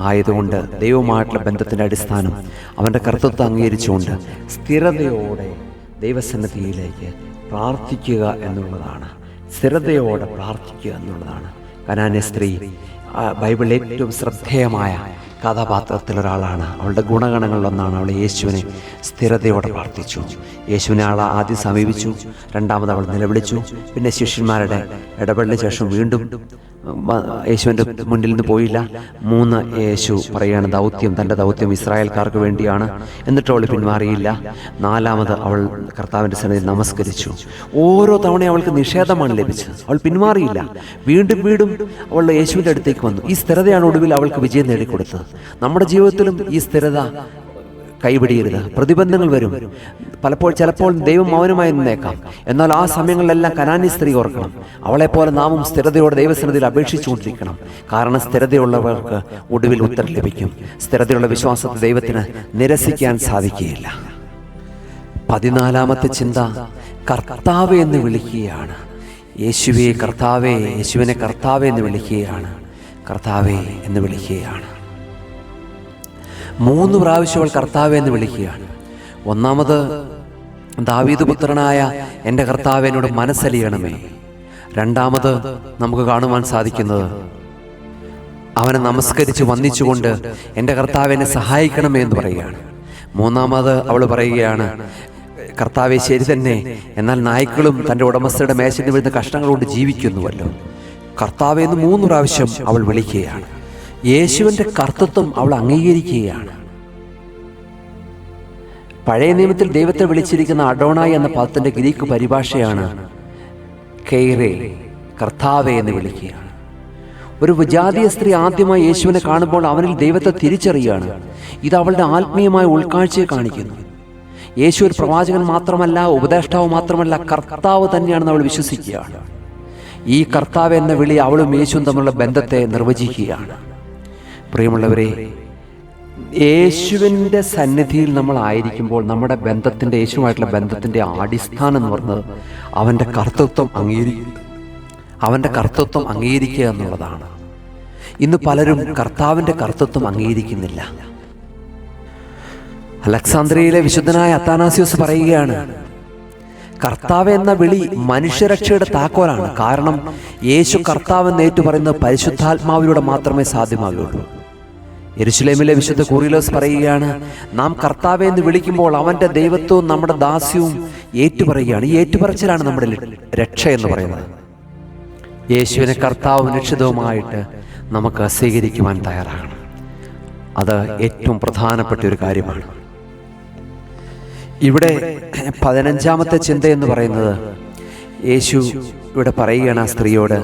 ആയതുകൊണ്ട് ദൈവവുമായിട്ടുള്ള ബന്ധത്തിൻ്റെ അടിസ്ഥാനം അവൻ്റെ കർത്തൃത്വം അംഗീകരിച്ചുകൊണ്ട് സ്ഥിരതയോടെ ദൈവസന്നിധിയിലേക്ക് പ്രാർത്ഥിക്കുക എന്നുള്ളതാണ്. സ്ഥിരതയോടെ പ്രാർത്ഥിക്കുക എന്നുള്ളതാണ്. കനാന്യ സ്ത്രീ ബൈബിളിൽ ഏറ്റവും ശ്രദ്ധേയമായ കഥാപാത്രത്തിലൊരാളാണ്. അവളുടെ ഗുണഗണങ്ങളിലൊന്നാണ് അവൾ യേശുവിനെ സ്ഥിരതയോടെ പ്രാർത്ഥിച്ചു. യേശുവിനെ ആൾ ആദ്യം സമീപിച്ചു, രണ്ടാമത് അവൾ നിലവിളിച്ചു. പിന്നെ ശിഷ്യന്മാരുടെ ഇടപെടലിന് ശേഷം വീണ്ടും യേശുവിൻ്റെ മുന്നിൽ നിന്ന് പോയില്ല. 3 യേശു പറയുകയാണ് തൻ്റെ ദൗത്യം ഇസ്രായേൽക്കാർക്ക് വേണ്ടിയാണ്. എന്നിട്ട് അവൾ പിന്മാറിയില്ല. 4ാമത് അവൾ കർത്താവിൻ്റെ സന്നിധിയിൽ നമസ്കരിച്ചു. ഓരോ തവണയും അവൾക്ക് നിഷേധമാണ് ലഭിച്ചത്. അവൾ പിന്മാറിയില്ല. വീണ്ടും അവൾ യേശുവിൻ്റെ അടുത്തേക്ക് വന്നു. ഈ സ്ഥിരതയാണ് ഒടുവിൽ അവൾക്ക് വിജയം നേടിക്കൊടുത്തത്. നമ്മുടെ ജീവിതത്തിലും ഈ സ്ഥിരത കൈപിടിയരുത്. പ്രതിബന്ധങ്ങൾ വരും. ചിലപ്പോൾ ദൈവം മൗനമായി നിന്നേക്കാം. എന്നാൽ ആ സമയങ്ങളിലെല്ലാം കനാന്യ സ്ത്രീ ഓർക്കണം, അവളെപ്പോലെ നാമും സ്ഥിരതയോടെ ദൈവസന്നിധിയിൽ അപേക്ഷിച്ചുകൊണ്ടിരിക്കണം. കാരണം സ്ഥിരതയുള്ളവർക്ക് ഒടുവിൽ ഉത്തരം ലഭിക്കും. സ്ഥിരതയുള്ള വിശ്വാസത്തെ ദൈവത്തിന് നിരസിക്കാൻ സാധിക്കുകയില്ല. 14ാമത്തെ ചിന്ത, കർത്താവേ എന്ന് വിളിക്കുകയാണ്. യേശുവിനെ കർത്താവേ എന്ന് വിളിക്കുകയാണ്. കർത്താവേ എന്ന് വിളിക്കുകയാണ്. 3 പ്രാവശ്യം അവൾ കർത്താവേ എന്ന് വിളിക്കുകയാണ്. ഒന്നാമത്, ദാവീദ് പുത്രനായ എൻ്റെ കർത്താവേ എന്നോട് മനസ്സലിയണമേ. രണ്ടാമത് നമുക്ക് കാണുവാൻ സാധിക്കുന്നത്, അവനെ നമസ്കരിച്ച് വന്ദിച്ചുകൊണ്ട് എൻ്റെ കർത്താവേ എന്നെ സഹായിക്കണമേ എന്ന് പറയുകയാണ്. 3ാമത് അവൾ പറയുകയാണ്, കർത്താവേ ശരി തന്നെ, എന്നാൽ നായ്ക്കളും തൻ്റെ ഉടമസ്ഥയുടെ മേശയിൽ വീഴുന്ന കഷ്ടങ്ങൾ കൊണ്ട് ജീവിക്കുന്നുവല്ലോ. കർത്താവേ എന്ന് 3 പ്രാവശ്യം അവൾ വിളിക്കുകയാണ്. യേശുവിൻ്റെ കർത്തൃത്വം അവൾ അംഗീകരിക്കുകയാണ്. പഴയ നിയമത്തിൽ ദൈവത്തെ വിളിച്ചിരിക്കുന്ന അഡോണായി എന്ന പദത്തിൻ്റെ ഗ്രീക്ക് പരിഭാഷയാണ് കെയ്റേ, കർത്താവേ എന്ന് വിളിക്കുകയാണ്. ഒരു വിജാതീയ സ്ത്രീ ആദ്യമായി യേശുവിനെ കാണുമ്പോൾ അവനിൽ ദൈവത്തെ തിരിച്ചറിയുകയാണ്. ഇത് അവളുടെ ആത്മീയമായ ഉൾക്കാഴ്ചയെ കാണിക്കുന്നു. യേശു ഒരു പ്രവാചകൻ മാത്രമല്ല, ഉപദേഷ്ടാവ് മാത്രമല്ല, കർത്താവ് തന്നെയാണെന്ന് അവൾ വിശ്വസിക്കുകയാണ്. ഈ കർത്താവ് എന്ന വിളി അവളും യേശുവും തമ്മിലുള്ള ബന്ധത്തെ നിർവചിക്കുകയാണ്. പ്രിയമുള്ളവരെ, യേശുവിൻ്റെ സന്നിധിയിൽ നമ്മൾ ആയിരിക്കുമ്പോൾ നമ്മുടെ ബന്ധത്തിൻ്റെ, യേശുവുമായിട്ടുള്ള ബന്ധത്തിൻ്റെ അടിസ്ഥാനം എന്ന് പറയുന്നത് അവൻ്റെ കർത്തൃത്വം അംഗീകരിക്കുക എന്നുള്ളതാണ്. ഇന്ന് പലരും കർത്താവിൻ്റെ കർത്തൃത്വം അംഗീകരിക്കുന്നില്ല. അലക്സാന്ദ്രിയയിലെ വിശുദ്ധനായ അത്താനാസ്യോസ് പറയുകയാണ്, കർത്താവ് എന്ന വിളി മനുഷ്യരക്ഷയുടെ താക്കോലാണ്. കാരണം യേശു കർത്താവെന്ന് ഏറ്റുപറയുന്നത് പരിശുദ്ധാത്മാവിലൂടെ മാത്രമേ സാധ്യമാകുകയുള്ളൂ. യെരുശലേമിലെ വിശുദ്ധ കൂറിലോസ് പറയുകയാണ്, നാം കർത്താവെ എന്ന് വിളിക്കുമ്പോൾ അവൻ്റെ ദൈവത്വവും നമ്മുടെ ദാസ്യവും ഏറ്റുപറയുകയാണ്. ഈ ഏറ്റുപറച്ചിലാണ് നമ്മുടെ രക്ഷ എന്ന് പറയുന്നത്. യേശുവിനെ കർത്താവും രക്ഷിതവുമായിട്ട് നമുക്ക് സ്വീകരിക്കുവാൻ തയ്യാറാകണം. അത് ഏറ്റവും പ്രധാനപ്പെട്ട ഒരു കാര്യമാണ്. ഇവിടെ 15ാമത്തെ ചിന്ത എന്ന് പറയുന്നത്, യേശു ഇവിടെ പറയുകയാണ്, ആ സ്ത്രീയോട്,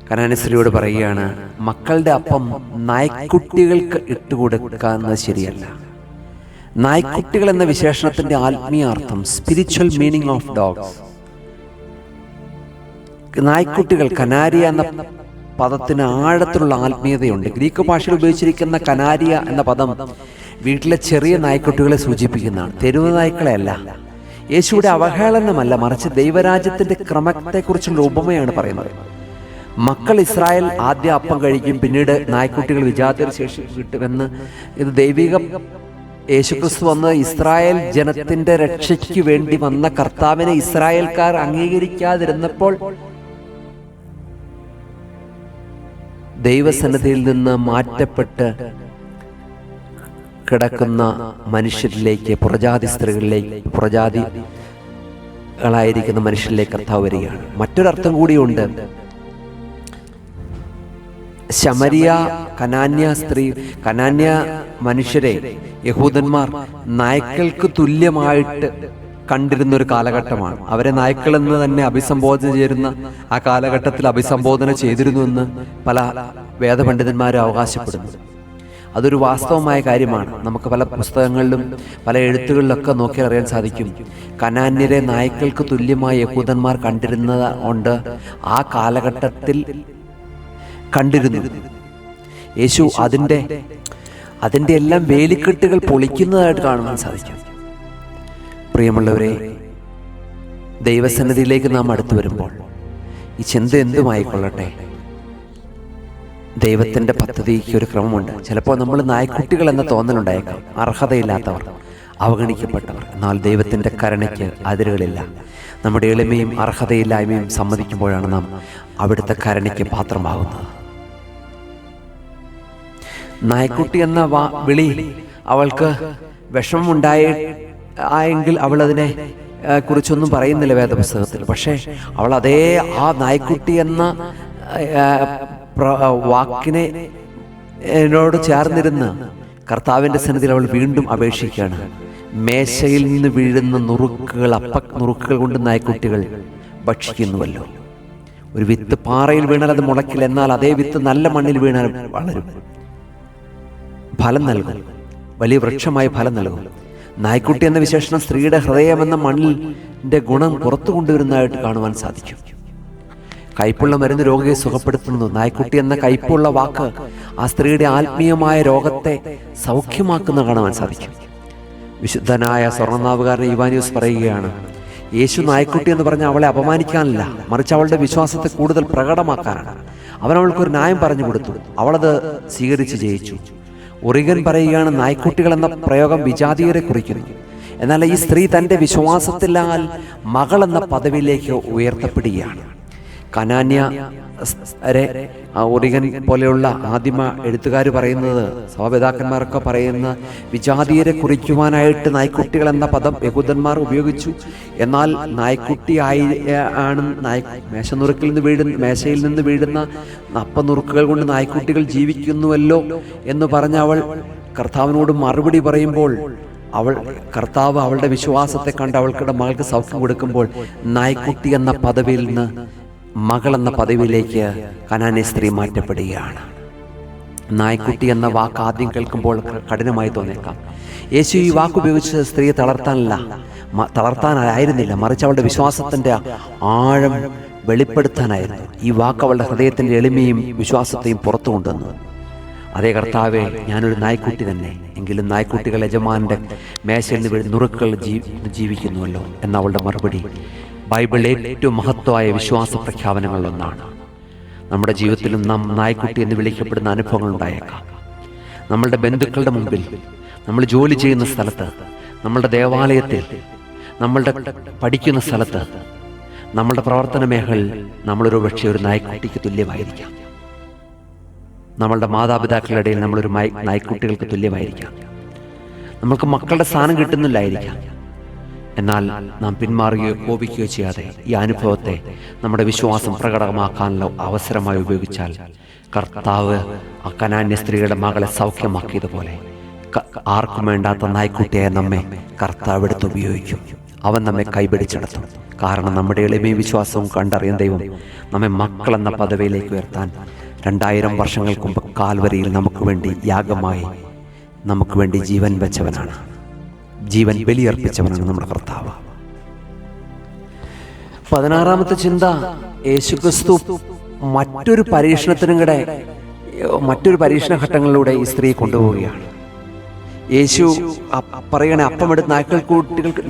കനാന്യ സ്ത്രീയോട് പറയുകയാണ്, മക്കളുടെ അപ്പം നായ്ക്കുട്ടികൾക്ക് ഇട്ടുകൊടുക്കുന്നത് ശരിയല്ല. നായ്ക്കുട്ടികൾ എന്ന വിശേഷണത്തിന്റെ ആത്മീയ അർത്ഥം, സ്പിരിച്വൽ മീനിങ് ഓഫ് ഡോഗ്സ്. നായ്ക്കുട്ടികൾ, കനാരിയ എന്ന പദത്തിന് ആഴത്തിലുള്ള ആത്മീയതയുണ്ട്. ഗ്രീക്ക് ഭാഷയിൽ ഉപയോഗിച്ചിരിക്കുന്ന കനാരിയ എന്ന പദം വീട്ടിലെ ചെറിയ നായ്ക്കുട്ടികളെ സൂചിപ്പിക്കുന്നതാണ്, തെരുവ് നായ്ക്കളെയല്ല. യേശുവിടെ അവഹേളനമല്ല, മറിച്ച് ദൈവരാജ്യത്തിന്റെ ക്രമത്തെക്കുറിച്ചുള്ള ഉപമയാണ് പറയുന്നത്. മക്കൾ ഇസ്രായേൽ ആദ്യ അപ്പം കഴിക്കും, പിന്നീട് നായ്ക്കുട്ടികൾ വിജാതിർ ശേഷി കിട്ടുമെന്ന്. ഇത് ദൈവിക യേശുക്രിസ്തു വന്ന് ഇസ്രായേൽ ജനത്തിന്റെ രക്ഷയ്ക്ക് വേണ്ടി വന്ന കർത്താവിനെ ഇസ്രായേൽക്കാർ അംഗീകരിക്കാതിരുന്നപ്പോൾ ദൈവസന്നിധിയിൽ നിന്ന് മാറ്റപ്പെട്ട് കിടക്കുന്ന മനുഷ്യരിലേക്ക്, പുറജാതി സ്ത്രീകളിലേക്ക്, പുറജാതികളായിരിക്കുന്ന മനുഷ്യരിലേക്ക് കർത്താവ് വരികയാണ്. മറ്റൊരർത്ഥം കൂടിയുണ്ട്. ശമരിയ, കനാന്യ മനുഷ്യരെ യഹൂദന്മാർ നായ്ക്കൾക്ക് തുല്യമായിട്ട് കണ്ടിരുന്നൊരു കാലഘട്ടമാണ്. അവരെ നായ്ക്കളെന്ന് തന്നെ അഭിസംബോധന ചെയ്യുന്ന ആ കാലഘട്ടത്തിൽ അഭിസംബോധന ചെയ്തിരുന്നുവെന്ന് പല വേദപണ്ഡിതന്മാരും അവകാശപ്പെടുന്നു. അതൊരു വാസ്തവമായ കാര്യമാണ്. നമുക്ക് പല പുസ്തകങ്ങളിലും പല എഴുത്തുകളിലൊക്കെ നോക്കിയാൽ അറിയാൻ സാധിക്കും. കനാന്യരെ നായ്ക്കൾക്ക് തുല്യമായ യഹൂദന്മാർ കണ്ടിരുന്നത് കൊണ്ട് ആ കാലഘട്ടത്തിൽ കണ്ടിരുന്നു. യേശു അതിൻ്റെ എല്ലാം വേലിക്കെട്ടുകൾ പൊളിക്കുന്നതായിട്ട് കാണുവാൻ സാധിക്കും. പ്രിയമുള്ളവരെ, ദൈവസന്നിധിയിലേക്ക് നാം അടുത്തു വരുമ്പോൾ ഈ ചിന്ത എന്തുമായിക്കൊള്ളട്ടെ, ദൈവത്തിൻ്റെ പദ്ധതിക്ക് ഒരു ക്രമമുണ്ട്. ചിലപ്പോൾ നമ്മൾ നായ്ക്കുട്ടികൾ എന്ന തോന്നലുണ്ടായേക്കാം, അർഹതയില്ലാത്തവർ, അവഗണിക്കപ്പെട്ടവർ. എന്നാൽ ദൈവത്തിൻ്റെ കരുണയ്ക്ക് അതിരുകളില്ല. നമ്മുടെ എളിമയും അർഹതയില്ലായ്മയും സമ്മതിക്കുമ്പോഴാണ് നാം അവിടുത്തെ കരുണയ്ക്ക് പാത്രമാകുന്നത്. നായ്ക്കുട്ടി എന്ന വിളി അവൾക്ക് വിഷമമുണ്ടായെങ്കിൽ അവൾ അതിനെ കുറിച്ചൊന്നും പറയുന്നില്ല വേദപുസ്തകത്തിൽ. പക്ഷേ അവൾ ആ നായ്ക്കുട്ടി എന്ന വാക്കിനെ എന്നോട് ചേർന്നിരുന്ന് കർത്താവിൻ്റെ സന്നിധിയിൽ അവൾ വീണ്ടും അപേക്ഷിക്കുകയാണ്. മേശയിൽ നിന്ന് വീഴുന്ന നുറുക്കുകൾ കൊണ്ട് നായ്ക്കുട്ടികൾ ഭക്ഷിക്കുന്നുവല്ലോ. ഒരു വിത്ത് പാറയിൽ വീണാൽ അത് മുളയ്ക്കില്ല, എന്നാൽ അതേ വിത്ത് നല്ല മണ്ണിൽ വീണാൽ വളരും, ഫലം നൽകും, വലിയ വൃക്ഷമായി ഫലം നൽകും. നായ്ക്കുട്ടി എന്ന വിശേഷണം സ്ത്രീയുടെ ഹൃദയമെന്ന മണ്ണിൻ്റെ ഗുണം പുറത്തു കൊണ്ടുവരുന്നതായിട്ട് കാണുവാൻ സാധിക്കും. കയ്പുള്ള മരുന്ന് രോഗിയെ സുഖപ്പെടുത്തുന്നു. നായ്ക്കുട്ടി എന്ന കയ്പുള്ള വാക്ക് ആ സ്ത്രീയുടെ ആത്മീയമായ രോഗത്തെ സൗഖ്യമാക്കുന്ന കാണുവാൻ സാധിക്കും. വിശുദ്ധനായ സ്വർണ്ണനാവുകാരൻ ഇവാനിയോസ് പറയുകയാണ്, യേശു നായ്ക്കുട്ടി എന്ന് പറഞ്ഞാൽ അവളെ അപമാനിക്കാനല്ല, മറിച്ച് അവളുടെ വിശ്വാസത്തെ കൂടുതൽ പ്രകടമാക്കാനാണ്. അവൻ അവൾക്കൊരു ന്യായം പറഞ്ഞു കൊടുത്തു, അവളത് സ്വീകരിച്ച് ജയിച്ചു. ഒറിഗൻ പറയുകയാണ്, നായ്ക്കുട്ടികൾ എന്ന പ്രയോഗം വിജാതീയരെ കുറിക്കുന്നു. എന്നാൽ ഈ സ്ത്രീ തൻ്റെ വിശ്വാസത്തിലാൽ മകൾ എന്ന പദവിയിലേക്ക് ഉയർത്തപ്പെടുകയാണ്. കനാന്യരെ ഒറിഗൻ പോലെയുള്ള ആദിമ എഴുത്തുകാർ പറയുന്നത്, സഭാപിതാക്കന്മാരൊക്കെ പറയുന്ന വിജാതീയരെ കുറിക്കുവാനായിട്ട് നായ്ക്കുട്ടികൾ എന്ന പദം യഹൂദന്മാർ ഉപയോഗിച്ചു. എന്നാൽ മേശയിൽ നിന്ന് വീഴുന്ന അപ്പനുറുക്കുകൾ കൊണ്ട് നായ്ക്കുട്ടികൾ ജീവിക്കുന്നുവല്ലോ എന്ന് പറഞ്ഞ് അവൾ കർത്താവിനോട് മറുപടി പറയുമ്പോൾ കർത്താവ് അവളുടെ വിശ്വാസത്തെ കണ്ട് അവൾക്കുടെ മകൾക്ക് സൗഖ്യം കൊടുക്കുമ്പോൾ നായ്ക്കുട്ടി എന്ന പദവിയിൽ നിന്ന് മകൾ എന്ന പദവിയിലേക്ക് കനാന്യ സ്ത്രീ മാറ്റപ്പെടുകയാണ്. നായ്ക്കുട്ടി എന്ന വാക്ക് ആദ്യം കേൾക്കുമ്പോൾ കഠിനമായി തോന്നിയേക്കാം. യേശു ഈ വാക്ക് ഉപയോഗിച്ച് സ്ത്രീയെ തളർത്താനായിരുന്നില്ല, മറിച്ച് അവളുടെ വിശ്വാസത്തിൻ്റെ ആഴം വെളിപ്പെടുത്താനായിരുന്നു. ഈ വാക്ക് അവളുടെ ഹൃദയത്തിൻ്റെ എളിമയും വിശ്വാസത്തെയും പുറത്തു കൊണ്ടുവന്നു. അതേ കർത്താവേ, ഞാനൊരു നായ്ക്കുട്ടി തന്നെ, എങ്കിലും നായ്ക്കുട്ടികൾ യജമാനന്റെ മേശയിൽ നിന്ന് വീഴുന്ന നുറുക്കുകൾ ജീവിക്കുന്നുവല്ലോ എന്ന അവളുടെ മറുപടി ബൈബിളിലെ ഏറ്റവും മഹത്വമായ വിശ്വാസ പ്രഖ്യാപനങ്ങളിലൊന്നാണ്. നമ്മുടെ ജീവിതത്തിലും നാം നായ്ക്കുട്ടി എന്ന് വിളിക്കപ്പെടുന്ന അനുഭവങ്ങൾ ഉണ്ടായേക്കാം. നമ്മളുടെ ബന്ധുക്കളുടെ മുമ്പിൽ, നമ്മൾ ജോലി ചെയ്യുന്ന സ്ഥലത്ത്, നമ്മളുടെ ദേവാലയത്തിൽ, നമ്മളുടെ പഠിക്കുന്ന സ്ഥലത്ത്, നമ്മളുടെ പ്രവർത്തന മേഖലയിൽ നമ്മളൊരു പക്ഷേ ഒരു നായ്ക്കുട്ടിക്ക് തുല്യമായിരിക്കാം. നമ്മളുടെ മാതാപിതാക്കളുടെ ഇടയിൽ നമ്മളൊരു നായ്ക്കുട്ടികൾക്ക് തുല്യമായിരിക്കാം. നമ്മൾക്ക് മക്കളുടെ സ്ഥാനം കിട്ടുന്നില്ലായിരിക്കാം. എന്നാൽ നാം പിന്മാറുകയോ കോപിക്കുകയോ ചെയ്യാതെ ഈ അനുഭവത്തെ നമ്മുടെ വിശ്വാസം പ്രകടമാക്കാനുള്ള അവസരമായി ഉപയോഗിച്ചാൽ കർത്താവ് ആ കനാന്യ സ്ത്രീയുടെ മകളെ സൗഖ്യമാക്കിയതുപോലെ ആർക്കും വേണ്ടാത്ത നായ്ക്കുട്ടിയായ നമ്മെ കർത്താവ് എടുത്ത് ഉപയോഗിക്കും. അവൻ നമ്മെ കൈപിടിച്ചെടുത്തു. കാരണം നമ്മുടെ എളിമയും വിശ്വാസവും കണ്ടറിയാൻ ദൈവം നമ്മെ മക്കളെന്ന പദവിയിലേക്ക് ഉയർത്താൻ 2000 വർഷങ്ങൾക്ക് മുമ്പ് കാൽവരിയിൽ നമുക്ക് വേണ്ടി യാഗമായി നമുക്ക് വേണ്ടി ജീവൻ വെച്ചവനാണ്, ജീവൻ ബലിയർപ്പിച്ചവനാണ് നമ്മുടെ കർത്താവ്. 16ാമത്തെ ചിന്ത, യേശുക്രിസ്തു മറ്റൊരു പരീക്ഷണ ഘട്ടങ്ങളിലൂടെ ഈ സ്ത്രീയെ കൊണ്ടുപോവുകയാണ്. യേശു പറയണേ, അപ്പമെടുത്ത്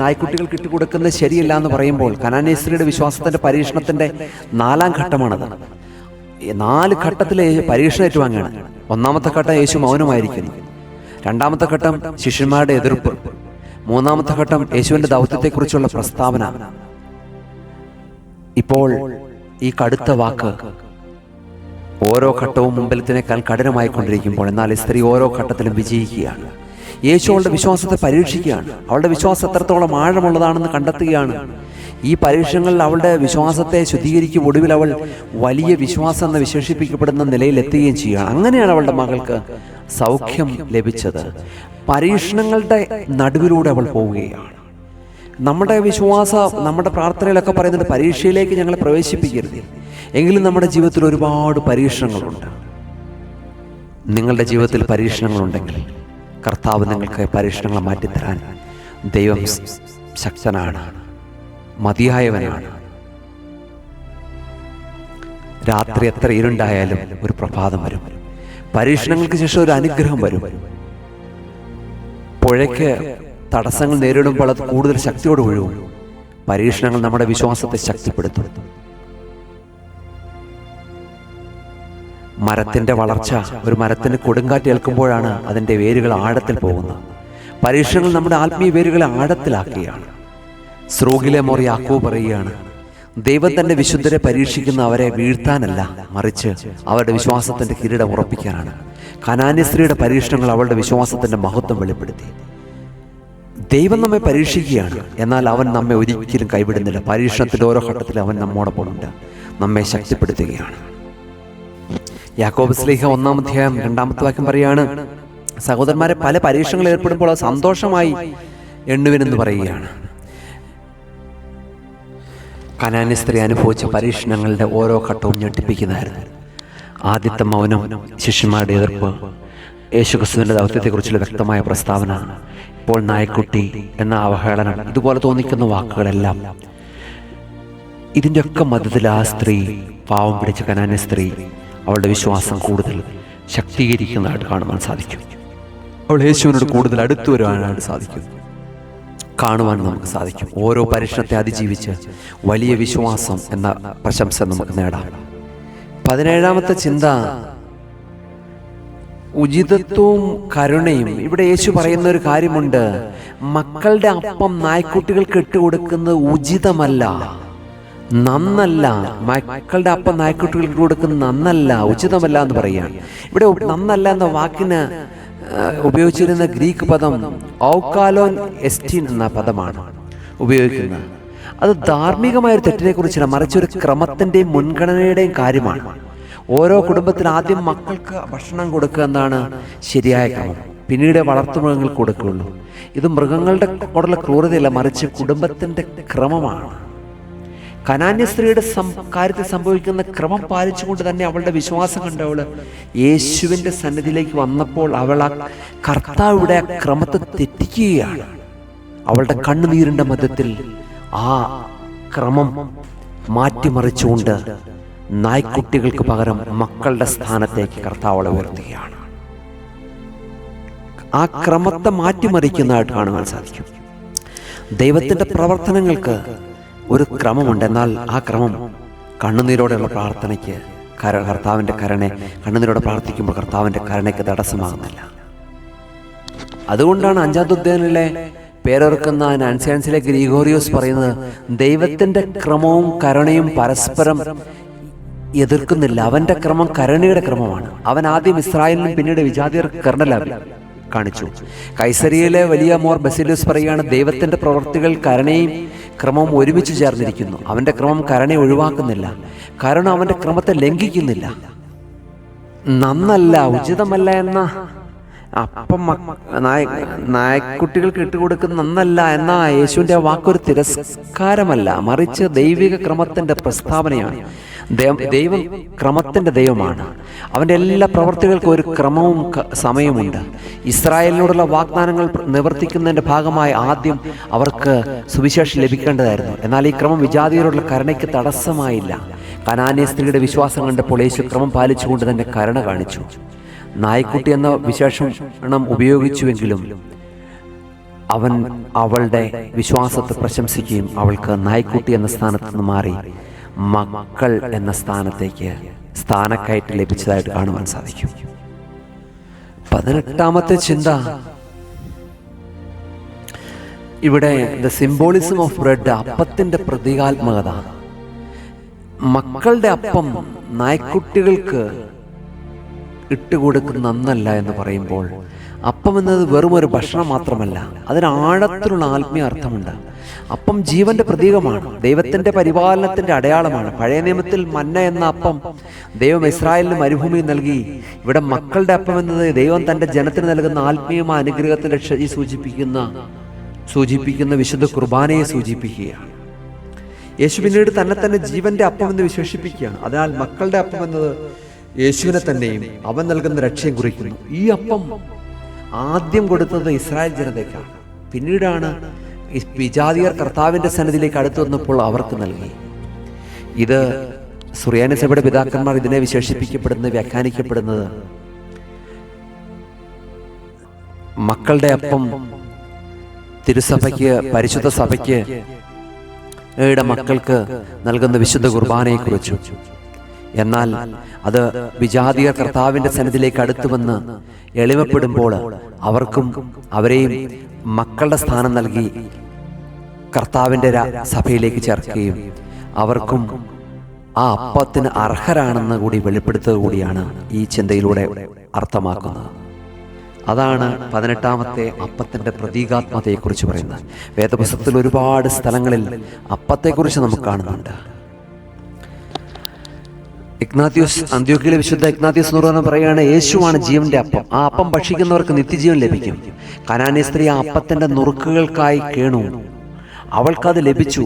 നായ്ക്കുട്ടികൾക്ക് ഇട്ടുകൊടുക്കുന്നത് ശരിയല്ല എന്ന് പറയുമ്പോൾ കനാന്യ സ്ത്രീയുടെ വിശ്വാസത്തിന്റെ പരീക്ഷണത്തിന്റെ 4ാം ഘട്ടമാണത്. 4 ഘട്ടത്തിലെ പരീക്ഷണം ഏറ്റുവാങ്ങുകയാണ്. 1ാമത്തെ ഘട്ടം യേശു മൗനമായിരിക്കുന്നു. 2ാമത്തെ ഘട്ടം ശിഷ്യന്മാരുടെ എതിർപ്പ്. 3ാമത്തെ ഘട്ടം യേശുവിന്റെ ദൗത്യത്തെക്കുറിച്ചുള്ള പ്രസ്താവന. ഇപ്പോൾ ഈ കടുത്ത വാക്ക് ഓരോ ഘട്ടവും മുമ്പിലത്തിനേക്കാൾ കഠിനമായിക്കൊണ്ടിരിക്കുമ്പോൾ, എന്നാൽ ഈ സ്ത്രീ ഓരോ ഘട്ടത്തിലും വിജയിക്കുകയാണ്. യേശു അവളുടെ വിശ്വാസത്തെ പരീക്ഷിക്കുകയാണ്. അവളുടെ വിശ്വാസം എത്രത്തോളം ആഴമുള്ളതാണെന്ന് കണ്ടെത്തുകയാണ്. ഈ പരീക്ഷണങ്ങളിൽ അവളുടെ വിശ്വാസത്തെ ശുദ്ധീകരിക്കും. ഒടുവിൽ അവൾ വലിയ വിശ്വാസം എന്ന് വിശേഷിപ്പിക്കപ്പെടുന്ന നിലയിലെത്തുകയും ചെയ്യുകയാണ്. അങ്ങനെയാണ് അവളുടെ മകൾക്ക് സൗഖ്യം ലഭിച്ചത്. പരീക്ഷണങ്ങളുടെ നടുവിലൂടെ അവൾ പോവുകയാണ്. നമ്മുടെ നമ്മുടെ പ്രാർത്ഥനയിലൊക്കെ പറയുന്നുണ്ട്, പരീക്ഷയിലേക്ക് ഞങ്ങളെ പ്രവേശിപ്പിക്കരുത്. എങ്കിലും നമ്മുടെ ജീവിതത്തിൽ ഒരുപാട് പരീക്ഷണങ്ങളുണ്ട്. നിങ്ങളുടെ ജീവിതത്തിൽ പരീക്ഷണങ്ങളുണ്ടെങ്കിൽ കർത്താവ് നിങ്ങൾക്ക് പരീക്ഷണങ്ങളെ മാറ്റിത്തരാൻ ദൈവം ശക്തനാണ്, മതിയായവനാണ്. രാത്രി എത്ര ഇരുണ്ടായാലും ഒരു പ്രഭാതം വരും. പരീക്ഷണങ്ങൾക്ക് ശേഷം ഒരു അനുഗ്രഹം വരും. പുഴയ്ക്ക് തടസ്സങ്ങൾ നേരിടുമ്പോൾ അത് കൂടുതൽ ശക്തിയോട് ഒഴുകും. പരീക്ഷണങ്ങൾ നമ്മുടെ വിശ്വാസത്തെ ശക്തിപ്പെടുത്തും. മരത്തിൻ്റെ വളർച്ച, ഒരു മരത്തിന് കൊടുങ്കാറ്റ് ഏൽക്കുമ്പോഴാണ് അതിൻ്റെ വേരുകൾ ആഴത്തിൽ പോകുന്നത്. പരീക്ഷണങ്ങൾ നമ്മുടെ ആത്മീയ വേരുകളെ ആഴത്തിലാക്കുകയാണ്. സ്രോഗിലെ മോർ യാക്കോബ് പറയുകയാണ്, ദൈവം തന്റെ വിശുദ്ധരെ പരീക്ഷിക്കുന്ന അവരെ വീഴ്ത്താനല്ല, മറിച്ച് അവരുടെ വിശ്വാസത്തിന്റെ കിരീടം ഉറപ്പിക്കാനാണ്. കനാന്യ സ്ത്രീയുടെ പരീക്ഷണങ്ങൾ അവളുടെ വിശ്വാസത്തിന്റെ മഹത്വം വെളിപ്പെടുത്തി. ദൈവം നമ്മെ പരീക്ഷിക്കുകയാണ്, എന്നാൽ അവൻ നമ്മെ ഒരിക്കലും കൈവിടുന്നില്ല. പരീക്ഷണത്തിന്റെ ഓരോ ഘട്ടത്തിലും അവൻ നമ്മോടൊപ്പമുണ്ട്, നമ്മെ ശക്തിപ്പെടുത്തുകയാണ്. യാക്കോബ് ശ്ലീഹ 1-ാം അധ്യായം 2-ാമത്തെ വാക്യം പറയാണ്, സഹോദരന്മാരെ, പല പരീക്ഷണങ്ങൾ ഏർപ്പെടുമ്പോൾ അത് സന്തോഷമായി എണ്ണുവിനെന്ന് പറയുകയാണ്. കനാന്യ സ്ത്രീ അനുഭവിച്ച പരീക്ഷണങ്ങളുടെ ഓരോ ഘട്ടവും ഞെട്ടിപ്പിക്കുന്നതായിരുന്നു. ആദ്യത്തെ മൗനം, ശിഷ്യന്മാരുടെ എതിർപ്പ്, യേശുക്രിസ്തുവിൻ്റെ ദൗത്യത്തെക്കുറിച്ചുള്ള വ്യക്തമായ പ്രസ്താവന, ഇപ്പോൾ നായ്ക്കുട്ടി എന്ന അവഹേളനം, ഇതുപോലെ തോന്നിക്കുന്ന വാക്കുകളെല്ലാം, ഇതിൻ്റെയൊക്കെ മധ്യത്തിൽ ആ സ്ത്രീ, പാവം പിടിച്ച കനാന്യ സ്ത്രീ, അവളുടെ വിശ്വാസം കൂടുതൽ ശക്തീകരിക്കുന്നതായിട്ട് കാണുവാൻ സാധിക്കും. അവൾ യേശുവിനോട് കൂടുതൽ അടുത്തു വരുവാനായിട്ട് സാധിക്കും, കാണുവാൻ നമുക്ക് സാധിക്കും. ഓരോ പരീക്ഷണത്തെ അതിജീവിച്ച് വലിയ വിശ്വാസം എന്ന പ്രശംസ നമുക്ക് നേടാം. 17-ാമത്തെ ചിന്ത, ഉചിതത്വവും കരുണയും. ഇവിടെ യേശു പറയുന്ന ഒരു കാര്യമുണ്ട്, മക്കളുടെ അപ്പം നായ്ക്കുട്ടികൾക്ക് ഇട്ടുകൊടുക്കുന്നത് ഉചിതമല്ല, നന്നല്ല. മക്കളുടെ അപ്പം നായ്ക്കുട്ടികൾക്ക് കൊടുക്കുന്നത് നന്നല്ല, ഉചിതമല്ല എന്ന് പറയുകയാണ്. ഇവിടെ നന്നല്ല എന്ന വാക്കിന് ഉപയോഗിച്ചിരുന്ന ഗ്രീക്ക് പദം ഔക്കാലോൻ എസ്റ്റീൻ എന്ന പദമാണ് ഉപയോഗിക്കുന്നത്. അത് ധാർമ്മികമായൊരു തെറ്റിനെ കുറിച്ചല്ല, മറിച്ചൊരു ക്രമത്തിൻ്റെയും മുൻഗണനയുടെയും കാര്യമാണ്. ഓരോ കുടുംബത്തിൽ ആദ്യം മക്കൾക്ക് ഭക്ഷണം കൊടുക്കുക എന്നാണ് ശരിയായ ക്രമം, പിന്നീട് വളർത്തുമൃഗങ്ങൾക്ക് കൊടുക്കുകയുള്ളൂ. ഇത് മൃഗങ്ങളുടെ കൂടെയുള്ള ക്രൂരതയല്ല, മറിച്ച് കുടുംബത്തിൻ്റെ ക്രമമാണ്. കനാന്യ സ്ത്രീയുടെ കാര്യത്തിൽ സംഭവിക്കുന്ന ക്രമം പാലിച്ചുകൊണ്ട് തന്നെ അവളുടെ വിശ്വാസം കണ്ട് അവൾ യേശുവിൻ്റെ സന്നിധിയിലേക്ക് വന്നപ്പോൾ അവൾ ആ കർത്താവിടെ ആ ക്രമത്തെ തെറ്റിക്കുകയാണ്. അവളുടെ കണ്ണുനീരിൻ്റെ മധ്യത്തിൽ ആ ക്രമം മാറ്റിമറിച്ചുകൊണ്ട് നായ്ക്കുട്ടികൾക്ക് പകരം മക്കളുടെ സ്ഥാനത്തേക്ക് കർത്താവ് അവളെ ഉയർത്തുകയാണ്. ആ ക്രമത്തെ മാറ്റിമറിക്കുന്നതായിട്ട് കാണുവാൻ സാധിക്കും. ദൈവത്തിൻ്റെ പ്രവർത്തനങ്ങൾക്ക് ഒരു ക്രമമുണ്ട്, എന്നാൽ ആ ക്രമം കണ്ണുനീരോടെയുള്ള പ്രാർത്ഥനയ്ക്ക്, കർത്താവിൻ്റെ കരുണ, കണ്ണുനീരോടെ പ്രാർത്ഥിക്കുമ്പോൾ കർത്താവിൻ്റെ കരുണയ്ക്ക് തടസ്സമാകുന്നില്ല. അതുകൊണ്ടാണ് 5-ാമത്തെ ഉദ്യാനിലെ പേരൊറുക്കുന്ന നാൻസിയാൻസിലെ ഗ്രിഗോറിയോസ് പറയുന്നത്, ദൈവത്തിൻ്റെ ക്രമവും കരുണയും പരസ്പരം എതിർക്കുന്നില്ല. അവൻ്റെ ക്രമം കരുണയുടെ ക്രമമാണ്. അവൻ ആദ്യം ഇസ്രായേലിനും പിന്നീട് വിജാതിയർക്ക് കരുണ കാണിച്ചു. കൈസരിയിലെ വലിയ മോർ ബസിലിയസ് പറയുകയാണ്, ദൈവത്തിൻ്റെ പ്രവൃത്തികൾ കരുണയും ക്രമവും ഒരുമിച്ച് ചേർന്നിരിക്കുന്നു. അവൻ്റെ ക്രമം കരുണയെ ഒഴിവാക്കുന്നില്ല, കരുണ അവൻ്റെ ക്രമത്തെ ലംഘിക്കുന്നില്ല. നന്നല്ല, ഉചിതമല്ല എന്ന അപ്പം നായ്ക്കുട്ടികൾക്ക് ഇട്ടുകൊടുക്കുന്ന നന്നല്ല എന്ന യേശുവിൻ്റെ വാക്കൊരു തിരസ്കാരമല്ല, മറിച്ച് ദൈവിക ക്രമത്തിൻ്റെ പ്രസ്താവനയാണ്. ദൈവം ക്രമത്തിൻ്റെ ദൈവമാണ്. അവൻ്റെ എല്ലാ പ്രവർത്തികൾക്കും ഒരു ക്രമവും സമയമുണ്ട്. ഇസ്രായേലിനോടുള്ള വാഗ്ദാനങ്ങൾ നിവർത്തിക്കുന്നതിൻ്റെ ഭാഗമായി ആദ്യം അവർക്ക് സുവിശേഷം ലഭിക്കേണ്ടതായിരുന്നു. എന്നാൽ ഈ ക്രമം വിജാതിയരോടുള്ള കരുണയ്ക്ക് തടസ്സമായില്ല. കനാന്യ സ്ത്രീയുടെ വിശ്വാസം കണ്ടപ്പോൾ യേശു ക്രമം പാലിച്ചുകൊണ്ട് തന്നെ കരുണ കാണിച്ചു. നായ്ക്കുട്ടി എന്ന വിശേഷണം ഉപയോഗിച്ചുവെങ്കിലും അവൻ അവളുടെ വിശ്വാസത്തെ പ്രശംസിക്കുകയും അവൾക്ക് നായ്ക്കുട്ടി എന്ന സ്ഥാനത്ത് നിന്ന് മാറി മക്കൾ എന്ന സ്ഥാനത്തേക്ക് സ്ഥാനക്കയറ്റ് ലഭിച്ചതായിട്ട് കാണുവാൻ സാധിക്കും. 18-ാമത്തെ ചിന്ത, ഇവിടെ ദ സിംബോളിസം ഓഫ് ബ്രെഡ്, അപ്പത്തിന്റെ പ്രതീകാത്മകത. മക്കളുടെ അപ്പം നായ്ക്കുട്ടികൾക്ക് ഇട്ടുകൊടുക്കുന്ന നന്നല്ല എന്ന് പറയുമ്പോൾ, അപ്പം എന്നത് വെറും ഒരു ഭക്ഷണം മാത്രമല്ല, അതിന് ആഴത്തിലുള്ള ആത്മീയ അർത്ഥമുണ്ട്. അപ്പം ജീവന്റെ പ്രതീകമാണ്, ദൈവത്തിന്റെ പരിപാലനത്തിന്റെ അടയാളമാണ്. പഴയ നിയമത്തിൽ മന്ന എന്ന അപ്പം ദൈവം ഇസ്രായേലിന് മരുഭൂമിയിൽ നൽകി. ഇവിടെ മക്കളുടെ അപ്പം എന്നത് ദൈവം തന്റെ ജനത്തിന് നൽകുന്ന ആത്മീയമായ അനുഗ്രഹത്തിന്റെ രക്ഷയെ സൂചിപ്പിക്കുന്ന വിശുദ്ധ കുർബാനയെ സൂചിപ്പിക്കുകയാണ്. യേശു പിന്നീട് തന്നെ ജീവന്റെ അപ്പം എന്ന് വിശേഷിപ്പിക്കുകയാണ്. അതിനാൽ മക്കളുടെ അപ്പം എന്നത് യേശുവിനെ തന്നെയും അവൻ നൽകുന്ന രക്ഷയും കുറിക്കുന്നു. ഈ അപ്പം ആദ്യം കൊടുത്തത് ഇസ്രായേൽ ജനതയ്ക്കാണ്. പിന്നീടാണ് വിജാതിയർ കർത്താവിൻ്റെ സന്നിധിയിലേക്ക് അടുത്തു വന്നപ്പോൾ അവർക്ക് നൽകി. ഇത് സുറിയാനി സഭയുടെ പിതാക്കന്മാർ ഇതിനെ വ്യാഖ്യാനിക്കപ്പെടുന്നത് മക്കളുടെ അപ്പം തിരുസഭയ്ക്ക്, പരിശുദ്ധ സഭയ്ക്ക് മക്കൾക്ക് നൽകുന്ന വിശുദ്ധ കുർബാനയെക്കുറിച്ചു. എന്നാൽ അത് വിജാതിയർ കർത്താവിൻ്റെ സന്നിധിയിലേക്ക് അടുത്തു വന്ന് എളിമപ്പെടുമ്പോൾ അവർക്കും അവരെയും മക്കളുടെ സ്ഥാനം നൽകി കർത്താവിൻ്റെ സഭയിലേക്ക് ചേർക്കുകയും അവർക്കും ആ അപ്പത്തിന് അർഹരാണെന്ന് കൂടി വെളിപ്പെടുത്തുക കൂടിയാണ് ഈ ചിന്തയിലൂടെ അർത്ഥമാക്കുന്നത്. അതാണ് 18-ാമത്തെ അപ്പത്തിൻ്റെ പ്രതീകാത്മകതയെക്കുറിച്ച് പറയുന്നത്. വേദപുസ്തകത്തിൽ ഒരുപാട് സ്ഥലങ്ങളിൽ അപ്പത്തെക്കുറിച്ച് നമുക്ക് കാണുന്നുണ്ട്. അന്ത്യോക്യയിലെ വിശുദ്ധ ഇഗ്നാത്യൂസ് നൂറാണ് പറയുകയാണ്, യേശുവാണ് ജീവന്റെ അപ്പം. ആ അപ്പം ഭക്ഷിക്കുന്നവർക്ക് നിത്യജീവൻ ലഭിക്കും. കനാന്യ സ്ത്രീ ആ അപ്പത്തിന്റെ നുറുക്കുകൾക്കായി കേണു, അവൾക്കത് ലഭിച്ചു.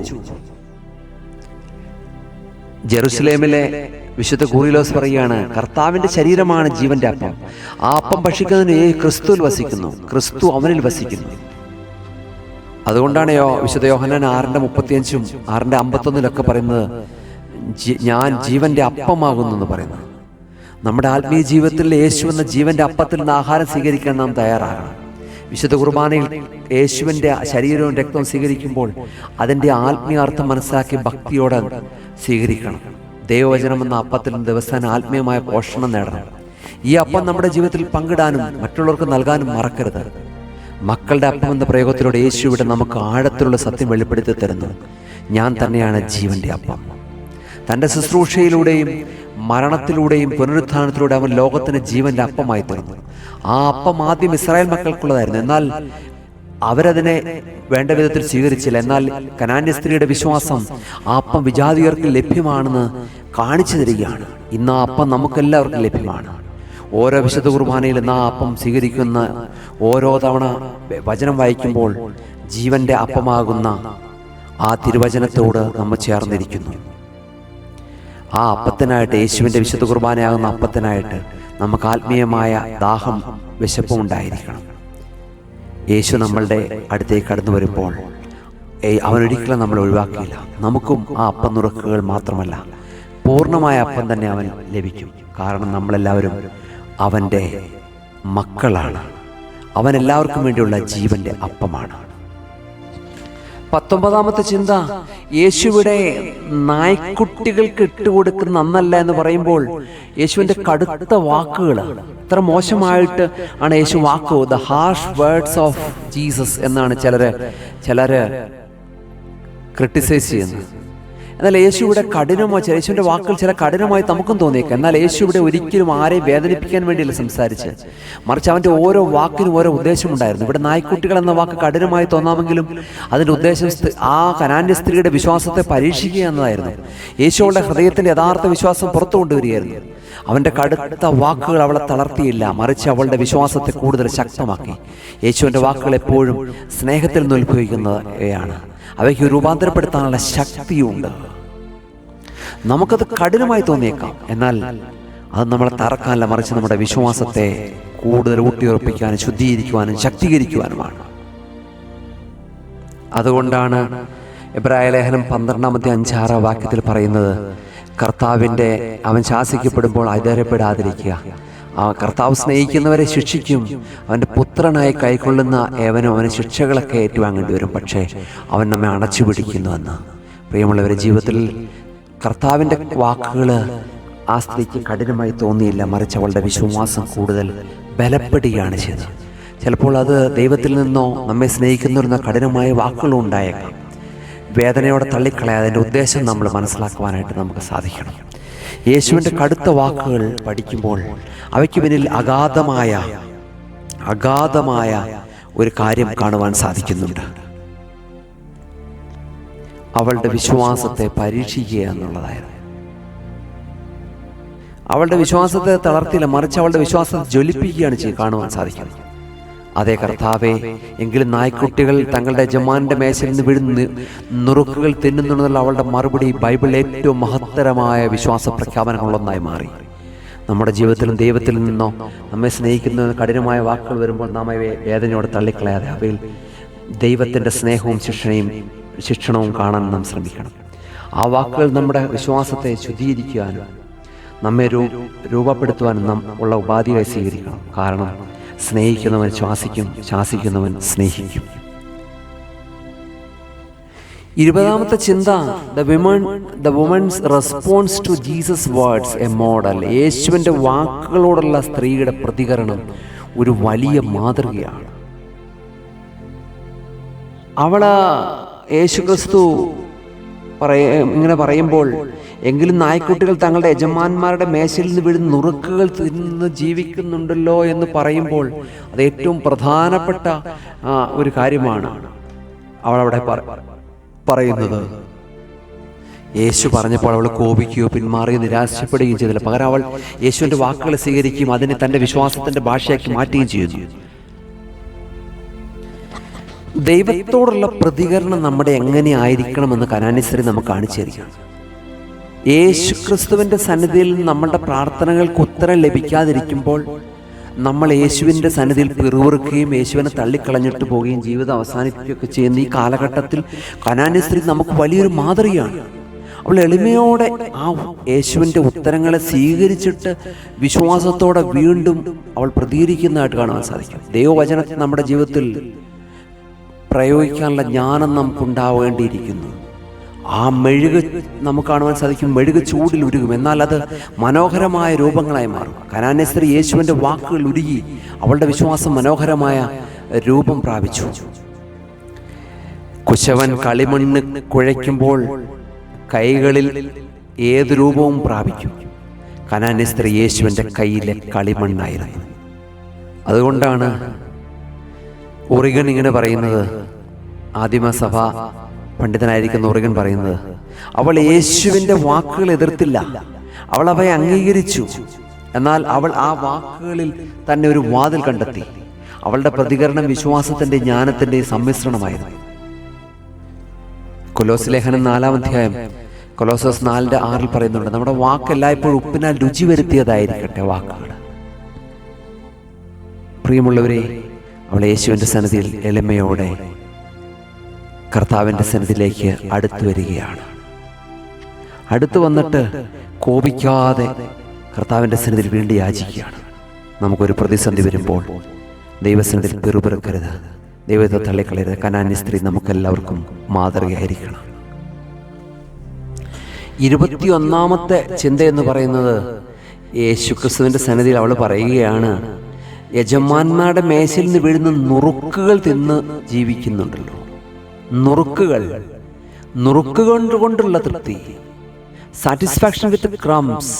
ജെറുസലേമിലെ വിശുദ്ധ കൂറിലോസ് പറയുകയാണ്, കർത്താവിന്റെ ശരീരമാണ് ജീവന്റെ അപ്പം. ആ അപ്പം ഭക്ഷിക്കുന്നതിന് ക്രിസ്തുവിൽ വസിക്കുന്നു, ക്രിസ്തു അവനിൽ വസിക്കുന്നു. അതുകൊണ്ടാണ് വിശുദ്ധ യോഹന്നാൻ 6:35 6:51 പറയുന്നത്, ഞാൻ ജീവന്റെ അപ്പമാകുന്നു എന്ന് പറയുന്നത്. നമ്മുടെ ആത്മീയ ജീവിതത്തിൽ യേശു എന്ന ജീവന്റെ അപ്പത്തിൽ നിന്ന് ആഹാരം സ്വീകരിക്കാൻ നാം തയ്യാറാകണം. വിശുദ്ധ കുർബാനയിൽ യേശുവിൻ്റെ ശരീരവും രക്തവും സ്വീകരിക്കുമ്പോൾ അതിൻ്റെ ആത്മീയാർത്ഥം മനസ്സിലാക്കി ഭക്തിയോടെ സ്വീകരിക്കണം. ദൈവവചനം എന്ന അപ്പത്തിൽ നിന്ന് ദിവസേന ആത്മീയമായ പോഷണം നേടണം. ഈ അപ്പം നമ്മുടെ ജീവിതത്തിൽ പങ്കിടാനും മറ്റുള്ളവർക്ക് നൽകാനും മറക്കരുത്. മക്കളുടെ അപ്പം എന്ന പ്രയോഗത്തിലൂടെ യേശു ഇവിടെ നമുക്ക് ആഴത്തിലുള്ള സത്യം വെളിപ്പെടുത്തി തരുന്നു. ഞാൻ തന്നെയാണ് ജീവന്റെ അപ്പം. തൻ്റെ ശുശ്രൂഷയിലൂടെയും മരണത്തിലൂടെയും പുനരുത്ഥാനത്തിലൂടെ അവൻ ലോകത്തിന് ജീവന്റെ അപ്പമായി തീർന്നു. ആ അപ്പം ആദ്യം ഇസ്രായേൽ മക്കൾക്കുള്ളതായിരുന്നു. എന്നാൽ അവരതിനെ വേണ്ട വിധത്തിൽ സ്വീകരിച്ചില്ല. എന്നാൽ കനാന്യ സ്ത്രീയുടെ വിശ്വാസം ആ അപ്പം വിജാതിയർക്ക് ലഭ്യമാണെന്ന് കാണിച്ചു തരികയാണ്. ഇന്ന് ആ അപ്പം നമുക്കെല്ലാവർക്കും ലഭ്യമാണ്. ഓരോ വിശുദ്ധ കുർബാനയിലും ആ അപ്പം സ്വീകരിക്കുന്ന ഓരോ തവണ വചനം വായിക്കുമ്പോൾ ജീവന്റെ അപ്പമാകുന്ന ആ തിരുവചനത്തോട് നമ്മൾ ചേർന്നിരിക്കുന്നു. ആ അപ്പത്തിനായിട്ട്, യേശുവിൻ്റെ വിശുദ്ധ കുർബാനയാകുന്ന അപ്പത്തിനായിട്ട് നമുക്ക് ആത്മീയമായ ദാഹം, വിശപ്പും ഉണ്ടായിരിക്കണം. യേശു നമ്മളുടെ അടുത്തേക്ക് കടന്നു വരുമ്പോൾ അവനൊരിക്കലും നമ്മൾ ഒഴിവാക്കിയില്ല. നമുക്കും ആ അപ്പം നുറുക്കുകൾ മാത്രമല്ല, പൂർണ്ണമായ അപ്പം തന്നെ അവൻ ലഭിക്കും. കാരണം നമ്മളെല്ലാവരും അവൻ്റെ മക്കളാണ്. അവൻ എല്ലാവർക്കും വേണ്ടിയുള്ള ജീവന്റെ അപ്പമാണ്. 19-ാമത്തെ ചിന്ത, യേശുവിടെ നായ്ക്കുട്ടികൾക്ക് ഇട്ടുകൊടുക്കുന്ന നന്നല്ല എന്ന് പറയുമ്പോൾ യേശുവിൻ്റെ കടുത്ത വാക്കുകൾ, ഇത്ര മോശമായിട്ട് ആണ് യേശു വാക്ക്, the harsh words of Jesus എന്നാണ് ചിലര് ക്രിട്ടിസൈസ് ചെയ്യുന്നത്. എന്നാൽ യേശുവിടെ യേശുവിൻ്റെ വാക്കുകൾ ചില കഠിനമായി നമുക്കും തോന്നിയേക്കാം. എന്നാൽ യേശുവിടെ ഒരിക്കലും ആരെയും വേദനിപ്പിക്കാൻ വേണ്ടിയല്ല സംസാരിച്ച്, മറിച്ച് അവൻ്റെ ഓരോ വാക്കിനും ഓരോ ഉദ്ദേശമുണ്ടായിരുന്നു. ഇവിടെ നായ്ക്കുട്ടികൾ എന്ന വാക്ക് കഠിനമായി തോന്നാമെങ്കിലും അതിൻ്റെ ഉദ്ദേശം ആ കനാന്യ സ്ത്രീയുടെ വിശ്വാസത്തെ പരീക്ഷിക്കുക എന്നതായിരുന്നു. യേശുവിൻ്റെ ഹൃദയത്തിൻ്റെ യഥാർത്ഥ വിശ്വാസം പുറത്തു കൊണ്ടുവരികയായിരുന്നു. അവൻ്റെ കടുത്ത വാക്കുകൾ അവളെ തളർത്തിയില്ല, മറിച്ച് അവളുടെ വിശ്വാസത്തെ കൂടുതൽ ശക്തമാക്കി. യേശുവിൻ്റെ വാക്കുകൾ എപ്പോഴും സ്നേഹത്തിൽ നിന്ന് ഉത്ഭവിക്കുന്നവയാണ്. അവയ്ക്ക് രൂപാന്തരപ്പെടുത്താനുള്ള ശക്തിയുണ്ട്. നമുക്കത് കഠിനമായി തോന്നിയേക്കാം, എന്നാൽ അത് നമ്മളെ തറക്കാനല്ല, മറിച്ച് നമ്മുടെ വിശ്വാസത്തെ കൂടുതൽ ഊട്ടിയുറപ്പിക്കാനും ശുദ്ധീകരിക്കുവാനും ശക്തീകരിക്കുവാനുമാണ്. അതുകൊണ്ടാണ് എബ്രായ ലേഖനം 12:5-6 പറയുന്നത്, അവൻ ശാസിക്കപ്പെടുമ്പോൾ അധൈര്യപ്പെടാതിരിക്കുക. കർത്താവ് സ്നേഹിക്കുന്നവരെ ശിക്ഷിക്കും. അവൻ്റെ പുത്രനായി കൈക്കൊള്ളുന്ന ഏവനും അവന് ശിക്ഷകളൊക്കെ ഏറ്റുവാങ്ങേണ്ടി വരും, പക്ഷേ അവൻ നമ്മെ അണച്ചു പിടിക്കുന്നുവെന്ന്. പ്രിയമുള്ളവരുടെ ജീവിതത്തിൽ കർത്താവിൻ്റെ വാക്കുകൾ ആ സ്ത്രീക്ക് കഠിനമായി തോന്നിയില്ല, മറിച്ച് അവളുടെ വിശ്വാസം കൂടുതൽ ബലപ്പെടുകയാണ് ചെയ്തത്. ചിലപ്പോൾ അത് ദൈവത്തിൽ നിന്നോ നമ്മെ സ്നേഹിക്കുന്നവരെന്നോ കഠിനമായ വാക്കുകളും ഉണ്ടായേക്കാം. വേദനയോടെ തള്ളിക്കളയാതെ അതിൻ്റെ ഉദ്ദേശം നമ്മൾ മനസ്സിലാക്കുവാനായിട്ട് നമുക്ക് സാധിക്കണം. യേശുവിൻ്റെ കടുത്ത വാക്കുകൾ പഠിക്കുമ്പോൾ അവയ്ക്ക് പിന്നിൽ അഗാധമായ ഒരു കാര്യം കാണുവാൻ സാധിക്കുന്നുണ്ട്. അവളുടെ വിശ്വാസത്തെ പരീക്ഷിക്കുക എന്നുള്ളതായിരുന്നു. അവളുടെ വിശ്വാസത്തെ തളർത്തില്ല, മറിച്ച് അവളുടെ വിശ്വാസത്തെ ജ്വലിപ്പിക്കുകയാണ് കാണുവാൻ സാധിക്കുന്നത്. അതേ കർത്താവേ, എങ്കിലും നായ്ക്കുട്ടികൾ തങ്ങളുടെ യജമാനന്റെ മേശയിൽ നിന്ന് വീഴുന്ന നുറുക്കുകൾ തിന്നുന്നുള്ള അവളുടെ മറുപടി ബൈബിളിൽ ഏറ്റവും മഹത്തരമായ വിശ്വാസ പ്രഖ്യാപനങ്ങളൊന്നായി മാറി. നമ്മുടെ ജീവിതത്തിലും ദൈവത്തിൽ നിന്നോ നമ്മെ സ്നേഹിക്കുന്ന കഠിനമായ വാക്കുകൾ വരുമ്പോൾ നാം അവയെ വേദനയോടെ തള്ളിക്കളയാതെ അവയിൽ ദൈവത്തിൻ്റെ സ്നേഹവും ശിക്ഷണവും കാണാൻ നാം ശ്രമിക്കണം. ആ വാക്കുകൾ നമ്മുടെ വിശ്വാസത്തെ ശുദ്ധീകരിക്കുവാനും നമ്മെ രൂപപ്പെടുത്തുവാനും നാം ഉള്ള ഉപാധിയായി സ്വീകരിക്കണം. കാരണം സ്നേഹിക്കുന്നവൻ ശ്വാസിക്കും, ശാസിക്കുന്നവൻ സ്നേഹിക്കും. 20ാമത്തെ ചിന്ത, the woman's response to Jesus words a model. യേശുവിൻ്റെ വാക്കുകളോടുള്ള സ്ത്രീയുടെ പ്രതികരണം ഒരു വലിയ മാതൃകയാണ്. യേശു ക്രിസ്തു ഇങ്ങനെ പറയുമ്പോൾ, എങ്കിലും നായ്ക്കുട്ടികൾ തങ്ങളുടെ യജമാന്മാരുടെ മേശയിൽ നിന്ന് വീഴുന്ന നുറുക്കുകൾ തിന്ന് ജീവിക്കുന്നുണ്ടല്ലോ എന്ന് പറയുമ്പോൾ അത് ഏറ്റവും പ്രധാനപ്പെട്ട ഒരു കാര്യമാണ് അവളവിടെ പറയുന്നത്. യേശു പറഞ്ഞപ്പോൾ അവൾ കോപിക്കുകയോ പിന്മാറുകയോ നിരാശപ്പെടുകയും ചെയ്തില്ല. പകരം അവൾ യേശുവിൻ്റെ വാക്കുകൾ സ്വീകരിക്കുകയും അതിനെ തൻ്റെ വിശ്വാസത്തിൻ്റെ ഭാഷയാക്കി മാറ്റുകയും ചെയ്യുന്നു. ദൈവത്തോടുള്ള പ്രതികരണം നമ്മുടെ എങ്ങനെ ആയിരിക്കണമെന്ന് കനാന്യ സ്ത്രീ നമുക്ക് കാണിച്ചു തരികയാണ്. യേശു ക്രിസ്തുവിൻ്റെ സന്നിധിയിൽ നമ്മളുടെ പ്രാർത്ഥനകൾക്ക് ഉത്തരം ലഭിക്കാതിരിക്കുമ്പോൾ നമ്മൾ യേശുവിൻ്റെ സന്നിധിയിൽ പിറുപിറുക്കുകയും യേശുവിനെ തള്ളിക്കളഞ്ഞിട്ട് പോവുകയും ജീവിതം അവസാനിപ്പിക്കുകയൊക്കെ ചെയ്യുന്ന ഈ കാലഘട്ടത്തിൽ കനാന്യ സ്ത്രീ നമുക്ക് വലിയൊരു മാതൃകയാണ്. അവൾ എളിമയോടെ ആ യേശുവിൻ്റെ ഉത്തരങ്ങളെ സ്വീകരിച്ചിട്ട് വിശ്വാസത്തോടെ വീണ്ടും അവൾ പ്രതികരിക്കുന്നതായിട്ട് കാണാൻ സാധിക്കും. ദൈവവചനത്തെ നമ്മുടെ ജീവിതത്തിൽ പ്രയോഗിക്കാനുള്ള ജ്ഞാനം നമുക്കുണ്ടാവേണ്ടിയിരിക്കുന്നു. ആ മെഴുക് നമുക്ക് കാണുവാൻ സാധിക്കും. മെഴുക് ചൂടിൽ ഉരുകും, എന്നാൽ അത് മനോഹരമായ രൂപങ്ങളായി മാറും. കനാന്യ സ്ത്രീ യേശുവിൻ്റെ വാക്കുകൾ ഉരുകി അവളുടെ വിശ്വാസം മനോഹരമായ രൂപം പ്രാപിച്ചു. കുശവൻ കളിമണ്ണ് കുഴയ്ക്കുമ്പോൾ കൈകളിൽ ഏത് രൂപവും പ്രാപിക്കും. കനാന്യ സ്ത്രീ യേശുവിൻ്റെ കയ്യിലെ കളിമണ്ണായിരുന്നു. അതുകൊണ്ടാണ് ഓറിഗൻ ഇങ്ങനെ പറയുന്നത്, ആദിമസഭ പണ്ഡിതനായിരിക്കുന്ന ഓറിഗൻ പറയുന്നത്, അവൾ യേശുവിൻ്റെ വാക്കുകൾ എതിർത്തില്ല, അവൾ അവയെ അംഗീകരിച്ചു. എന്നാൽ അവൾ ആ വാക്കുകളിൽ തന്നെ ഒരു വാതിൽ കണ്ടെത്തി. അവളുടെ പ്രതികരണം വിശ്വാസത്തിൻ്റെ ജ്ഞാനത്തിൻ്റെ സമ്മിശ്രണമായിരുന്നു. കൊലോസ് ലേഖനം 4-ാം അധ്യായം കൊലോസസ് 4:6 പറയുന്നുണ്ട്, നമ്മുടെ വാക്ക് എല്ലായ്പ്പോഴും ഉപ്പിനാൽ രുചി വരുത്തിയതായിരിക്കട്ടെ വാക്കുകൾ. പ്രിയമുള്ളവരെ, അവൾ യേശുവിൻ്റെ സന്നിധിയിൽ എളിമയോടെ കർത്താവിൻ്റെ സന്നിധിയിലേക്ക് അടുത്തു വരികയാണ്. അടുത്തു വന്നിട്ട് കോപിക്കാതെ കർത്താവിൻ്റെ സന്നിധിയിൽ വീണ്ടും യാചിക്കുകയാണ്. നമുക്കൊരു പ്രതിസന്ധി വരുമ്പോൾ ദൈവസന്നിധിയിൽ പിറുപിറുക്കരുത്, ദൈവത്തെ തള്ളിക്കളയരുത്. കനാന്യ സ്ത്രീ നമുക്കെല്ലാവർക്കും മാതൃകയായിരിക്കണം. 21ാമത്തെ ചിന്ത എന്ന് പറയുന്നത്, യേശു ക്രിസ്തുവിൻ്റെ സന്നിധിയിൽ അവൾ പറയുകയാണ്, യജമാന്മാരുടെ മേശയിൽ നിന്ന് വീഴുന്ന നുറുക്കുകൾ തിന്ന് ജീവിക്കുന്നുണ്ടല്ലോ. നുറുക്കുകൾ കൊണ്ടുള്ള തൃപ്തി, സാറ്റിസ്ഫാക്ഷൻ വിത്ത് ക്രംസ്.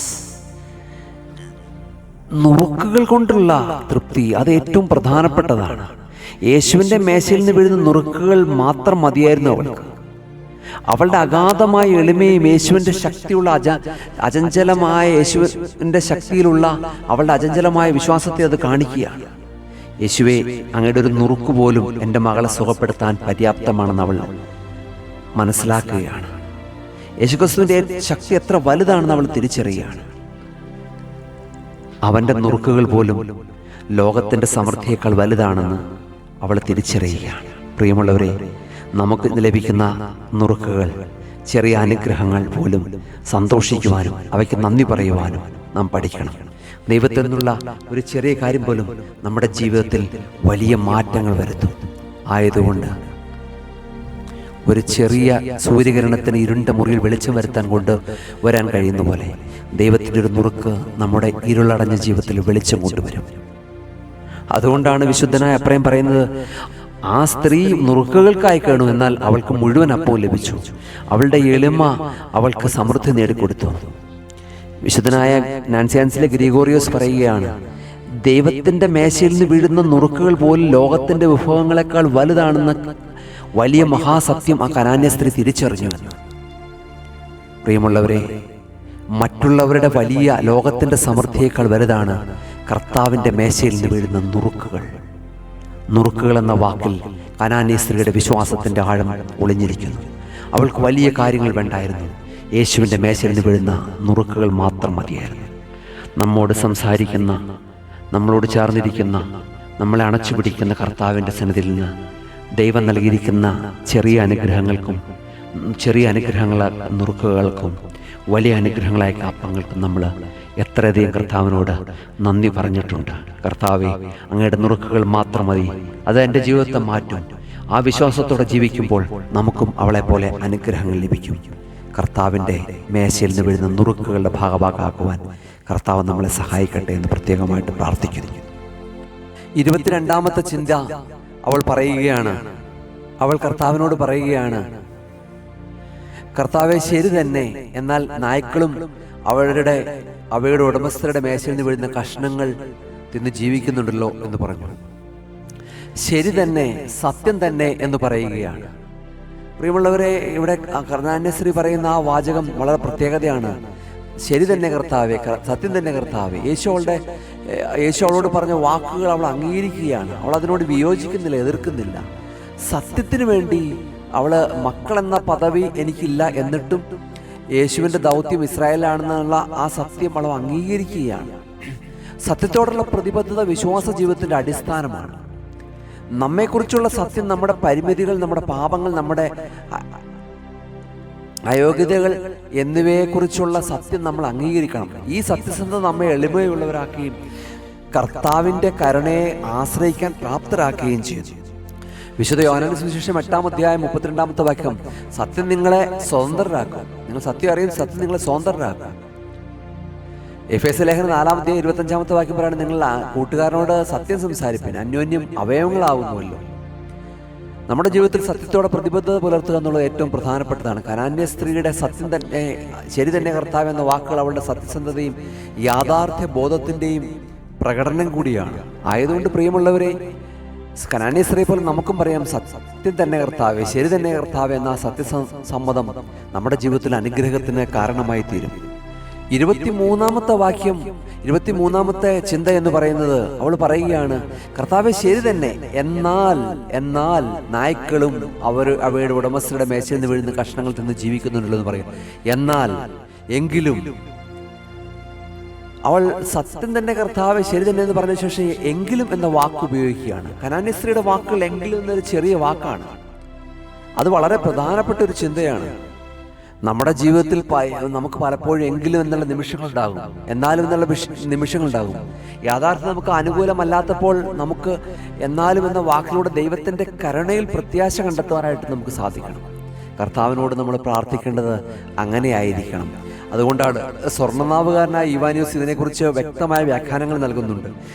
നുറുക്കുകൾ കൊണ്ടുള്ള തൃപ്തി അത് ഏറ്റവും പ്രധാനപ്പെട്ടതാണ്. യേശുവിൻ്റെ മേശയിൽ നിന്ന് വീഴുന്ന നുറുക്കുകൾ മാത്രം മതിയായിരുന്നു അവൾക്ക്. അവളുടെ അഗാധമായ എളിമയും യേശുവിൻ്റെ ശക്തിയുള്ള അചഞ്ചലമായ യേശുവിൻ്റെ ശക്തിയിലുള്ള അവളുടെ അചഞ്ചലമായ വിശ്വാസത്തെ അത് കാണിക്കുകയാണ്. യേശുവേ, അങ്ങയുടെ ഒരു നുറുക്ക് പോലും എൻ്റെ മകളെ സുഖപ്പെടുത്താൻ പര്യാപ്തമാണെന്ന് അവൾ മനസ്സിലാക്കുകയാണ്. യേശുക്രിസ്തുവിൻ്റെ ശക്തി എത്ര വലുതാണെന്ന് അവൾ തിരിച്ചറിയുകയാണ്. അവൻ്റെ നുറുക്കുകൾ പോലും ലോകത്തിൻ്റെ സമൃദ്ധിയേക്കാൾ വലുതാണെന്ന് അവൾ തിരിച്ചറിയുകയാണ്. പ്രിയമുള്ളവരെ, നമുക്ക് ലഭിക്കുന്ന നുറുക്കുകൾ, ചെറിയ അനുഗ്രഹങ്ങൾ പോലും സന്തോഷിക്കുവാനും അവയ്ക്ക് നന്ദി പറയുവാനും നാം പഠിക്കണം. ദൈവത്തിൽ നിന്നുള്ള ഒരു ചെറിയ കാര്യം പോലും നമ്മുടെ ജീവിതത്തിൽ വലിയ മാറ്റങ്ങൾ വരുത്തും. ആയതുകൊണ്ട് ഒരു ചെറിയ സൂര്യകിരണത്തിന് ഇരുണ്ട മുറിയിൽ വെളിച്ചം വരുത്താൻ കൊണ്ട് വരാൻ കഴിയുന്ന പോലെ ദൈവത്തിൻ്റെ ഒരു നുറുക്ക് നമ്മുടെ ഇരുളടഞ്ഞ ജീവിതത്തിൽ വെളിച്ചം കൊണ്ടുവരും. അതുകൊണ്ടാണ് വിശുദ്ധനായ എഫ്രേം പറയുന്നത്, ആ സ്ത്രീ നുറുക്കുകൾക്കായി കാണും, എന്നാൽ അവൾക്ക് മുഴുവൻ അപ്പവും ലഭിച്ചു. അവളുടെ എളിമ അവൾക്ക് സമൃദ്ധി നേടിക്കൊടുത്തു. വിശുദ്ധനായ നാൻസിയാൻസിലെ ഗ്രിഗോറിയോസ് പറയുകയാണ്, ദൈവത്തിൻ്റെ മേശയിൽ നിന്ന് വീഴുന്ന നുറുക്കുകൾ പോലും ലോകത്തിൻ്റെ വിഭവങ്ങളെക്കാൾ വലുതാണെന്ന വലിയ മഹാസത്യം ആ കനാന്യ സ്ത്രീ തിരിച്ചറിഞ്ഞുവെന്ന്. പ്രിയമുള്ളവരെ, മറ്റുള്ളവരുടെ വലിയ ലോകത്തിൻ്റെ സമൃദ്ധിയേക്കാൾ വലുതാണ് കർത്താവിൻ്റെ മേശയിൽ നിന്ന് വീഴുന്ന നുറുക്കുകൾ. നുറുക്കുകൾ എന്ന വാക്കിൽ കനാന്യ സ്ത്രീയുടെ വിശ്വാസത്തിൻ്റെ ആഴം ഒളിഞ്ഞിരിക്കുന്നു. അവൾക്ക് വലിയ കാര്യങ്ങൾ വേണ്ടായിരുന്നു, യേശുവിൻ്റെ മേശയിൽ നിന്ന് വീഴുന്ന നുറുക്കുകൾ മാത്രം മതിയായിരുന്നു. നമ്മോട് സംസാരിക്കുന്ന, നമ്മളോട് ചേർന്നിരിക്കുന്ന, നമ്മളെ അണച്ചു പിടിക്കുന്ന കർത്താവിൻ്റെ സന്നിധിയിൽ നിന്ന് ദൈവം നൽകിയിരിക്കുന്ന ചെറിയ അനുഗ്രഹങ്ങൾക്കും, ചെറിയ നുറുക്കുകൾക്കും, വലിയ അനുഗ്രഹങ്ങളായ കാപ്പങ്ങൾക്കും നമ്മൾ എത്രയധികം കർത്താവിനോട് നന്ദി പറഞ്ഞിട്ടുണ്ട്. കർത്താവേ, അങ്ങയുടെ നുറുക്കുകൾ മാത്രം മതി, അത് എൻ്റെ ജീവിതത്തെ മാറ്റും. ആ വിശ്വാസത്തോടെ ജീവിക്കുമ്പോൾ നമുക്കും അവളെപ്പോലെ അനുഗ്രഹങ്ങൾ ലഭിക്കും. കർത്താവിൻ്റെ മേശയിൽ നിന്ന് വീഴുന്ന നുറുക്കുകളുടെ ഭാഗമാക്കുവാൻ കർത്താവ് നമ്മളെ സഹായിക്കട്ടെ എന്ന് പ്രത്യേകമായിട്ട് പ്രാർത്ഥിക്കുന്നു. 22ാമത്തെ ചിന്ത അവൾ പറയുകയാണ്. അവൾ കർത്താവിനോട് പറയുകയാണ്, കർത്താവെ, ശരി തന്നെ, എന്നാൽ നായ്ക്കളും അവയുടെ ഉടമസ്ഥരുടെ മേശയിൽ നിന്ന് വീഴുന്ന കഷ്ണങ്ങൾ തിന്ന് ജീവിക്കുന്നുണ്ടല്ലോ എന്ന് പറഞ്ഞു. ശരി തന്നെ, സത്യം തന്നെ എന്ന് പറയുകയാണ്. പ്രിയമുള്ളവരെ, ഇവിടെ കർണാന്യശ്രീ പറയുന്ന ആ വാചകം വളരെ പ്രത്യേകതയാണ്. ശരി തന്നെ കർത്താവെ, സത്യം തന്നെ കർത്താവെ. യേശു അവളോട് പറഞ്ഞ വാക്കുകൾ അവൾ അംഗീകരിക്കുകയാണ്. അവൾ അതിനോട് വിയോജിക്കുന്നില്ല, എതിർക്കുന്നില്ല. സത്യത്തിന് വേണ്ടി മക്കളെന്ന പദവി എനിക്കില്ല, എന്നിട്ടും യേശുവിൻ്റെ ദൗത്യം ഇസ്രായേലാണെന്നുള്ള ആ സത്യം അവൾ അംഗീകരിക്കുകയാണ്. സത്യത്തോടുള്ള പ്രതിബദ്ധത വിശ്വാസ ജീവിതത്തിൻ്റെ അടിസ്ഥാനമാണ്. നമ്മെക്കുറിച്ചുള്ള സത്യം, നമ്മുടെ പരിമിതികൾ, നമ്മുടെ പാപങ്ങൾ, നമ്മുടെ അയോഗ്യതകൾ എന്നിവയെക്കുറിച്ചുള്ള സത്യം നമ്മൾ അംഗീകരിക്കണം. ഈ സത്യസന്ധത നമ്മെ എളിമയുള്ളവരാക്കുകയും കർത്താവിൻ്റെ കരുണയെ ആശ്രയിക്കാൻ പ്രാപ്തരാക്കുകയും ചെയ്തു. വിശുദ്ധ യോഹന്നാന്റെ സുവിശേഷം 8-ാം അധ്യായം 32-ാമത്തെ വാക്യം, സത്യം നിങ്ങളെ സ്വതന്ത്രരാക്കും. നിങ്ങൾ സത്യം അറിയും, സത്യം നിങ്ങളെ സ്വതന്ത്രരാക്കും. എഫേസ്യ ലേഖനം 4-ാം അധ്യായം 25-ാമത്തെ വാക്യം പറയുന്നത്, നിങ്ങൾ കൂട്ടുകാരനോട് സത്യം സംസാരിപ്പിൻ, അന്യോന്യം അവയവങ്ങളാവുന്നുവല്ലോ. നമ്മുടെ ജീവിതത്തിൽ സത്യത്തോടെ പ്രതിബദ്ധത പുലർത്തുക എന്നുള്ളത് ഏറ്റവും പ്രധാനപ്പെട്ടതാണ്. കനാന്യ സ്ത്രീയുടെ സത്യം തന്നെ, ശരി തന്നെ കർത്താവ് എന്ന വാക്കുകൾ അവളുടെ സത്യസന്ധതയും യാഥാർത്ഥ്യ ബോധത്തിൻ്റെയും പ്രകടനം കൂടിയാണ്. ആയതുകൊണ്ട് പ്രിയമുള്ളവരെ, കനാന്യ സ്ത്രീ പോലെ നമുക്കും പറയാം, സത്യം തന്നെ കർത്താവേ, ശരി തന്നെ കർത്താവേ എന്ന സത്യസമ്മതം നമ്മുടെ ജീവിതത്തിൽ അനുഗ്രഹത്തിന് കാരണമായി തീരും. 23-ാമത്തെ വാക്യം, 23-ാമത്തെ ചിന്ത എന്ന് പറയുന്നത്, അവൾ പറയുകയാണ്, കർത്താവേ, ശരി തന്നെ, എന്നാൽ നായ്ക്കളും അവയുടെ ഉടമസ്ഥരുടെ മേശയിൽ നിന്ന് വീഴുന്ന കഷ്ണങ്ങൾ തിന്ന് ജീവിക്കുന്നുണ്ടല്ലോ എന്ന് പറയും. എങ്കിലും അവൾ സത്യം തന്നെ കർത്താവേ, ശരി തന്നെ എന്ന് പറഞ്ഞ ശേഷം എങ്കിലും എന്ന വാക്ക് ഉപയോഗിക്കുകയാണ്. കനാന്യ സ്ത്രീയുടെ വാക്കുകൾ എങ്കിലും എന്നൊരു ചെറിയ വാക്കാണ്. അത് വളരെ പ്രധാനപ്പെട്ട ഒരു ചിന്തയാണ്. നമ്മുടെ ജീവിതത്തിൽ നമുക്ക് പലപ്പോഴും എങ്കിലും എന്നുള്ള നിമിഷങ്ങളുണ്ടാകും, എന്നാലും എന്നുള്ള നിമിഷങ്ങളുണ്ടാകും. യാഥാർത്ഥ്യം നമുക്ക് അനുകൂലമല്ലാത്തപ്പോൾ നമുക്ക് എന്നാലും എന്ന വാക്കിലൂടെ ദൈവത്തിൻ്റെ കരുണയിൽ പ്രത്യാശ കണ്ടെത്തുവാനായിട്ട് നമുക്ക് സാധിക്കണം. കർത്താവിനോട് നമ്മൾ പ്രാർത്ഥിക്കേണ്ടത് അങ്ങനെയായിരിക്കണം. അതുകൊണ്ടാണ് സ്വർണ്ണനാവുകാരനായ ഇവാനിയോസ് ഇതിനെക്കുറിച്ച് വ്യക്തമായ വ്യാഖ്യാനങ്ങൾ നൽകുന്നുണ്ട്.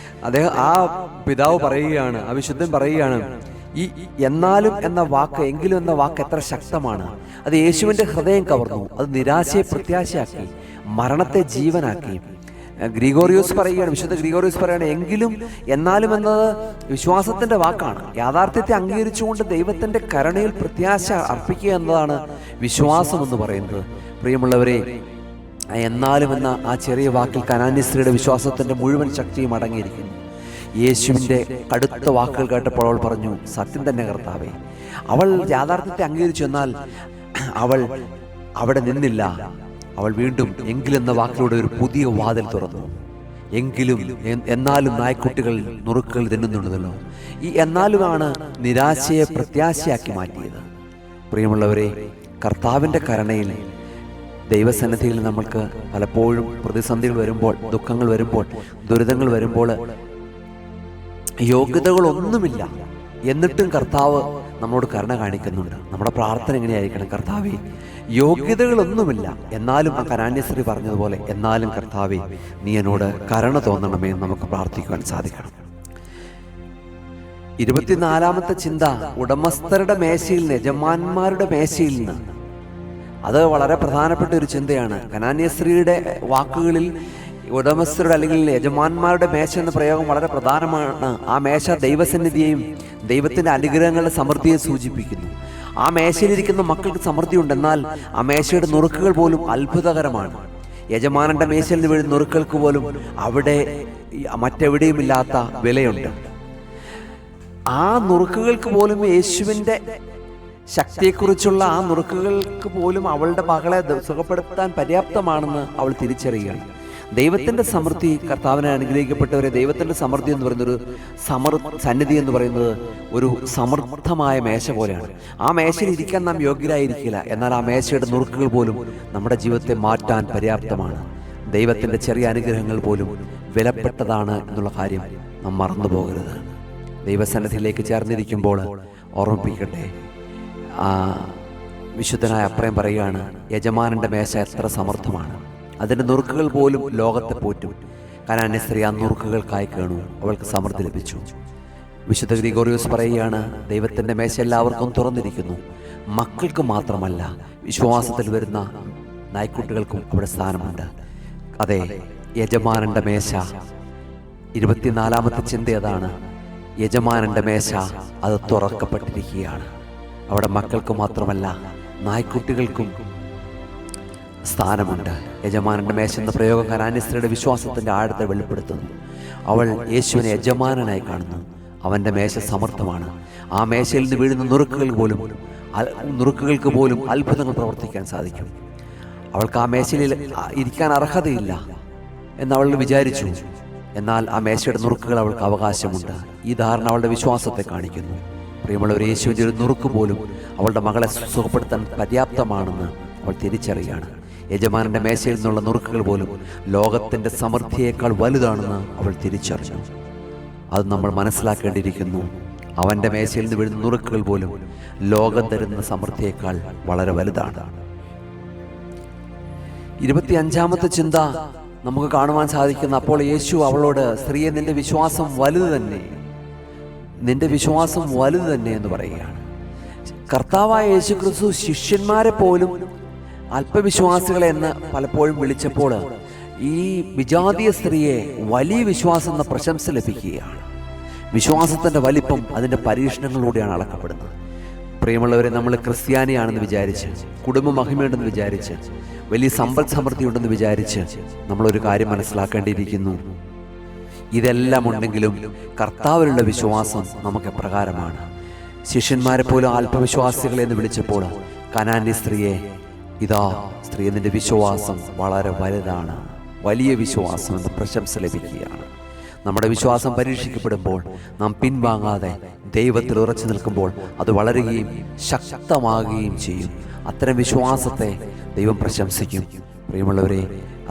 അദ്ദേഹം, ആ പിതാവ് പറയുകയാണ്, ആ വിശുദ്ധൻ പറയുകയാണ്, ഈ എന്നാലും എന്ന വാക്ക്, എങ്കിലും എന്ന വാക്ക് എത്ര ശക്തമാണ്. അത് യേശുവിൻ്റെ ഹൃദയം കവർന്നു. അത് നിരാശയെ പ്രത്യാശയാക്കി, മരണത്തെ ജീവനാക്കി. ഗ്രിഗോറിയോസ് പറയുകയാണ്, വിശുദ്ധ ഗ്രിഗോറിയോസ് പറയുകയാണ്, എങ്കിലും എന്നാലും എന്നത് വിശ്വാസത്തിൻ്റെ വാക്കാണ്. യാഥാർത്ഥ്യത്തെ അംഗീകരിച്ചുകൊണ്ട് ദൈവത്തിൻ്റെ കരുണയിൽ പ്രത്യാശ അർപ്പിക്കുക എന്നതാണ് വിശ്വാസം എന്ന് പറയുന്നത്. പ്രിയമുള്ളവരെ, എന്നാലും എന്ന ആ ചെറിയ വാക്കിൽ കനാന്യ സ്ത്രീയുടെ വിശ്വാസത്തിൻ്റെ മുഴുവൻ ശക്തിയും അടങ്ങിയിരിക്കുന്നു. യേശുവിൻ്റെ കടുത്ത വാക്കുകൾ കേട്ടപ്പോൾ അവൾ പറഞ്ഞു, സത്യം തന്നെ കർത്താവേ. അവൾ യാഥാർത്ഥ്യത്തെ അംഗീകരിച്ചു. എന്നാൽ അവൾ അവിടെ നിന്നില്ല. അവൾ വീണ്ടും എങ്കിലെന്ന വാക്കിലൂടെ ഒരു പുതിയ വാതിൽ തുറന്നു. എന്നാലും നായ്ക്കുട്ടികൾ നുറുക്കുകൾ തിന്നുന്നുണ്ടല്ലോ. ഈ എന്നാലുമാണ് നിരാശയെ പ്രത്യാശയാക്കി മാറ്റിയത്. പ്രിയമുള്ളവരെ, കർത്താവിൻ്റെ കരുണയിൽ ദൈവസന്നിധിയിൽ നമ്മൾക്ക് പലപ്പോഴും പ്രതിസന്ധികൾ വരുമ്പോൾ, ദുഃഖങ്ങൾ വരുമ്പോൾ, ദുരിതങ്ങൾ വരുമ്പോൾ യോഗ്യതകളൊന്നുമില്ല, എന്നിട്ടും കർത്താവ് നമ്മളോട് കരുണ കാണിക്കുന്നുണ്ട്. നമ്മുടെ പ്രാർത്ഥന എങ്ങനെയായിരിക്കണം? കർത്താവേ, യോഗ്യതകളൊന്നുമില്ല, എന്നാലും ആ കനാന്യ സ്ത്രീ പറഞ്ഞതുപോലെ, എന്നാലും കർത്താവേ, നീ എന്നോട് കരുണ തോന്നണമേ എന്ന് നമുക്ക് പ്രാർത്ഥിക്കുവാൻ സാധിക്കണം. 24-ാമത്തെ ചിന്ത, ഉടമസ്ഥരുടെ മേശയിൽ നിന്ന്, യജമാന്മാരുടെ മേശയിൽ നിന്ന്. അത് വളരെ പ്രധാനപ്പെട്ട ഒരു ചിന്തയാണ്. കനാന്യ സ്ത്രീയുടെ വാക്കുകളിൽ ഉടമസ്ഥരുടെ അല്ലെങ്കിൽ യജമാന്മാരുടെ മേശ എന്ന പ്രയോഗം വളരെ പ്രധാനമാണ്. ആ മേശ ദൈവസന്നിധിയെയും ദൈവത്തിൻ്റെ അനുഗ്രഹങ്ങളുടെ സമൃദ്ധിയെ സൂചിപ്പിക്കുന്നു. ആ മേശയിലിരിക്കുന്ന മക്കൾക്ക് സമൃദ്ധിയുണ്ട്, എന്നാൽ ആ മേശയുടെ നുറുക്കുകൾ പോലും അത്ഭുതകരമാണ്. യജമാനന്റെ മേശയിൽ നിന്ന് വീഴുന്ന നുറുക്കൾക്ക് പോലും അവിടെ മറ്റെവിടെയുമില്ലാത്ത വിലയുണ്ട്. ആ നുറുക്കുകൾക്ക് പോലും യേശുവിൻ്റെ ശക്തിയെക്കുറിച്ചുള്ള ആ നുറുക്കുകൾക്ക് പോലും അവളുടെ മകളെ സുഖപ്പെടുത്താൻ പര്യാപ്തമാണെന്ന് അവൾ തിരിച്ചറിയുകയാണ്. ദൈവത്തിൻ്റെ സമൃദ്ധി, കർത്താവിനെ അനുഗ്രഹിക്കപ്പെട്ടവരെ, ദൈവത്തിൻ്റെ സമൃദ്ധി എന്ന് പറയുന്നൊരു സന്നിധി എന്ന് പറയുന്നത് ഒരു സമൃദ്ധമായ മേശ പോലെയാണ്. ആ മേശയിൽ ഇരിക്കാൻ നാം യോഗ്യരായിരിക്കില്ല, എന്നാൽ ആ മേശയുടെ നുറുക്കുകൾ പോലും നമ്മുടെ ജീവിതത്തെ മാറ്റാൻ പര്യാപ്തമാണ്. ദൈവത്തിൻ്റെ ചെറിയ അനുഗ്രഹങ്ങൾ പോലും വിലപ്പെട്ടതാണ് എന്നുള്ള കാര്യം നാം മറന്നു പോകരുത്. ദൈവസന്നിധിയിലേക്ക് ചേർന്നിരിക്കുമ്പോൾ ഓർമ്മിപ്പിക്കട്ടെ, വിശുദ്ധനായ അപ്രയം പറയുകയാണ്, യജമാനൻ്റെ മേശ എത്ര സമൃദ്ധമാണ്, അതിൻ്റെ നുറുക്കുകൾ പോലും ലോകത്തെ പോറ്റും. കനാന്യ സ്ത്രീ ആ നുറുക്കുകൾക്കായി കേണു, അവൾക്ക് സമൃദ്ധി ലഭിച്ചു. വിശുദ്ധ ഗ്രിഗോറിയോസ് പറയുകയാണ്, ദൈവത്തിൻ്റെ മേശ എല്ലാവർക്കും തുറന്നിരിക്കുന്നു, മക്കൾക്ക് മാത്രമല്ല, വിശ്വാസത്തിൽ വരുന്ന നായ്ക്കുട്ടികൾക്കും അവിടെ സ്ഥാനമുണ്ട്. അതെ, യജമാനൻ്റെ മേശ. 24-ാമത്തെ ചിന്ത അതാണ്, യജമാനൻ്റെ മേശ അത് തുറക്കപ്പെട്ടിരിക്കുകയാണ്. അവിടെ മക്കൾക്ക് മാത്രമല്ല, നായ്ക്കുട്ടികൾക്കും സ്ഥാനമുണ്ട്. യജമാനൻ്റെ മേശ എന്ന പ്രയോഗം കനാന്യ സ്ത്രീയുടെ വിശ്വാസത്തിൻ്റെ ആഴത്തെ വെളിപ്പെടുത്തുന്നു. അവൾ യേശുവിനെ യജമാനനായി കാണുന്നു. അവൻ്റെ മേശ സമർത്ഥമാണ്. ആ മേശയിൽ നിന്ന് വീഴുന്ന നുറുക്കുകൾക്ക് പോലും അത്ഭുതങ്ങൾ പ്രവർത്തിക്കാൻ സാധിക്കും. അവൾക്ക് ആ മേശയിൽ ഇരിക്കാൻ അർഹതയില്ല എന്നവൾ വിചാരിച്ചു, എന്നാൽ ആ മേശയുടെ നുറുക്കുകൾ അവൾക്ക് അവകാശമുണ്ട്. ഈ ധാരണ അവളുടെ വിശ്വാസത്തെ കാണിക്കുന്നു. പ്രിയമുള്ളവർ, യേശുവിൻ്റെ ഒരു നുറുക്ക് പോലും അവളുടെ മകളെ സുഖപ്പെടുത്താൻ പര്യാപ്തമാണെന്ന് അവൾ തിരിച്ചറിയാണ്. യജമാനൻ്റെ മേശയിൽ നിന്നുള്ള നുറുക്കുകൾ പോലും ലോകത്തിൻ്റെ സമൃദ്ധിയേക്കാൾ വലുതാണെന്ന് അവൾ തിരിച്ചറിഞ്ഞു. അത് നമ്മൾ മനസ്സിലാക്കേണ്ടിയിരിക്കുന്നു. അവൻ്റെ മേശയിൽ നിന്ന് വീഴുന്ന നുറുക്കുകൾ പോലും ലോകം തരുന്ന സമൃദ്ധിയേക്കാൾ വളരെ വലുതാണ്. 25-ാമത്തെ ചിന്ത നമുക്ക് കാണുവാൻ സാധിക്കുന്ന, അപ്പോൾ യേശു അവളോട്, സ്ത്രീയെ, നിന്റെ വിശ്വാസം വലുത് തന്നെ, നിന്റെ വിശ്വാസം വലുത് തന്നെ എന്ന് പറയുകയാണ്. കർത്താവായ യേശു ക്രിസ്തു ശിഷ്യന്മാരെ പോലും അല്പവിശ്വാസികളെ എന്ന് പലപ്പോഴും വിളിച്ചപ്പോൾ ഈ വിജാതീയ സ്ത്രീയെ വലിയ വിശ്വാസം എന്ന പ്രശംസ ലഭിക്കുകയാണ്. വിശ്വാസത്തിൻ്റെ വലിപ്പം അതിൻ്റെ പരീക്ഷണങ്ങളിലൂടെയാണ് അളക്കപ്പെടുന്നത്. പ്രിയമുള്ളവരെ, നമ്മൾ ക്രിസ്ത്യാനിയാണെന്ന് വിചാരിച്ച്, കുടുംബ മഹിമയുണ്ടെന്ന് വിചാരിച്ച്, വലിയ സമ്പൽ സമൃദ്ധി ഉണ്ടെന്ന് വിചാരിച്ച് നമ്മളൊരു കാര്യം മനസ്സിലാക്കേണ്ടിയിരിക്കുന്നു. ഇതെല്ലാം ഉണ്ടെങ്കിലും കർത്താവിലുള്ള വിശ്വാസം നമുക്ക് എപ്രകാരമാണ്? ശിഷ്യന്മാരെ പോലും അല്പവിശ്വാസികളെ എന്ന് വിളിച്ചപ്പോൾ കനാന്യ സ്ത്രീയെ, ഇതാ സ്ത്രീ, നിന്റെ വിശ്വാസം വളരെ വലുതാണ്, വലിയ വിശ്വാസം എന്ന പ്രശംസ ലഭിക്കുകയാണ്. നമ്മുടെ വിശ്വാസം പരീക്ഷിക്കപ്പെടുമ്പോൾ നാം പിൻവാങ്ങാതെ ദൈവത്തിൽ ഉറച്ചു നിൽക്കുമ്പോൾ അത് വളരുകയും ശക്തമാകുകയും ചെയ്യും. അത്തരം വിശ്വാസത്തെ ദൈവം പ്രശംസിക്കും. പ്രിയമുള്ളവരെ,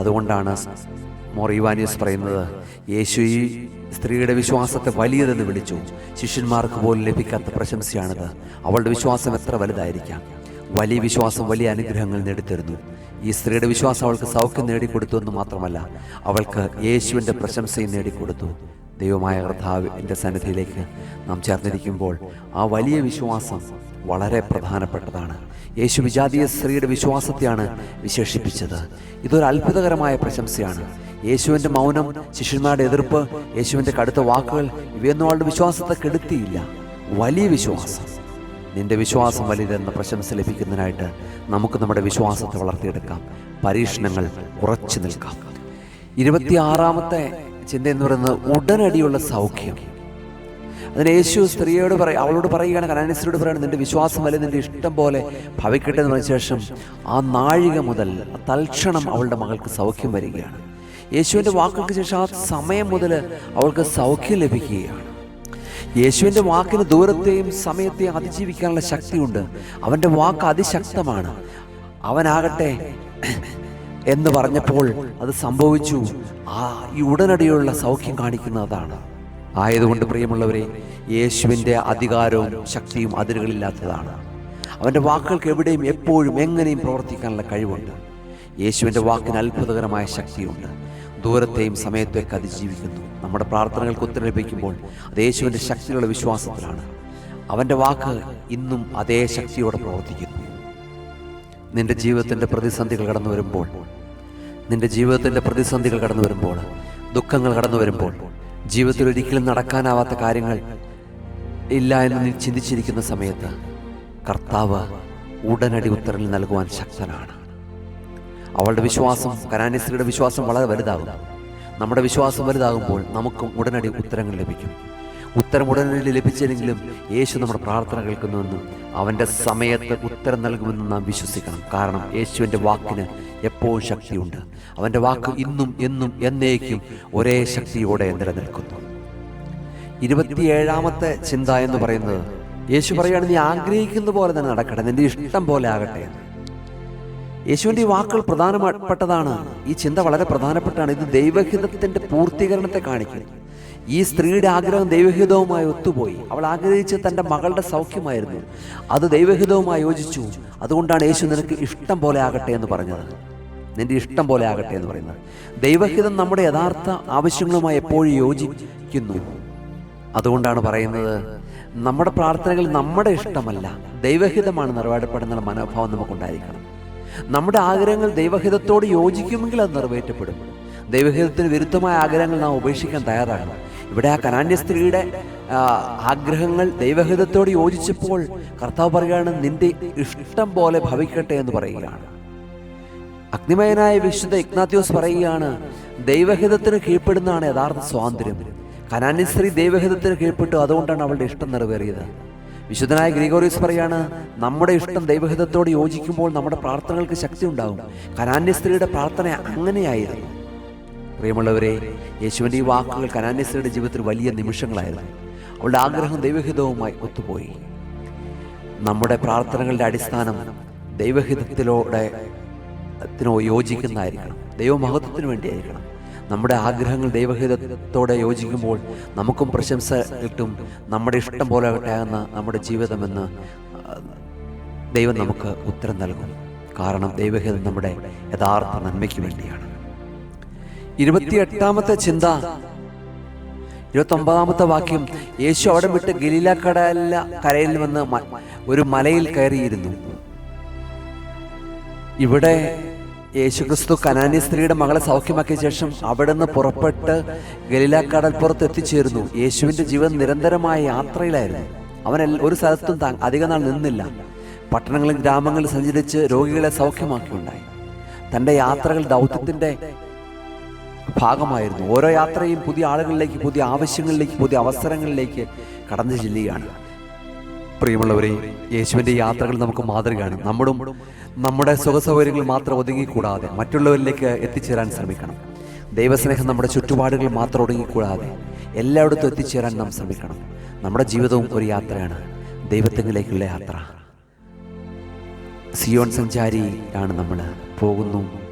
അതുകൊണ്ടാണ് മോർ ഇവാനിയസ് പറയുന്നത്, യേശു ഈ സ്ത്രീയുടെ വിശ്വാസത്തെ വലിയതെന്ന് വിളിച്ചു. ശിഷ്യന്മാർക്ക് പോലും ലഭിക്കാത്ത പ്രശംസയാണിത്. അവളുടെ വിശ്വാസം എത്ര വലുതായിരിക്കാം! വലിയ വിശ്വാസം വലിയ അനുഗ്രഹങ്ങൾ നേടിത്തരുന്നു. ഈ സ്ത്രീയുടെ വിശ്വാസം അവൾക്ക് സൗഖ്യം നേടിക്കൊടുത്തു എന്ന് മാത്രമല്ല, അവൾക്ക് യേശുവിൻ്റെ പ്രശംസയും നേടിക്കൊടുത്തു. ദൈവമായ കർത്താവിൻ്റെ സന്നിധിയിലേക്ക് നാം ചേർന്നിരിക്കുമ്പോൾ ആ വലിയ വിശ്വാസം വളരെ പ്രധാനപ്പെട്ടതാണ്. യേശു വിജാതീയ സ്ത്രീയുടെ വിശ്വാസത്തെയാണ് വിശേഷിപ്പിച്ചത്. ഇതൊരു അത്ഭുതകരമായ പ്രശംസയാണ്. യേശുവിൻ്റെ മൗനം, ശിഷ്യന്മാരുടെ എതിർപ്പ്, യേശുവിൻ്റെ കടുത്ത വാക്കുകൾ, ഇവയൊന്നും അവളുടെ വിശ്വാസത്തെ കെടുത്തിയില്ല. വലിയ വിശ്വാസം. നിന്റെ വിശ്വാസം വലുതെന്ന പ്രശംസ ലഭിക്കുന്നതിനായിട്ട് നമുക്ക് നമ്മുടെ വിശ്വാസത്തെ വളർത്തിയെടുക്കാം. പരീക്ഷണങ്ങൾ ഉറച്ചു നിൽക്കാം. 26-ാമത്തെ ചിന്ത എന്ന് പറയുന്നത് ഉടനടിയുള്ള സൗഖ്യം. അതിന് യേശു സ്ത്രീയോട് അവളോട് പറയുകയാണ്, കനാന്യ സ്ത്രീയോട് പറയുകയാണ്, നിന്റെ വിശ്വാസം വലുത്, നിന്റെ ഇഷ്ടം പോലെ ഭവിക്കട്ടെ എന്ന് പറഞ്ഞ ശേഷം ആ നാഴിക മുതൽ തൽക്ഷണം അവളുടെ മകൾക്ക് സൗഖ്യം വരികയാണ്. യേശുവിൻ്റെ വാക്കുകൾക്ക് ശേഷം ആ സമയം മുതൽ അവൾക്ക് സൗഖ്യം ലഭിക്കുകയാണ്. യേശുവിൻ്റെ വാക്കിന് ദൂരത്തെയും സമയത്തെയും അതിജീവിക്കാനുള്ള ശക്തിയുണ്ട്. അവൻ്റെ വാക്ക് അതിശക്തമാണ്. അവനാകട്ടെ എന്ന് പറഞ്ഞപ്പോൾ അത് സംഭവിച്ചു. ഈ ഉടനടിയുള്ള സൗഖ്യം കാണിക്കുന്നതാണ്. ആയതുകൊണ്ട് പ്രിയമുള്ളവരെ, യേശുവിൻ്റെ അധികാരവും ശക്തിയും അതിരുകളില്ലാത്തതാണ്. അവൻ്റെ വാക്കുകൾക്ക് എവിടെയും എപ്പോഴും എങ്ങനെയും പ്രവർത്തിക്കാനുള്ള കഴിവുണ്ട്. യേശുവിൻ്റെ വാക്കിന് അത്ഭുതകരമായ ശക്തിയുണ്ട്. ദൂരത്തെയും സമയത്തെയൊക്കെ അതിജീവിക്കുന്നു. നമ്മുടെ പ്രാർത്ഥനകൾക്ക് ഉത്തരം ലഭിക്കുമ്പോൾ അത് യേശുവിൻ്റെ ശക്തിയുള്ള വിശ്വാസത്തിലാണ്. അവൻ്റെ വാക്ക് ഇന്നും അതേ ശക്തിയോടെ പ്രവർത്തിക്കുന്നു. നിന്റെ ജീവിതത്തിൻ്റെ പ്രതിസന്ധികൾ കടന്നു വരുമ്പോൾ, ദുഃഖങ്ങൾ കടന്നു വരുമ്പോൾ, ജീവിതത്തിൽ ഒരിക്കലും നടക്കാനാവാത്ത കാര്യങ്ങൾ ഇല്ല എന്ന് നീ ചിന്തിച്ചിരിക്കുന്ന സമയത്ത് കർത്താവ് ഉടനടി ഉത്തരം നൽകുവാൻ ശക്തനാണ്. അവളുടെ വിശ്വാസം, കനാന്യ സ്ത്രീയുടെ വിശ്വാസം വളരെ വലുതാകും. നമ്മുടെ വിശ്വാസം വലുതാകുമ്പോൾ നമുക്കും ഉടനടി ഉത്തരങ്ങൾ ലഭിക്കും. ഉത്തരം ഉടനടി ലഭിച്ചില്ലെങ്കിലും യേശു നമ്മുടെ പ്രാർത്ഥന കേൾക്കുന്നുവെന്നും അവൻ്റെ സമയത്ത് ഉത്തരം നൽകുമെന്നും നാം വിശ്വസിക്കണം. കാരണം യേശുവിൻ്റെ വാക്കിന് എപ്പോഴും ശക്തിയുണ്ട്. അവൻ്റെ വാക്ക് ഇന്നും എന്നും എന്നേക്കും ഒരേ ശക്തിയോടെ നിലനിൽക്കുന്നു. 27ാമത്തെ ചിന്ത എന്ന് പറയുന്നത്, യേശു പറയുകയാണ്, നീ ആഗ്രഹിക്കുന്ന പോലെ തന്നെ നടക്കട്ടെ, നിന്റെ ഇഷ്ടം പോലെ ആകട്ടെ. യേശുവിൻ്റെ ഈ വാക്കുകൾ പ്രധാനപ്പെട്ടതാണ്. ഈ ചിന്ത വളരെ പ്രധാനപ്പെട്ടാണ്. ഇത് ദൈവഹിതത്തിൻ്റെ പൂർത്തീകരണത്തെ കാണിക്കുന്നു. ഈ സ്ത്രീയുടെ ആഗ്രഹം ദൈവഹിതവുമായി ഒത്തുപോയി. അവൾ ആഗ്രഹിച്ച് തൻ്റെ മകളുടെ സൗഖ്യമായിരുന്നു. അത് ദൈവഹിതവുമായി യോജിച്ചു. അതുകൊണ്ടാണ് യേശു നിനക്ക് ഇഷ്ടം പോലെ ആകട്ടെ എന്ന് പറഞ്ഞത്. നിന്റെ ഇഷ്ടം പോലെ ആകട്ടെ എന്ന് പറയുന്നത്. ദൈവഹിതം നമ്മുടെ യഥാർത്ഥ ആവശ്യങ്ങളുമായി എപ്പോഴും യോജിക്കുന്നു. അതുകൊണ്ടാണ് പറയുന്നത്, നമ്മുടെ പ്രാർത്ഥനകൾ നമ്മുടെ ഇഷ്ടമല്ല, ദൈവഹിതമാണ് നിറവേറ്റപ്പെടുന്ന മനോഭാവം നമുക്കുണ്ടായിരിക്കണം. നമ്മുടെ ആഗ്രഹങ്ങൾ ദൈവഹിതത്തോട് യോജിക്കുമെങ്കിൽ അത് നിറവേറ്റപ്പെടും. ദൈവഹിതത്തിന് വിരുദ്ധമായ ആഗ്രഹങ്ങൾ നാം ഉപേക്ഷിക്കാൻ തയ്യാറാകണം. ഇവിടെ ആ കനാന്യ സ്ത്രീയുടെ ആഗ്രഹങ്ങൾ ദൈവഹിതത്തോട് യോജിച്ചപ്പോൾ കർത്താവ് പറയുകയാണ്, നിന്റെ ഇഷ്ടം പോലെ ഭവിക്കട്ടെ എന്ന് പറയുകയാണ്. അഗ്നിമയനായ വിശുദ്ധ ഇഗ്നാത്യോസ് പറയുകയാണ്, ദൈവഹിതത്തിന് കീഴ്പ്പെടുന്നതാണ് യഥാർത്ഥ സ്വാതന്ത്ര്യം. കനാന്യ സ്ത്രീ ദൈവഹിതത്തിന് കീഴ്പ്പെട്ടു, അതുകൊണ്ടാണ് അവളുടെ ഇഷ്ടം നിറവേറിയത്. വിശുദ്ധനായ ഗ്രിഗോറിയോസ് പറയാണ്, നമ്മുടെ ഇഷ്ടം ദൈവഹിതത്തോട് യോജിക്കുമ്പോൾ നമ്മുടെ പ്രാർത്ഥനകൾക്ക് ശക്തി ഉണ്ടാകും. കനാന്യ സ്ത്രീയുടെ പ്രാർത്ഥന അങ്ങനെയായിരുന്നു. പ്രിയമുള്ളവരെ, യേശുവിൻ്റെ ഈ വാക്കുകൾ കനാന്യ സ്ത്രീയുടെ ജീവിതത്തിൽ വലിയ നിമിഷങ്ങളായിരുന്നു. അവളുടെ ആഗ്രഹം ദൈവഹിതവുമായി ഒത്തുപോയി. നമ്മുടെ പ്രാർത്ഥനകളുടെ അടിസ്ഥാനം ദൈവഹിതത്തിലൂടെ യോജിക്കുന്നതായിരിക്കണം. ദൈവമഹത്വത്തിന് വേണ്ടിയായിരിക്കണം. നമ്മുടെ ആഗ്രഹങ്ങൾ ദൈവഹിതത്തോടെ യോജിക്കുമ്പോൾ നമുക്കും പ്രശംസ കിട്ടും. നമ്മുടെ ഇഷ്ടം പോലെ ആകുന്ന നമ്മുടെ ജീവിതമെന്ന് ദൈവം നമുക്ക് ഉത്തരം നൽകും. കാരണം ദൈവഹിതം നമ്മുടെ യഥാർത്ഥ നന്മയ്ക്ക് വേണ്ടിയാണ്. 28ാമത്തെ ചിന്ത, 29ാമത്തെ വാക്യം, യേശു അവിടെ വിട്ട് ഗലീല കരയിൽ വന്ന് ഒരു മലയിൽ കയറിയിരുന്നു. ഇവിടെ യേശുക്രിസ്തു കനാന്യ സ്ത്രീയുടെ മകളെ സൗഖ്യമാക്കിയ ശേഷം അവിടെ നിന്ന് പുറപ്പെട്ട് ഗലീല കടൽപ്പുറത്ത് എത്തിച്ചേർന്നു. യേശുവിൻ്റെ ജീവിതം നിരന്തരമായ യാത്രയിലായിരുന്നു. അവൻ ഒരു സ്ഥലത്തും അധിക നാൾ നിന്നില്ല. പട്ടണങ്ങളും ഗ്രാമങ്ങളിൽ സഞ്ചരിച്ച് രോഗികളെ സൗഖ്യമാക്കിയുണ്ടായി. തൻ്റെ യാത്രകൾ ദൗത്യത്തിൻ്റെ ഭാഗമായിരുന്നു. ഓരോ യാത്രയും പുതിയ ആളുകളിലേക്ക്, പുതിയ ആവശ്യങ്ങളിലേക്ക്, പുതിയ അവസരങ്ങളിലേക്ക് കടന്നു ചെല്ലുകയാണ്. പ്രിയമുള്ളവരെ, യേശുവിൻ്റെ യാത്രകൾ നമുക്ക് മാതൃകയാണ്. നമ്മുടെ സുഖസൗകര്യങ്ങൾ മാത്രം ഒതുങ്ങിക്കൂടാതെ മറ്റുള്ളവരിലേക്ക് എത്തിച്ചേരാൻ ശ്രമിക്കണം. ദൈവസ്നേഹം നമ്മുടെ ചുറ്റുപാടുകൾ മാത്രം ഒതുങ്ങിക്കൂടാതെ എല്ലായിടത്തും എത്തിച്ചേരാൻ നാം ശ്രമിക്കണം. നമ്മുടെ ജീവിതവും ഒരു യാത്രയാണ്, ദൈവത്തിലേക്കുള്ള യാത്ര. സിയോൻ സഞ്ചാരിയാണ് നമ്മൾ. പോകുന്നു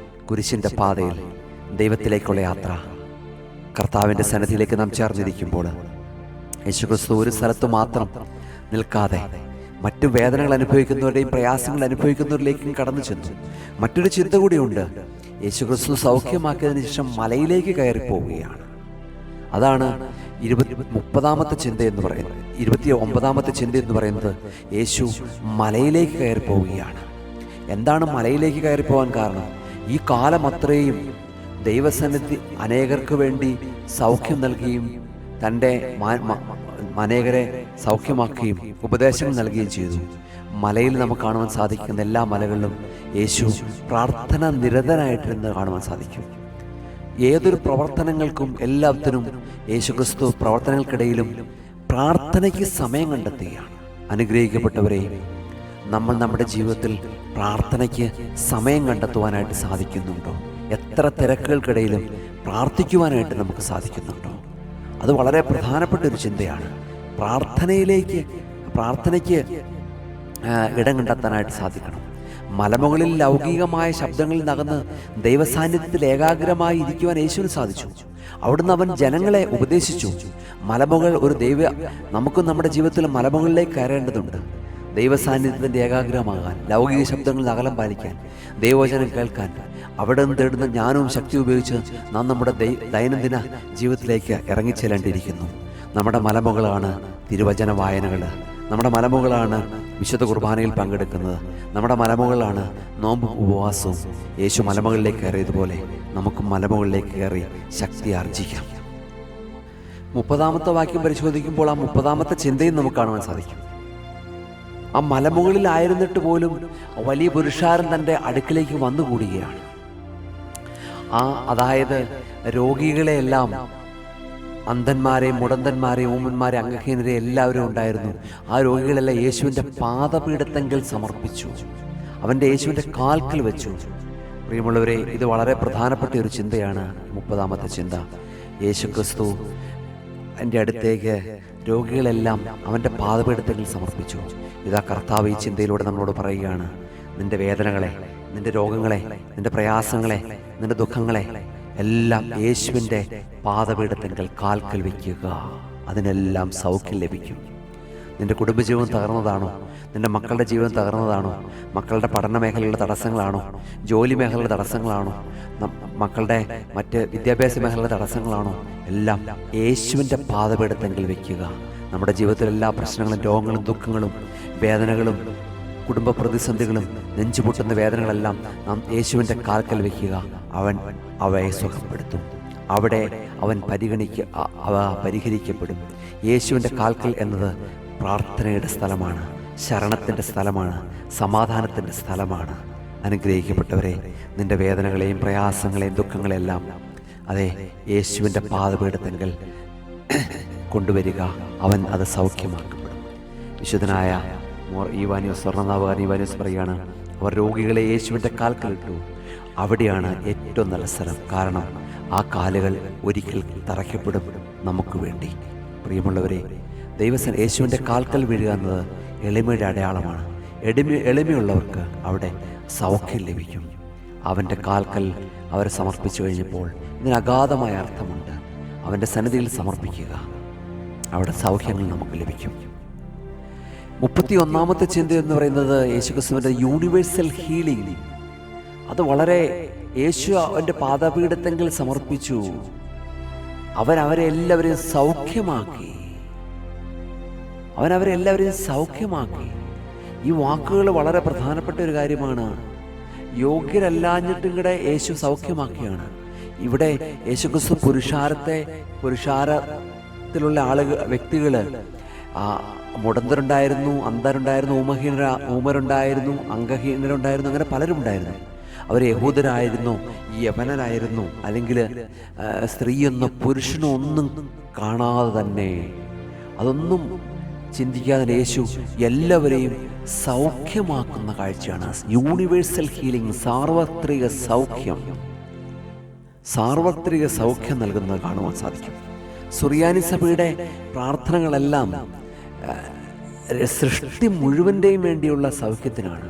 കുരിശിൻ്റെ പാതയിൽ ദൈവത്തിലേക്കുള്ള യാത്ര. കർത്താവിൻ്റെ സന്നിധിയിലേക്ക് നാം ചേർന്നിരിക്കുമ്പോൾ യേശുക്രിസ്തു ഒരു സ്ഥലത്ത് മാത്രം നിൽക്കാതെ മറ്റു വേദനകൾ അനുഭവിക്കുന്നവരുടെയും പ്രയാസങ്ങൾ അനുഭവിക്കുന്നവരിലേക്കും കടന്നു ചെന്നു. മറ്റൊരു ചിന്ത കൂടിയുണ്ട്. യേശുക്രിസ്തു സൗഖ്യമാക്കിയതിനു ശേഷം മലയിലേക്ക് കയറിപ്പോവുകയാണ്. അതാണ് 30ാമത്തെ ചിന്ത എന്ന് പറയുന്നത്. 29ാമത്തെ ചിന്ത എന്ന് പറയുന്നത്, യേശു മലയിലേക്ക് കയറിപ്പോവുകയാണ്. എന്താണ് മലയിലേക്ക് കയറിപ്പോവാൻ കാരണം? ഈ കാലം അത്രയും ദൈവസന്നിധി അനേകർക്ക് വേണ്ടി സൗഖ്യം നൽകുകയും തൻ്റെ അനേകരെ സൗഖ്യമാക്കുകയും ഉപദേശങ്ങൾ നൽകുകയും ചെയ്തു. മലയിൽ നമുക്ക് കാണുവാൻ സാധിക്കുന്ന എല്ലാ മലകളിലും യേശു പ്രാർത്ഥന നിരതനായിട്ടിരുന്ന് കാണുവാൻ സാധിക്കും. ഏതൊരു പ്രവർത്തനങ്ങൾക്കും എല്ലാത്തിനും യേശുക്രിസ്തു പ്രവർത്തനങ്ങൾക്കിടയിലും പ്രാർത്ഥനയ്ക്ക് സമയം കണ്ടെത്തുകയാണ്. അനുഗ്രഹിക്കപ്പെട്ടവരെ, നമ്മൾ നമ്മുടെ ജീവിതത്തിൽ പ്രാർത്ഥനയ്ക്ക് സമയം കണ്ടെത്തുവാനായിട്ട് സാധിക്കുന്നുണ്ടോ? എത്ര തിരക്കുകൾക്കിടയിലും പ്രാർത്ഥിക്കുവാനായിട്ട് നമുക്ക് സാധിക്കുന്നുണ്ടോ? അത് വളരെ പ്രധാനപ്പെട്ട ഒരു ചിന്തയാണ്. പ്രാർത്ഥനയ്ക്ക് ഇടം കണ്ടെത്താനായിട്ട് സാധിക്കണം. മലമുകളിൽ ലൗകികമായ ശബ്ദങ്ങളിൽ നകന്ന് ദൈവസാന്നിധ്യത്തിൽ ഏകാഗ്രമായി ഇരിക്കുവാൻ യേശുവിന് സാധിച്ചു. അവിടുന്ന് അവൻ ജനങ്ങളെ ഉപദേശിച്ചു. മലമുകൾ നമുക്കും നമ്മുടെ ജീവിതത്തിൽ മലമുകളിലേക്ക് കയറേണ്ടതുണ്ട്. ദൈവസാന്നിധ്യത്തിൻ്റെ ഏകാഗ്രമാകാൻ, ലൗകിക ശബ്ദങ്ങളിൽ അകലം പാലിക്കാൻ, ദൈവവചനം കേൾക്കാൻ, അവിടെ നിന്ന് തേടുന്ന ജ്ഞാനവും ശക്തി ഉപയോഗിച്ച് നാം നമ്മുടെ ദൈനംദിന ജീവിതത്തിലേക്ക് ഇറങ്ങിച്ചെല്ലേണ്ടിയിരിക്കുന്നു. നമ്മുടെ മലമുകളാണ് തിരുവചന വായനകൾ. നമ്മുടെ മലമുകളാണ് വിശുദ്ധ കുർബാനയിൽ പങ്കെടുക്കുന്നത്. നമ്മുടെ മലമുകളാണ് നോമ്പും ഉപവാസവും. യേശു മലമുകളിലേക്ക് കയറിയതുപോലെ നമുക്കും മലമുകളിലേക്ക് കയറി ശക്തി ആർജിക്കാം. 30ാമത്തെ വാക്യം പരിശോധിക്കുമ്പോൾ ആ 30ാമത്തെ ചിന്തയും നമുക്ക് കാണുവാൻ സാധിക്കും. ആ മലമുകളിലായിരുന്നിട്ട് പോലും വലിയ പുരുഷാരൻ തൻ്റെ അടുക്കിലേക്ക് വന്നുകൂടുകയാണ്. അതായത് രോഗികളെയെല്ലാം അന്ധന്മാരെയും മുടന്തന്മാരെയും ഊമന്മാരെ അംഗഹീനരെ എല്ലാവരും ഉണ്ടായിരുന്നു. ആ രോഗികളെല്ലാം യേശുവിൻ്റെ പാദപീഠത്തെങ്കിൽ സമർപ്പിച്ചു, അവൻ്റെ യേശുവിൻ്റെ കാൽക്കൽ വെച്ചു. പ്രിയമുള്ളവരെ, ഇത് വളരെ പ്രധാനപ്പെട്ട ഒരു ചിന്തയാണ്. 30-ാമത്തെ ചിന്ത, യേശു ക്രിസ്തു എൻ്റെ അടുത്തേക്ക് രോഗികളെല്ലാം അവൻ്റെ പാദപീഠത്തെങ്കിൽ സമർപ്പിച്ചു. ഇതാ കർത്താവ് ഈ ചിന്തയിലൂടെ നമ്മളോട് പറയുകയാണ്, നിൻ്റെ വേദനകളെ, നിൻ്റെ രോഗങ്ങളെ, നിൻ്റെ പ്രയാസങ്ങളെ, നിൻ്റെ ദുഃഖങ്ങളെ എല്ലാം യേശുവിൻ്റെ പാദപീഠത്തെങ്കിൽ കാൽക്കൽ വയ്ക്കുക. അതിനെല്ലാം സൗഖ്യം ലഭിക്കും. നിൻ്റെ കുടുംബജീവിതം തകർന്നതാണോ? നിൻ്റെ മക്കളുടെ ജീവിതം തകർന്നതാണോ? മക്കളുടെ പഠന മേഖലയുടെ തടസ്സങ്ങളാണോ? ജോലി മേഖലയുടെ തടസ്സങ്ങളാണോ? മക്കളുടെ മറ്റ് വിദ്യാഭ്യാസ മേഖലയുടെ തടസ്സങ്ങളാണോ? എല്ലാം യേശുവിൻ്റെ പാദപീഠത്തെങ്കിൽ വയ്ക്കുക. നമ്മുടെ ജീവിതത്തിലെ എല്ലാ പ്രശ്നങ്ങളും, രോഗങ്ങളും, ദുഃഖങ്ങളും, വേദനകളും, കുടുംബ പ്രതിസന്ധികളും, നെഞ്ചുപൊട്ടുന്ന വേദനകളെല്ലാം നാം യേശുവിൻ്റെ കാൽക്കൽ വയ്ക്കുക. അവൻ അവയെ സുഖപ്പെടുത്തും. അവിടെ അവൻ പരിഹരിക്കപ്പെടും. യേശുവിൻ്റെ കാൽക്കൽ എന്നത് പ്രാർത്ഥനയുടെ സ്ഥലമാണ്, ശരണത്തിൻ്റെ സ്ഥലമാണ്, സമാധാനത്തിൻ്റെ സ്ഥലമാണ്. അനുഗ്രഹിക്കപ്പെട്ടവരെ, നിൻ്റെ വേദനകളെയും പ്രയാസങ്ങളെയും ദുഃഖങ്ങളെല്ലാം അതെ യേശുവിൻ്റെ പാദപീഠത്തെങ്കിൽ കൊണ്ടുവരിക. അവൻ അത് സൗഖ്യമാക്കപ്പെടും. വിശുദ്ധനായ ഈവാനിയോസ് പറയുകയാണ്, അവർ രോഗികളെ യേശുവിൻ്റെ കാൽക്കലിട്ടു. അവിടെയാണ് ഏറ്റവും നല്ല സ്ഥലം. കാരണം ആ കാലുകൾ ഒരിക്കൽ തറയ്ക്കപ്പെടും നമുക്ക് വേണ്ടി. പ്രിയമുള്ളവരെ, ദൈവസൻ യേശുവിൻ്റെ കാൽക്കൽ വീഴുക എന്നത് എളിമയുടെ അടയാളമാണ്. എളിമയുള്ളവർക്ക് അവിടെ സൗഖ്യം ലഭിക്കും. അവൻ്റെ കാൽക്കൽ അവരെ സമർപ്പിച്ചു കഴിഞ്ഞപ്പോൾ ഇതിന് അഗാധമായ അർത്ഥമുണ്ട്. അവൻ്റെ സന്നിധിയിൽ സമർപ്പിക്കുക, അവിടെ സൗഖ്യങ്ങൾ നമുക്ക് ലഭിക്കും. 31-ാമത്തെ ചിന്ത എന്ന് പറയുന്നത് യേശുക്രിസ്തുവിൻ്റെ യൂണിവേഴ്സൽ ഹീലിംഗ്. അത് വളരെ യേശു അവൻ്റെ പാദപീഠത്തെങ്കിൽ സമർപ്പിച്ചു. അവരെ എല്ലാവരെയും സൗഖ്യമാക്കി. സൗഖ്യമാക്കി. ഈ വാക്കുകൾ വളരെ പ്രധാനപ്പെട്ട ഒരു കാര്യമാണ്. യോഗ്യരല്ലാഞ്ഞിട്ടും കൂടെ യേശു സൗഖ്യമാക്കിയാണ്. ഇവിടെ യേശുക്രിസ്തു പുരുഷാരത്തിലുള്ള വ്യക്തികൾ, മുടന്തരുണ്ടായിരുന്നു, അന്ധരുണ്ടായിരുന്നു, ഊമരുണ്ടായിരുന്നു, അംഗഹീനരുണ്ടായിരുന്നു, അങ്ങനെ പലരും ഉണ്ടായിരുന്നു. അവർ യഹൂദരായിരുന്നു, യവനരായിരുന്നു, അല്ലെങ്കിൽ സ്ത്രീയെന്നോ പുരുഷനോ ഒന്നും കാണാതെ തന്നെ, അതൊന്നും ചിന്തിക്കാതെ യേശു എല്ലാവരെയും സൗഖ്യമാക്കുന്ന കാഴ്ചയാണ്. യൂണിവേഴ്സൽ ഹീലിംഗ്, സാർവത്രിക സൗഖ്യം നൽകുന്നത് കാണുവാൻ സാധിക്കും. സുറിയാനി സഭയുടെ പ്രാർത്ഥനകളെല്ലാം സൃഷ്ടി മുഴുവൻ്റെയും വേണ്ടിയുള്ള സൗഖ്യത്തിനാണ്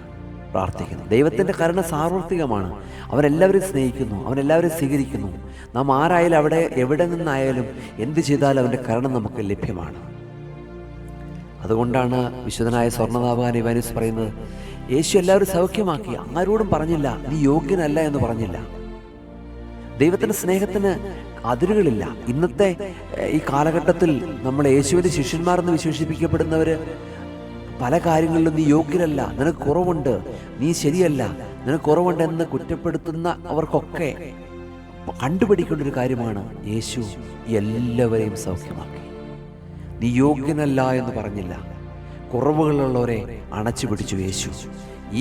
പ്രാർത്ഥിക്കുന്നത്. ദൈവത്തിൻ്റെ കരുണ സാർവത്രികമാണ്. അവനെല്ലാവരെയും സ്നേഹിക്കുന്നു, അവനെല്ലാവരെയും സ്വീകരിക്കുന്നു. നാം ആരായാലും എവിടെ നിന്നായാലും എന്ത് ചെയ്താലും അവൻ്റെ കരുണ നമുക്ക് ലഭ്യമാണ്. അതുകൊണ്ടാണ് വിശുദ്ധനായ സ്വർണ്ണനാപകൻ ഇവാനിയോസ് പറയുന്നത്, യേശു എല്ലാവരും സൗഖ്യമാക്കി, ആരോടും പറഞ്ഞില്ല നീ യോഗ്യനല്ല എന്ന് പറഞ്ഞില്ല. ദൈവത്തിൻ്റെ സ്നേഹത്തിന് അതിരുകളില്ല. ഇന്നത്തെ ഈ കാലഘട്ടത്തിൽ നമ്മൾ യേശുവിൻ്റെ ശിഷ്യന്മാരെന്ന് വിശേഷിപ്പിക്കപ്പെടുന്നവർ പല കാര്യങ്ങളിലും നീ യോഗ്യരല്ല, നിനക്ക് കുറവുണ്ട്, നീ ശരിയല്ല, നിനക്ക് കുറവുണ്ടെന്ന് കുറ്റപ്പെടുത്തുന്ന അവർക്കൊക്കെ കണ്ടുപിടിക്കേണ്ട ഒരു കാര്യമാണ്, യേശു എല്ലാവരെയും സൗഖ്യമാക്കി. നീ യോഗ്യനല്ല എന്ന് പറഞ്ഞില്ല. കുറവുകളുള്ളവരെ അണച്ചു പിടിച്ചു യേശു.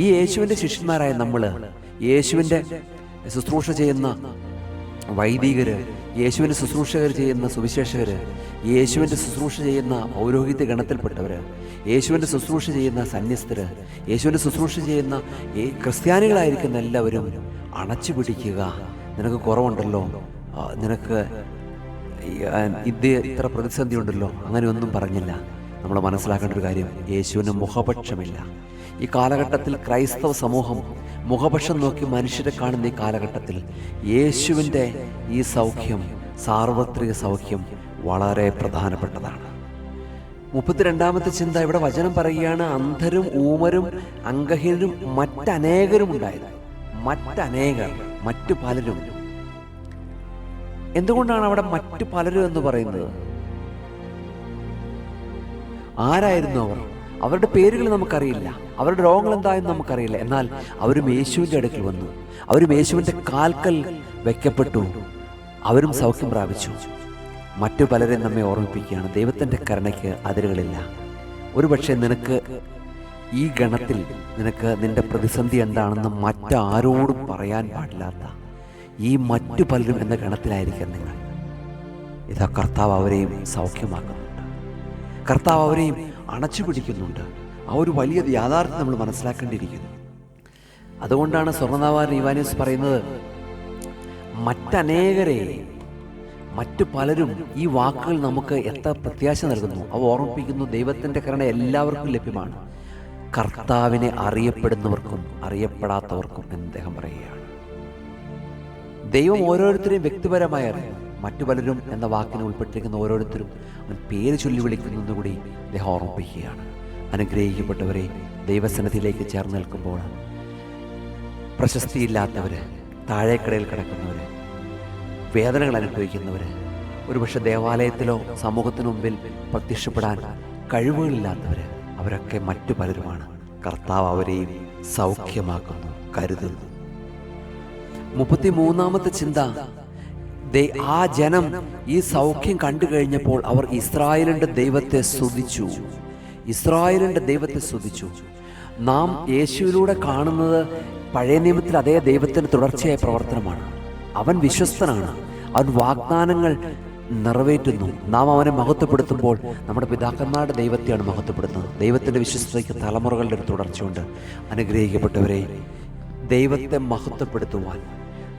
ഈ യേശുവിൻ്റെ ശിഷ്യന്മാരായ നമ്മൾ, യേശുവിൻ്റെ ശുശ്രൂഷ ചെയ്യുന്ന വൈദികര്, യേശുവിൻ്റെ ശുശ്രൂഷകർ ചെയ്യുന്ന സുവിശേഷകർ, യേശുവിൻ്റെ ശുശ്രൂഷ ചെയ്യുന്ന പൗരോഹിത്യ ഗണത്തിൽപ്പെട്ടവർ, യേശുവിൻ്റെ ശുശ്രൂഷ ചെയ്യുന്ന സന്യസ്തര്, യേശുവിൻ്റെ ശുശ്രൂഷ ചെയ്യുന്ന ക്രിസ്ത്യാനികളായിരിക്കുന്ന എല്ലാവരും അണച്ചു പിടിക്കുക. നിനക്ക് കുറവുണ്ടല്ലോ, നിനക്ക് ഇത്ര പ്രതിസന്ധി ഉണ്ടല്ലോ, അങ്ങനെയൊന്നും പറഞ്ഞില്ല. നമ്മൾ മനസ്സിലാക്കേണ്ട ഒരു കാര്യം, യേശുവിന് മുഖപക്ഷമില്ല. ഈ കാലഘട്ടത്തിൽ ക്രൈസ്തവ സമൂഹം മുഖപക്ഷം നോക്കി മനുഷ്യരെ കാണുന്ന ഈ കാലഘട്ടത്തിൽ യേശുവിൻ്റെ ഈ സൗഖ്യം, സാർവത്രിക സൗഖ്യം വളരെ പ്രധാനപ്പെട്ടതാണ്. 32-ാമത്തെ ചിന്ത, ഇവിടെ വചനം പറയുകയാണ്, അന്ധരും ഊമരും അംഗഹീനരും മറ്റനേകരും ഉണ്ടായത്. മറ്റു പലരും. എന്തുകൊണ്ടാണ് അവിടെ മറ്റു പലരും എന്ന് പറയുന്നത്? ആരായിരുന്നു അവർ? അവരുടെ പേരുകൾ നമുക്കറിയില്ല, അവരുടെ രോഗങ്ങൾ എന്തായെന്ന് നമുക്കറിയില്ല. എന്നാൽ അവരും യേശുവിൻ്റെ അടുക്കൽ വന്നു, അവരും യേശുവിൻ്റെ കാൽക്കൽ വയ്ക്കപ്പെട്ടു, അവരും സൗഖ്യം പ്രാപിച്ചു. മറ്റു പലരെ നമ്മെ ഓർമ്മിപ്പിക്കുകയാണ്, ദൈവത്തിൻ്റെ കരുണയ്ക്ക് അതിരുകളില്ല. ഒരുപക്ഷെ നിനക്ക് ഈ ഗണത്തിൽ നിന്റെ പ്രതിസന്ധി എന്താണെന്ന് മറ്റാരോടും പറയാൻ പാടില്ലാത്ത ഈ മറ്റു പലരും എന്ന ഗണത്തിലായിരിക്കാം നിങ്ങൾ. ഇതാ കർത്താവ് അവരെയും സൗഖ്യമാക്കുന്നുണ്ട്. കർത്താവ് അവരെയും അണച്ചു പിടിക്കുന്നുണ്ട്. ആ ഒരു വലിയ യാഥാർത്ഥ്യം നമ്മൾ മനസ്സിലാക്കേണ്ടിയിരിക്കുന്നു. അതുകൊണ്ടാണ് സ്വർണ്ണനാവാരൻ ഇവാനിയോസ് പറയുന്നത്, മറ്റനേകരെ മറ്റു പലരും ഈ വാക്കുകൾ നമുക്ക് എത്ര പ്രത്യാശ നൽകുന്നു. അവ ഓർമ്മിപ്പിക്കുന്നു, ദൈവത്തിൻ്റെ കരുണ എല്ലാവർക്കും ലഭ്യമാണ്, കർത്താവിനെ അറിയപ്പെടുന്നവർക്കും അറിയപ്പെടാത്തവർക്കും എന്ന് അദ്ദേഹം പറയുകയാണ്. ദൈവം ഓരോരുത്തരെയും വ്യക്തിപരമായി അറിയും. മറ്റു പലരും എന്ന വാക്കിന് ഉൾപ്പെട്ടിരിക്കുന്ന ഓരോരുത്തരും അവൻ പേര് ചൊല്ലി വിളിക്കുന്നതെന്ന് കൂടി അദ്ദേഹം ഓർമ്മിപ്പിക്കുകയാണ്. അനുഗ്രഹിക്കപ്പെട്ടവരെ, ദൈവസന്നിധിയിലേക്ക് ചേർന്ന് നിൽക്കുമ്പോൾ പ്രശസ്തിയില്ലാത്തവർ, താഴേക്കടയിൽ കിടക്കുന്നവർ, വേദനകൾ അനുഭവിക്കുന്നവർ, ഒരുപക്ഷെ ദേവാലയത്തിലോ സമൂഹത്തിനു മുമ്പിൽ പ്രത്യക്ഷപ്പെടാൻ കഴിവുകളില്ലാത്തവർ, അവരൊക്കെ മറ്റു പലരുമാണ്. കർത്താവ് അവരെയും സൗഖ്യമാക്കുന്നു, കരുതുന്നു. 33-ാമത്തെ ചിന്ത, ആ ജനം ഈ സൗഖ്യം കണ്ടു കഴിഞ്ഞപ്പോൾ അവർ ഇസ്രായേലിൻ്റെ ദൈവത്തെ സ്തുതിച്ചു. ഇസ്രായേലിൻ്റെ ദൈവത്തെ സ്തുതിച്ചു. നാം യേശുവിലൂടെ കാണുന്നത് പഴയ നിയമത്തിൽ അതേ ദൈവത്തിൻ്റെ തുടർച്ചയായ പ്രവർത്തനമാണ്. അവൻ വിശ്വസ്തനാണ്, അവൻ വാഗ്ദാനങ്ങൾ നിറവേറ്റുന്നു. നാം അവനെ മഹത്വപ്പെടുത്തുമ്പോൾ നമ്മുടെ പിതാക്കന്മാരുടെ ദൈവത്തെയാണ് മഹത്വപ്പെടുത്തുന്നത്. ദൈവത്തിൻ്റെ വിശ്വസ്തതയ്ക്ക് തലമുറകളുടെ ഒരു തുടർച്ചയുണ്ട്. അനുഗ്രഹിക്കപ്പെട്ടവരെ, ദൈവത്തെ മഹത്വപ്പെടുത്തുവാൻ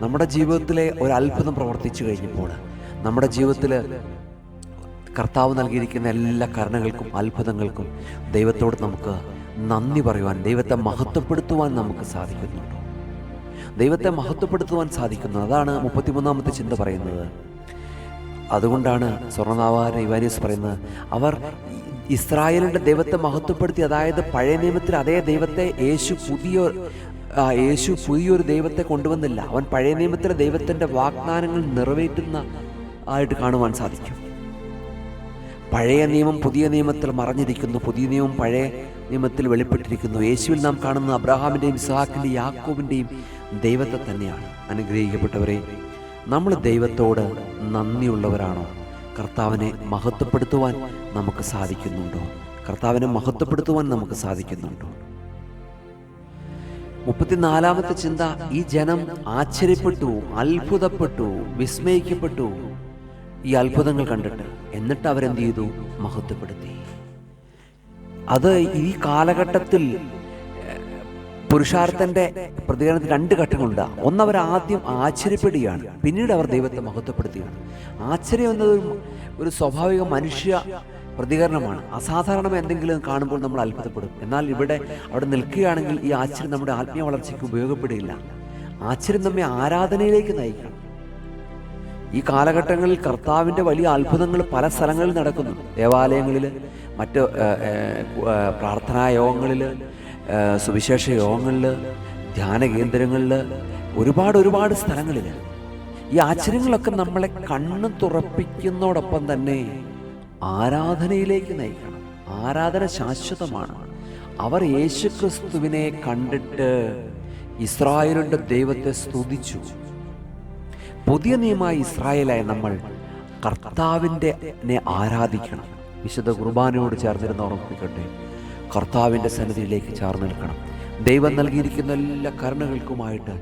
നമ്മുടെ ജീവിതത്തിലെ ഒരു അത്ഭുതം പ്രവർത്തിച്ചു കഴിഞ്ഞപ്പോൾ, നമ്മുടെ ജീവിതത്തിൽ കർത്താവ് നൽകിയിരിക്കുന്ന എല്ലാ കരുണകൾക്കും അത്ഭുതങ്ങൾക്കും ദൈവത്തോട് നമുക്ക് നന്ദി പറയുവാൻ, ദൈവത്തെ മഹത്വപ്പെടുത്തുവാൻ നമുക്ക് സാധിക്കുന്നുണ്ടോ? ദൈവത്തെ മഹത്വപ്പെടുത്തുവാൻ സാധിക്കുന്നു. അതാണ് 33-ാമത്തെ ചിന്ത പറയുന്നത്. അതുകൊണ്ടാണ് സ്വർണ്ണനാവാരൻ ഇവാനിയോസ് പറയുന്നത്, അവർ ഇസ്രായേലിൻ്റെ ദൈവത്തെ മഹത്വപ്പെടുത്തി. അതായത് പഴയ നിയമത്തിൽ അതേ ദൈവത്തെ യേശു പുതിയൊരു ദൈവത്തെ കൊണ്ടുവന്നില്ല. അവൻ പഴയ നിയമത്തിലെ ദൈവത്തിൻ്റെ വാഗ്ദാനങ്ങൾ നിറവേറ്റുന്ന ആയിട്ട് കാണുവാൻ സാധിക്കും. പഴയ നിയമം പുതിയ നിയമത്തിൽ മറഞ്ഞിരിക്കുന്നു, പുതിയ നിയമം പഴയ നിയമത്തിൽ വെളിപ്പെട്ടിരിക്കുന്നു. യേശുവിൽ നാം കാണുന്ന അബ്രഹാമിൻ്റെയും ഇസ്ഹാക്കിൻ്റെയും യാക്കോബിൻ്റെയും ദൈവത്തെ തന്നെയാണ്. അനുഗ്രഹിക്കപ്പെട്ടവരെ, നമ്മൾ ദൈവത്തോട് നന്ദിയുള്ളവരാണോ? കർത്താവിനെ മഹത്വപ്പെടുത്തുവാൻ നമുക്ക് സാധിക്കുന്നുണ്ടോ? കർത്താവിനെ മഹത്വപ്പെടുത്തുവാൻ നമുക്ക് സാധിക്കുന്നുണ്ടോ? 34-ാമത്തെ ചിന്ത, ഈ ജനം ആശ്ചര്യപ്പെട്ടു, അത്ഭുതപ്പെട്ടു, വിസ്മയിക്കപ്പെട്ടു ഈ അത്ഭുതങ്ങൾ കണ്ടിട്ട്. എന്നിട്ട് അവരെന്ത് ചെയ്തു? മഹത്വപ്പെടുത്തി. അത് ഈ കാലഘട്ടത്തിൽ പുരുഷാർത്ഥന്റെ പ്രതികരണത്തിൽ 2 ഘട്ടങ്ങളുണ്ട്. ഒന്നവർ ആദ്യം ആശ്ചര്യപ്പെടുകയാണ്, പിന്നീട് അവർ ദൈവത്തെ മഹത്വപ്പെടുത്തുകയാണ്. ആശ്ചര്യം എന്നത് ഒരു സ്വാഭാവിക മനുഷ്യ പ്രതികരണമാണ്. അസാധാരണമായ എന്തെങ്കിലും കാണുമ്പോൾ നമ്മൾ അത്ഭുതപ്പെടും. എന്നാൽ അവിടെ നിൽക്കുകയാണെങ്കിൽ ഈ ആശ്ചര്യം നമ്മുടെ ആത്മീയ വളർച്ചയ്ക്ക് ഉപയോഗപ്പെടുകയില്ല. ആശ്ചര്യം നമ്മെ ആരാധനയിലേക്ക് നയിക്കണം. ഈ കാലഘട്ടങ്ങളിൽ കർത്താവിൻ്റെ വലിയ അത്ഭുതങ്ങൾ പല സ്ഥലങ്ങളിൽ നടക്കുന്നു. ദേവാലയങ്ങളിൽ, മറ്റ് പ്രാർത്ഥനാ യോഗങ്ങളിൽ, സുവിശേഷ യോഗങ്ങളിൽ, ധ്യാന കേന്ദ്രങ്ങളിൽ, ഒരുപാട് സ്ഥലങ്ങളിൽ ഈ ആശ്ചര്യങ്ങളൊക്കെ നമ്മളെ കണ്ണ് തുറപ്പിക്കുന്നതോടൊപ്പം തന്നെ ആരാധനയിലേക്ക് നയിക്കണം. ആരാധന ശാശ്വതമാണ്. അവർ യേശുക്രിസ്തുവിനെ കണ്ടിട്ട് ഇസ്രായേലിൻ്റെ ദൈവത്തെ സ്തുതിച്ചു. പുതിയ നിയമമായ ഇസ്രായേലായ നമ്മൾ കർത്താവിൻ്റെ ആരാധിക്കണം. വിശുദ്ധ കുർബാനയോട് ചേർന്നിരുന്ന് ഓർമ്മിപ്പിക്കട്ടെ, കർത്താവിൻ്റെ സന്നിധിയിലേക്ക് ചേർന്ന് നിൽക്കണം. ദൈവം നൽകിയിരിക്കുന്ന എല്ലാ കരുണകൾക്കുമായിട്ട്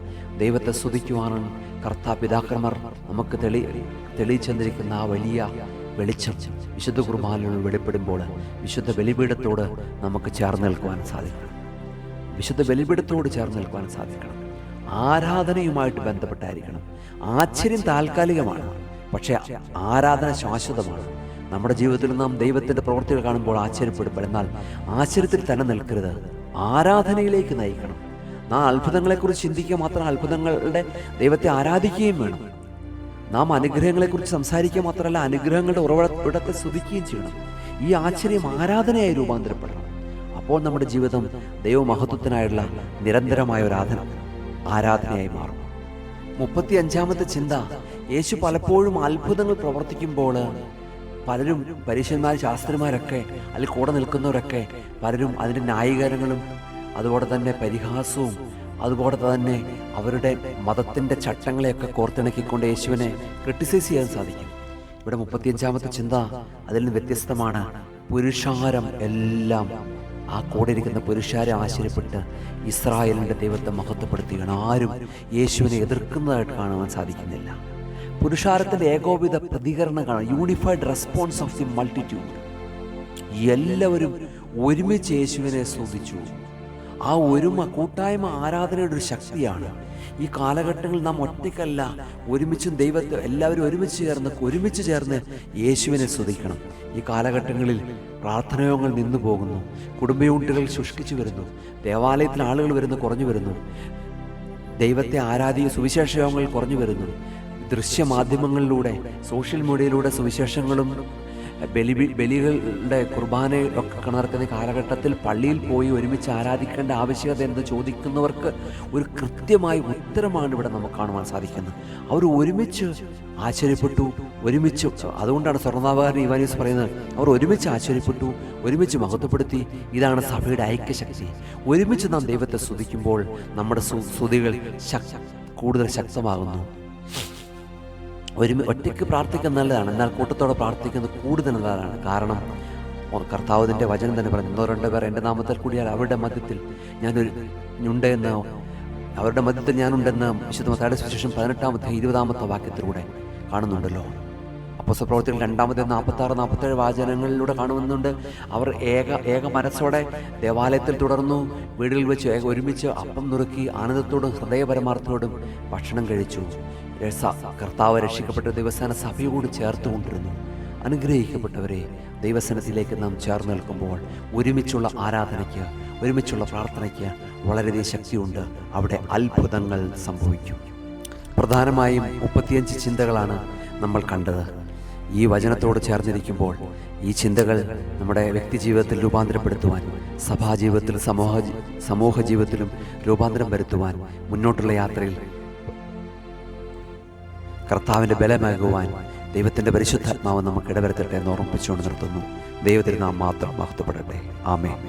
ദൈവത്തെ സ്തുതിക്കുവാനാണ് പിതാക്കന്മാർ നമുക്ക് തെളിയിച്ചെന്നിരിക്കുന്ന ആ വലിയ വെളിച്ചം വിശുദ്ധ കുർബാനയിൽ വെളിപ്പെടുമ്പോൾ വിശുദ്ധ ബലിപീഠത്തോട് നമുക്ക് ചേർന്ന് നിൽക്കുവാൻ സാധിക്കണം. വിശുദ്ധ ബലിപീഠത്തോട് ചേർന്ന് നിൽക്കുവാൻ സാധിക്കണം. ആരാധനയുമായിട്ട് ബന്ധപ്പെട്ടായിരിക്കണം. ആശ്ചര്യം താൽക്കാലികമാണ്, പക്ഷേ ആരാധന ശാശ്വതമാണ്. നമ്മുടെ ജീവിതത്തിൽ നാം ദൈവത്തിൻ്റെ പ്രവൃത്തികൾ കാണുമ്പോൾ ആശ്ചര്യപ്പെടുമ്പോൾ, എന്നാൽ ആശ്ചര്യത്തിൽ തന്നെ നിൽക്കരുത്, ആരാധനയിലേക്ക് നയിക്കണം. നാം അത്ഭുതങ്ങളെക്കുറിച്ച് ചിന്തിക്കുക മാത്രം, അത്ഭുതങ്ങളുടെ ദൈവത്തെ ആരാധിക്കുകയും വേണം. നാം അനുഗ്രഹങ്ങളെക്കുറിച്ച് സംസാരിക്കുക മാത്രമല്ല, അനുഗ്രഹങ്ങളുടെ ഉറവിടത്തെ സ്തുതിക്കുകയും ചെയ്യണം. ഈ ആശ്ചര്യം ആരാധനയായി രൂപാന്തരപ്പെടണം. അപ്പോൾ നമ്മുടെ ജീവിതം ദൈവമഹത്വത്തിനായുള്ള നിരന്തരമായ ഒരു ആരാധനയായി മാറും. 35-ാമത്തെ ചിന്ത, യേശു പലപ്പോഴും അത്ഭുതങ്ങൾ പ്രവർത്തിക്കുമ്പോൾ പലരും പരീശന്മാർ, ശാസ്ത്രിമാരൊക്കെ അതിൽ കൂടെ നിൽക്കുന്നവരൊക്കെ പലരും അതിൻ്റെ ന്യായീകരണങ്ങളും അതുപോലെ തന്നെ പരിഹാസവും അതുപോലെ തന്നെ അവരുടെ മതത്തിൻ്റെ ചട്ടങ്ങളെയൊക്കെ കോർത്തിണക്കിക്കൊണ്ട് യേശുവിനെ ക്രിട്ടിസൈസ് ചെയ്യാൻ സാധിക്കും. ഇവിടെ 35-ാമത്തെ ചിന്ത അതിൽ നിന്ന് വ്യത്യസ്തമാണ്. പുരുഷാരം എല്ലാം, ആ കൂടെ ഇരിക്കുന്ന പുരുഷാരെ ആശ്ചര്യപ്പെട്ട് ഇസ്രായേലിൻ്റെ ദൈവത്തെ മഹത്വപ്പെടുത്തുകയാണ്. ആരും യേശുവിനെ എതിർക്കുന്നതായിട്ട് കാണുവാൻ സാധിക്കുന്നില്ല. പുരുഷാരത്തിൻ്റെ ഏകോപിത പ്രതികരണം കാണാം. Unified response of the multitude. എല്ലാവരും ഒരുമിച്ച് യേശുവിനെ സ്തുതിച്ചു. ആ കൂട്ടായ്മ ആരാധനയുടെ ഒരു ശക്തിയാണ്. ഈ കാലഘട്ടങ്ങളിൽ നാം ഒറ്റയ്ക്കല്ല, ഒരുമിച്ചും ദൈവത്തെ എല്ലാവരും ഒരുമിച്ച് ചേർന്ന് യേശുവിനെ സ്തുതിക്കണം. ഈ കാലഘട്ടങ്ങളിൽ പ്രാർത്ഥനയോഗങ്ങൾ നിന്നു പോകുന്നു, കുടുംബയൂണിറ്റുകൾ ശുഷ്കിച്ചു വരുന്നു, ദേവാലയത്തിൽ ആളുകൾ കുറഞ്ഞു വരുന്നു, ദൈവത്തെ ആരാധിക്കുന്ന സുവിശേഷ യോഗങ്ങൾ കുറഞ്ഞു വരുന്നു. ദൃശ്യമാധ്യമങ്ങളിലൂടെ സോഷ്യൽ മീഡിയയിലൂടെ സുവിശേഷങ്ങളും ബലികളുടെ കുർബാനയൊക്കെ നടക്കുന്ന കാലഘട്ടത്തിൽ പള്ളിയിൽ പോയി ഒരുമിച്ച് ആരാധിക്കേണ്ട ആവശ്യകത എന്ന് ചോദിക്കുന്നവർക്ക് ഒരു കൃത്യമായ ഉത്തരമാണ് ഇവിടെ നമുക്ക് കാണുവാൻ സാധിക്കുന്നത്. അവർ ഒരുമിച്ച് ആശ്ചര്യപ്പെട്ടു, അതുകൊണ്ടാണ് സ്വർണ്ണാവകാരൻ ഇവാനിയോസ് പറയുന്നത്, അവർ ഒരുമിച്ച് ആശ്ചര്യപ്പെട്ടു, ഒരുമിച്ച് മഹത്വപ്പെടുത്തി. ഇതാണ് സഭയുടെ ഐക്യശക്തി. ഒരുമിച്ച് നാം ദൈവത്തെ സ്തുതിക്കുമ്പോൾ നമ്മുടെ സ്തുതികൾ കൂടുതൽ ശക്തമാകുന്നു. ഒറ്റയ്ക്ക് പ്രാർത്ഥിക്കുന്നത് നല്ലതാണ്, എന്നാൽ കൂട്ടത്തോടെ പ്രാർത്ഥിക്കുന്നത് കൂടുതൽ നല്ലതാണ്. കാരണം കർത്താവിൻ്റെ വചനം തന്നെ പറഞ്ഞു, 1-2 പേർ എൻ്റെ നാമത്തിൽ കൂടിയാൽ അവരുടെ മധ്യത്തിൽ ഞാനുണ്ടെന്ന് വിശുദ്ധ മത്തായിയുടെ സുവിശേഷം 18-20 വാക്യത്തിലൂടെ കാണുന്നുണ്ടല്ലോ. അപ്പോസ്തലപ്രവൃത്തികൾ 2-46-47 വാചനങ്ങളിലൂടെ കാണുന്നുണ്ട്. അവർ ഏക മനസ്സോടെ ദേവാലയത്തിൽ തുടർന്നു, വീടുകളിൽ വെച്ച് ഒരുമിച്ച് അപ്പം നുറുക്കി ആനന്ദത്തോടും ഹൃദയപരമാർത്ഥത്തോടും ഭക്ഷണം കഴിച്ചു. കർത്താവ് രക്ഷിക്കപ്പെട്ട ദൈവസേന സഭയോട് ചേർത്തുകൊണ്ടിരുന്നു. അനുഗ്രഹിക്കപ്പെട്ടവരെ, ദൈവസനത്തിലേക്ക് നാം ചേർന്ന് നിൽക്കുമ്പോൾ ഒരുമിച്ചുള്ള ആരാധനയ്ക്ക്, ഒരുമിച്ചുള്ള പ്രാർത്ഥനയ്ക്ക് വളരെയധികം ശക്തിയുണ്ട്. അവിടെ അത്ഭുതങ്ങൾ സംഭവിക്കും. പ്രധാനമായും 35 ചിന്തകളാണ് നമ്മൾ കണ്ടത്. ഈ വചനത്തോട് ചേർന്നിരിക്കുമ്പോൾ ഈ ചിന്തകൾ നമ്മുടെ വ്യക്തി ജീവിതത്തിൽ രൂപാന്തരപ്പെടുത്തുവാൻ, സഭാജീവിതത്തിലും സമൂഹ ജീവിതത്തിലും രൂപാന്തരം വരുത്തുവാൻ, മുന്നോട്ടുള്ള യാത്രയിൽ കർത്താവിൻ്റെ ബലമേകുവാൻ ദൈവത്തിൻ്റെ പരിശുദ്ധാത്മാവ് നമുക്ക് ഇടവരുത്തട്ടെ എന്ന് ഓർമ്മിപ്പിച്ചുകൊണ്ട് നിർത്തുന്നു. ദൈവത്തിൽ നാം മാത്രം മഹത്വപ്പെടട്ടെ. ആമേൻ.